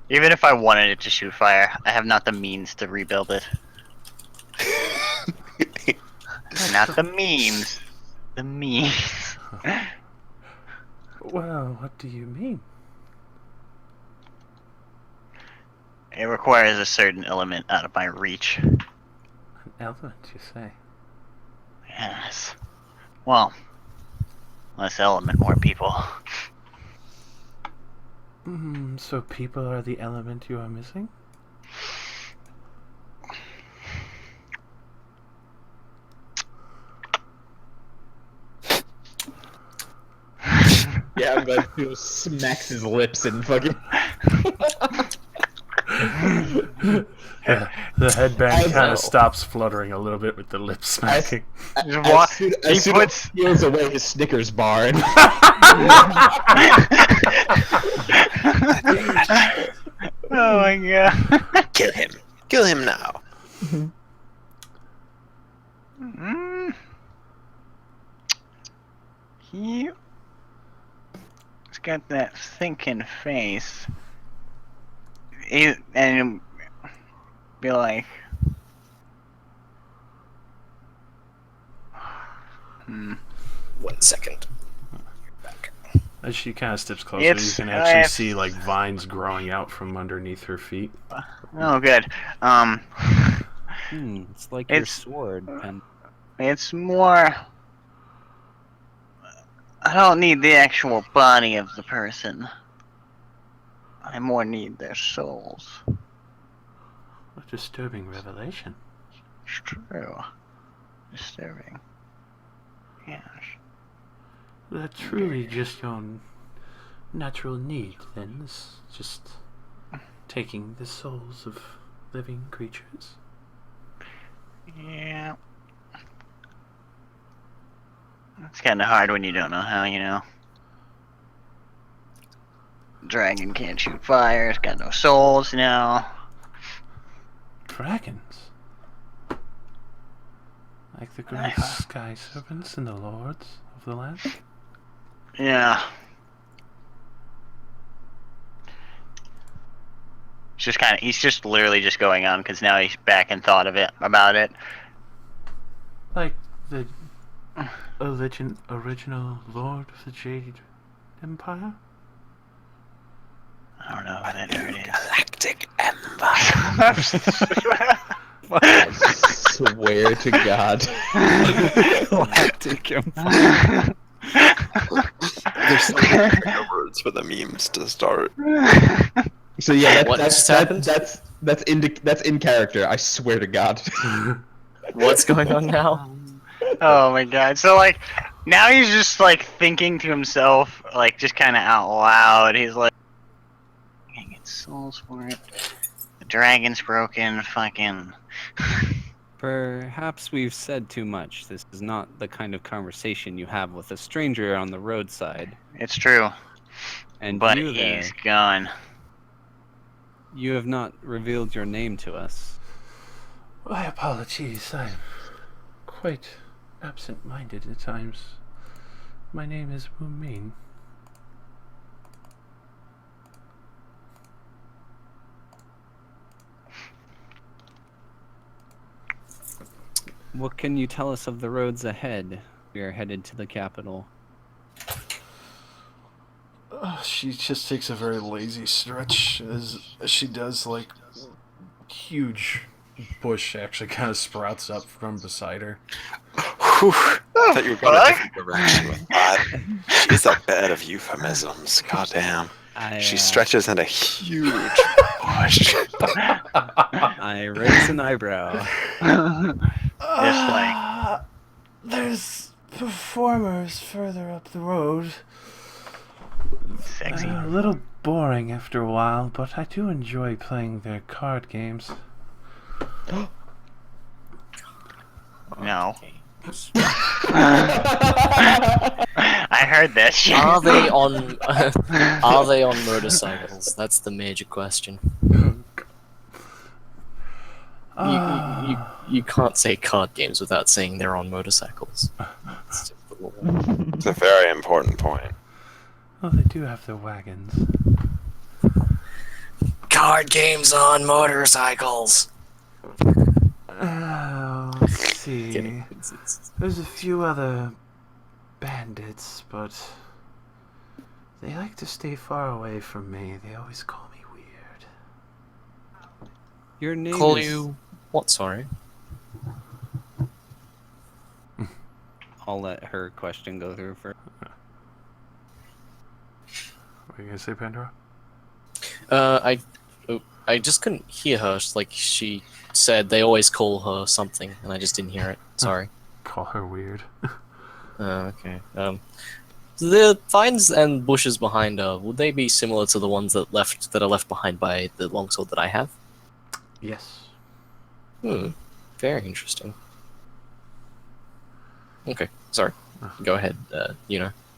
Even if I wanted it to shoot fire, I have not the means to rebuild it. Not the means. The means. Well, what do you mean? It requires a certain element out of my reach. An element, you say? Yes. Well, less element, more people. So people are the element you are missing? Yeah, I'm glad Phil smacks his lips and fucking. The headband kind of stops fluttering a little bit with the lip smacking. As soon as he peels away his Snickers bar. And Oh my god. Kill him. Kill him now. thinking face. And be like, hmm. 1 second. As she kind of steps closer, you can actually see like vines growing out from underneath her feet. Oh, good. It's like your sword, Pen. It's more. I don't need the actual body of the person. I more need their souls. A disturbing revelation. It's true. Disturbing. Yes. That's truly just your natural need, then, is just taking the souls of living creatures. Yeah. It's kind of hard when you don't know how, you know. Dragon can't shoot fire, it's got no souls, you know. Dragons? Like the great sky serpents and the lords of the land? Yeah. He's just literally just going on because now he's back and thought about it. Like the original Lord of the Jade Empire? I don't know who that nerd is. Galactic Empire. I swear to God. Galactic Empire. There's so many words for the memes to start. So yeah, What just happened? that's in character. I swear to God. What's going on now? Oh my god. So like now he's just like thinking to himself, like just kinda out loud. He's like I can't get souls for it. The dragon's broken, fucking Perhaps we've said too much. This is not the kind of conversation you have with a stranger on the roadside. It's true. And But you he's there, gone. you have not revealed your name to us. My apologies, I'm quite absent-minded at times. My name is Mumin. What can you tell us of the roads ahead? We are headed to the capital. She just takes a very lazy stretch as she does, like, huge bush actually kind of sprouts up from beside her. Whew. I thought you were going a different direction with that. She's a bed of euphemisms. Goddamn. She stretches in a huge bush. I raise an eyebrow. Just like there's performers further up the road. sexy. A little boring after a while, but I do enjoy playing their card games. No. I heard this shit. Are they on? Are they on motorcycles? That's the major question. You can't say card games without saying they're on motorcycles. It's a very important point. Well, they do have their wagons. Card games on motorcycles. Let's see. Kidding. There's a few other bandits, but they like to stay far away from me. They always call me weird. Your name Call is... you what? Sorry. I'll let her question go through first. What are you gonna say, Pandora? I just couldn't hear her. Like she said, they always call her something, and I just didn't hear it. Sorry. Call her weird. Okay. The vines and bushes behind her, would they be similar to the ones that are left behind by the longsword that I have? Yes. Very interesting. Okay, sorry. Go ahead,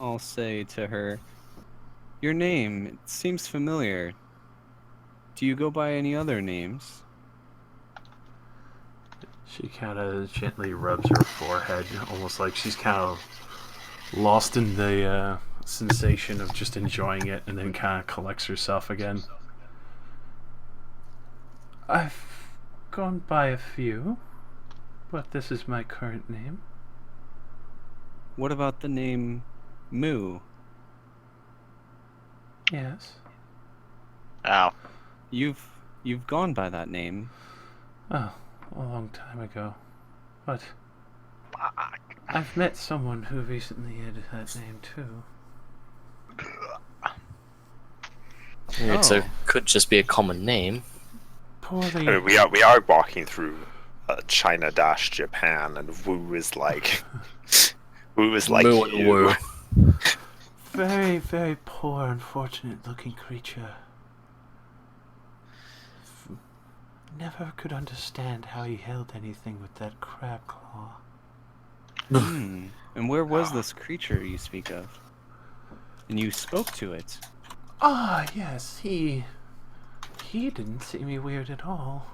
I'll say to her, your name, it seems familiar. Do you go by any other names? She kind of gently rubs her forehead, almost like she's kind of lost in the sensation of just enjoying it, and then kind of collects herself again. I've gone by a few, but this is my current name. What about the name Moo? Yes. Oh. You've gone by that name. Oh, a long time ago. But I've met someone who recently had that name too. It could just be a common name. Poorly. I mean, we are walking through China-Japan, and Wu is like Moo and you. Wu. Very, very poor, unfortunate-looking creature. Never could understand how he held anything with that crab claw. And where was this creature you speak of? And you spoke to it. Ah, yes, he didn't see me weird at all.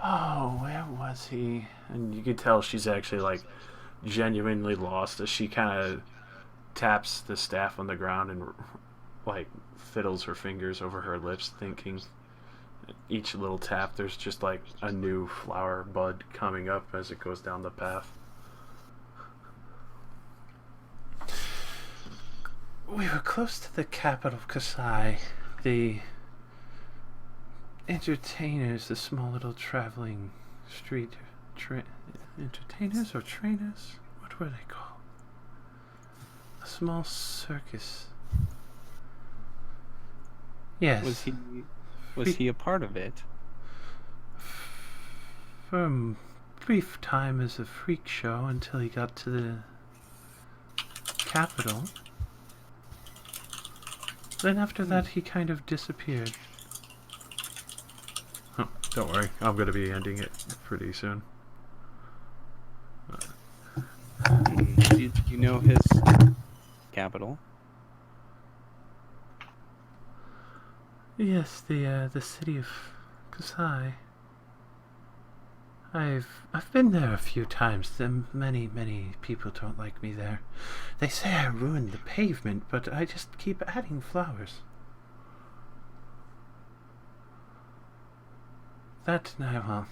Oh, where was he? And you could tell she's actually, like, genuinely lost as she kind of taps the staff on the ground and, like, fiddles her fingers over her lips, thinking each little tap there's just, like, a new flower bud coming up as it goes down the path. We were close to the capital, Kasai. The entertainers, the small little traveling street entertainers or trainers? What were they called? A small circus. Yes. Was he a part of it? For a brief time as a freak show until he got to the capital. Then after that he kind of disappeared. Oh, don't worry, I'm going to be ending it pretty soon. Do you know his capital? Yes, the city of Kasai. I've been there a few times. Many people don't like me there. They say I ruined the pavement, but I just keep adding flowers. That now, well,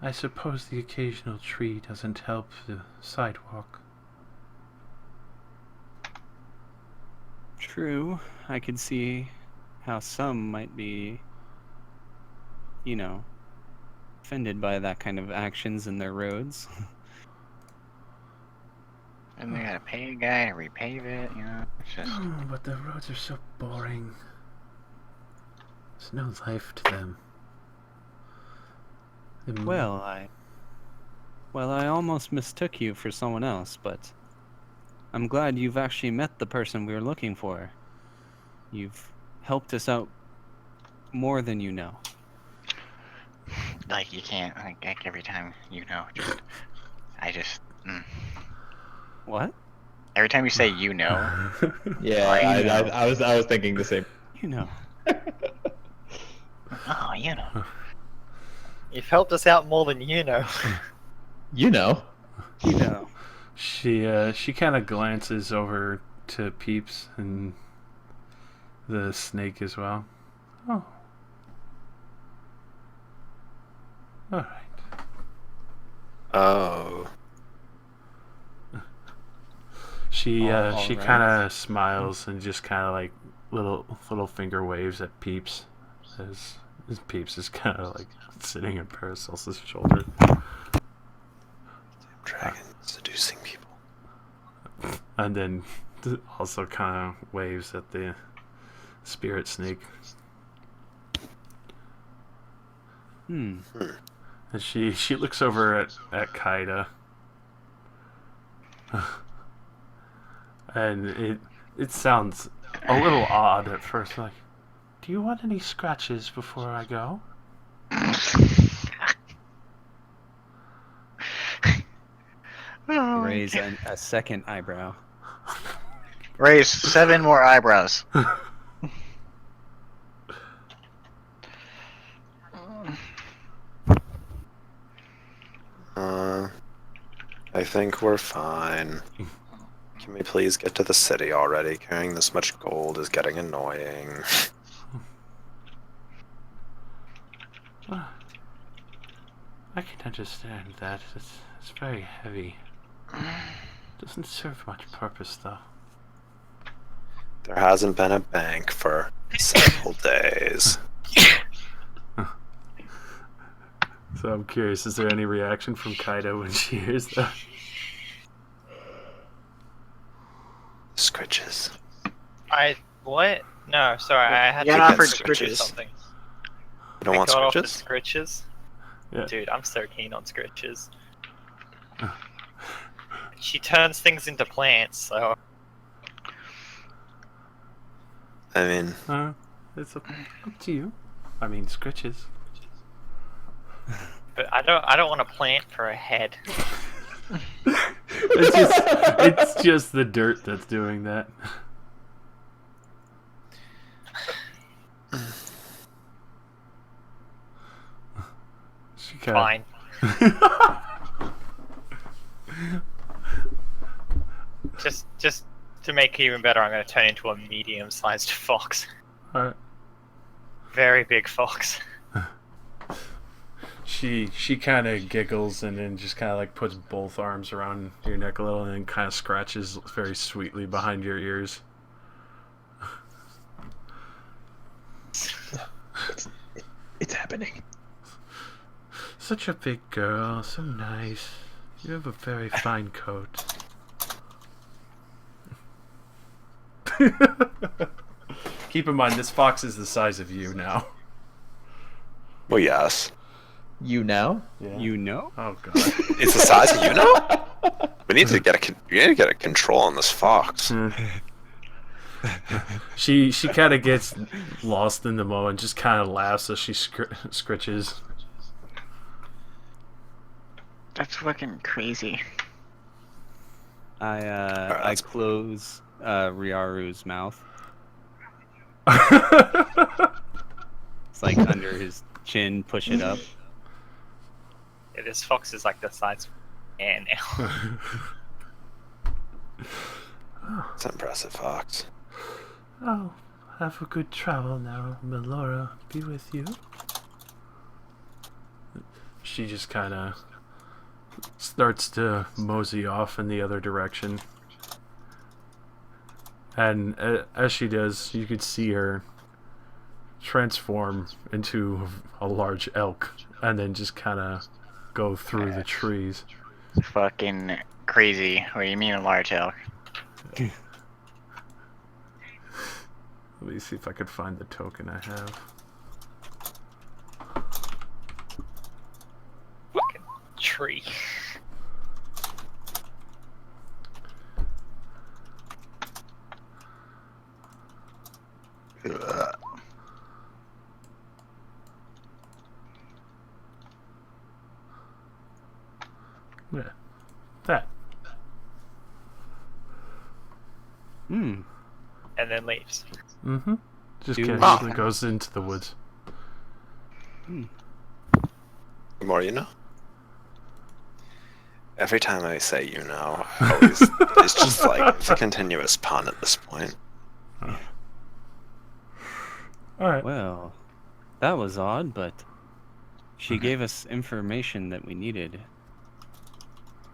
I suppose the occasional tree doesn't help the sidewalk. True. I could see how some might be, offended by that kind of actions in their roads. And they gotta pay a guy to repave it, It's just... But the roads are so boring. There's no life to them. Well, I almost mistook you for someone else, but I'm glad you've actually met the person we were looking for. You've helped us out more than you know. Like, you can't, like every time, What? Every time you say Yeah, I was thinking the same. Oh, You've helped us out more than you know. You know. She kind of glances over to Peeps and the snake as well. Oh. Alright. Oh. She right. kind of smiles and just kind of like little finger waves at Peeps as Peeps is kind of like sitting on Paracelsus' shoulder. Dragon seducing people. And then also kind of waves at the spirit snake. And she looks over at Kaida. And it sounds a little odd at first, like, do you want any scratches before I go? Raise a second eyebrow. Raise 7 more eyebrows. think we're fine. Can we please get to the city already? Carrying this much gold is getting annoying. I can understand that. It's very heavy. Doesn't serve much purpose, though. There hasn't been a bank for several days. So I'm curious, is there any reaction from Kaido when she hears that? Scritches. What? No, sorry, I had Yeah, to not get for scritches. scritches. Something. You don't want got off the scritches? scritches? Yeah. Dude, I'm so keen on scritches. She turns things into plants, so I mean, It's up to you. I mean, scritches. but I don't want a plant for a head. It's just the dirt that's doing that. She kinda- Fine. Just to make it even better, I'm going to turn into a medium-sized fox. Alright. Very big fox. She kind of giggles and then just kind of like puts both arms around your neck a little and then kind of scratches very sweetly behind your ears. It's happening. Such a big girl, so nice. You have a very fine coat. Keep in mind, this fox is the size of you now. well, yes. You now? Yeah. You know? Oh god. It's the size of you now? We need to get a control on this fox. She kind of gets lost in the moment, just kind of laughs as she scritches. That's fucking crazy. I close Ryaru's mouth. It's like under his chin, push it up. Yeah, this fox is like the size of a man now. It's an impressive fox. Oh, have a good travel now, Melora. Be with you. She just kind of starts to mosey off in the other direction. And as she does, you could see her transform into a large elk and then just kind of go through the trees. Fucking crazy. What do you mean a large elk? Let me see if I could find the token I have. Fucking tree. Yeah. That. Hmm. And then leaves. Mm-hmm. Just Do casually goes into the woods. The more you know. Every time I say you know, I always, it's just like it's a continuous pun at this point. Alright. Well, that was odd, but she gave us information that we needed.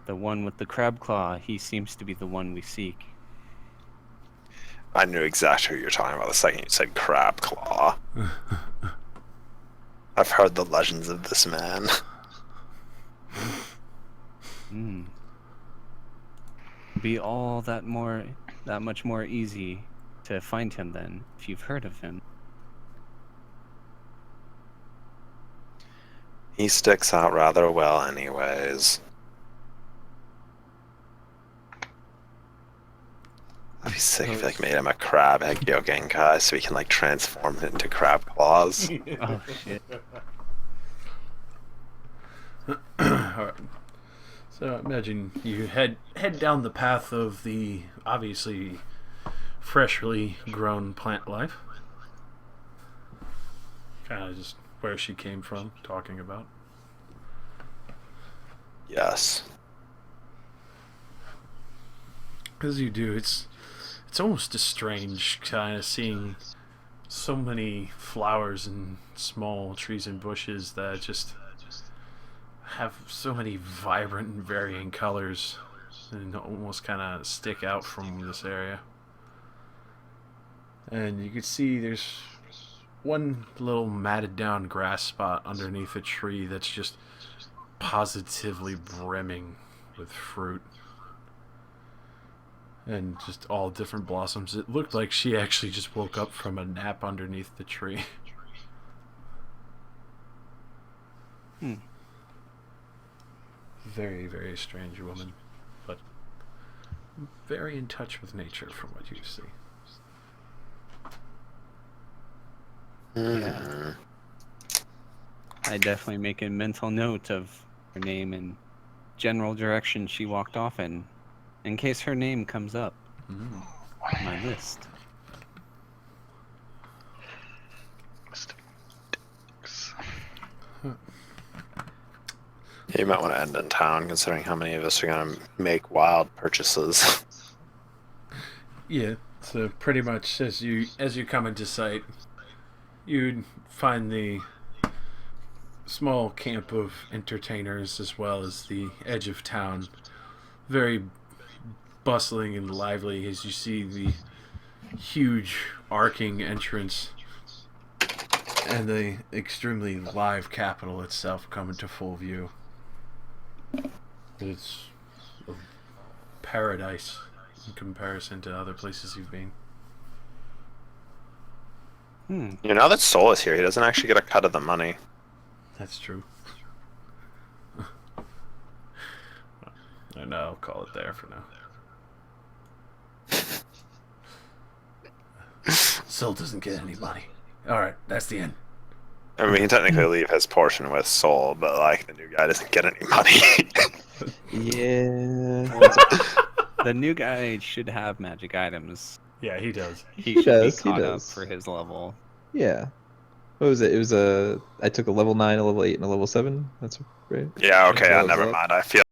The one with the crab claw, he seems to be the one we seek. I knew exactly who you're talking about the second you said crab claw. I've heard the legends of this man. Hmm. Be all that much more easy to find him then, if you've heard of him. He sticks out rather well anyways. I'd be sick if like made him a crab egg Yogenkai so he can like transform into crab claws. Oh shit. Alright. So imagine you head down the path of the obviously freshly grown plant life. Kind of just where she came from, talking about. Yes. As you do, it's almost a strange kind of seeing so many flowers and small trees and bushes that just have so many vibrant and varying colors and almost kind of stick out from this area. And you can see there's one little matted down grass spot underneath a tree that's just positively brimming with fruit. And just all different blossoms. It looked like she actually just woke up from a nap underneath the tree. Very, very strange woman, but very in touch with nature from what you see. Yeah. I definitely make a mental note of her name and general direction she walked off in case her name comes up on my list. You might want to end in town, considering how many of us are going to make wild purchases. Yeah, so pretty much as you come into sight, you'd find the small camp of entertainers as well as the edge of town very bustling and lively as you see the huge arcing entrance and the extremely live capital itself come into full view. It's a paradise in comparison to other places you've been. You know that Soul is here. He doesn't actually get a cut of the money. That's true. I know, I'll call it there for now. Soul doesn't get any money. Alright, that's the end. I mean, he can technically leave his portion with Soul, but like the new guy doesn't get any money. Yeah. The new guy should have magic items. Yeah, he does. He He should does, be he caught does. up for his level. Yeah. What was it? It was I took a level 9, a level 8, and a level 7. That's right. Yeah, okay, That's what never it was. mind. I feel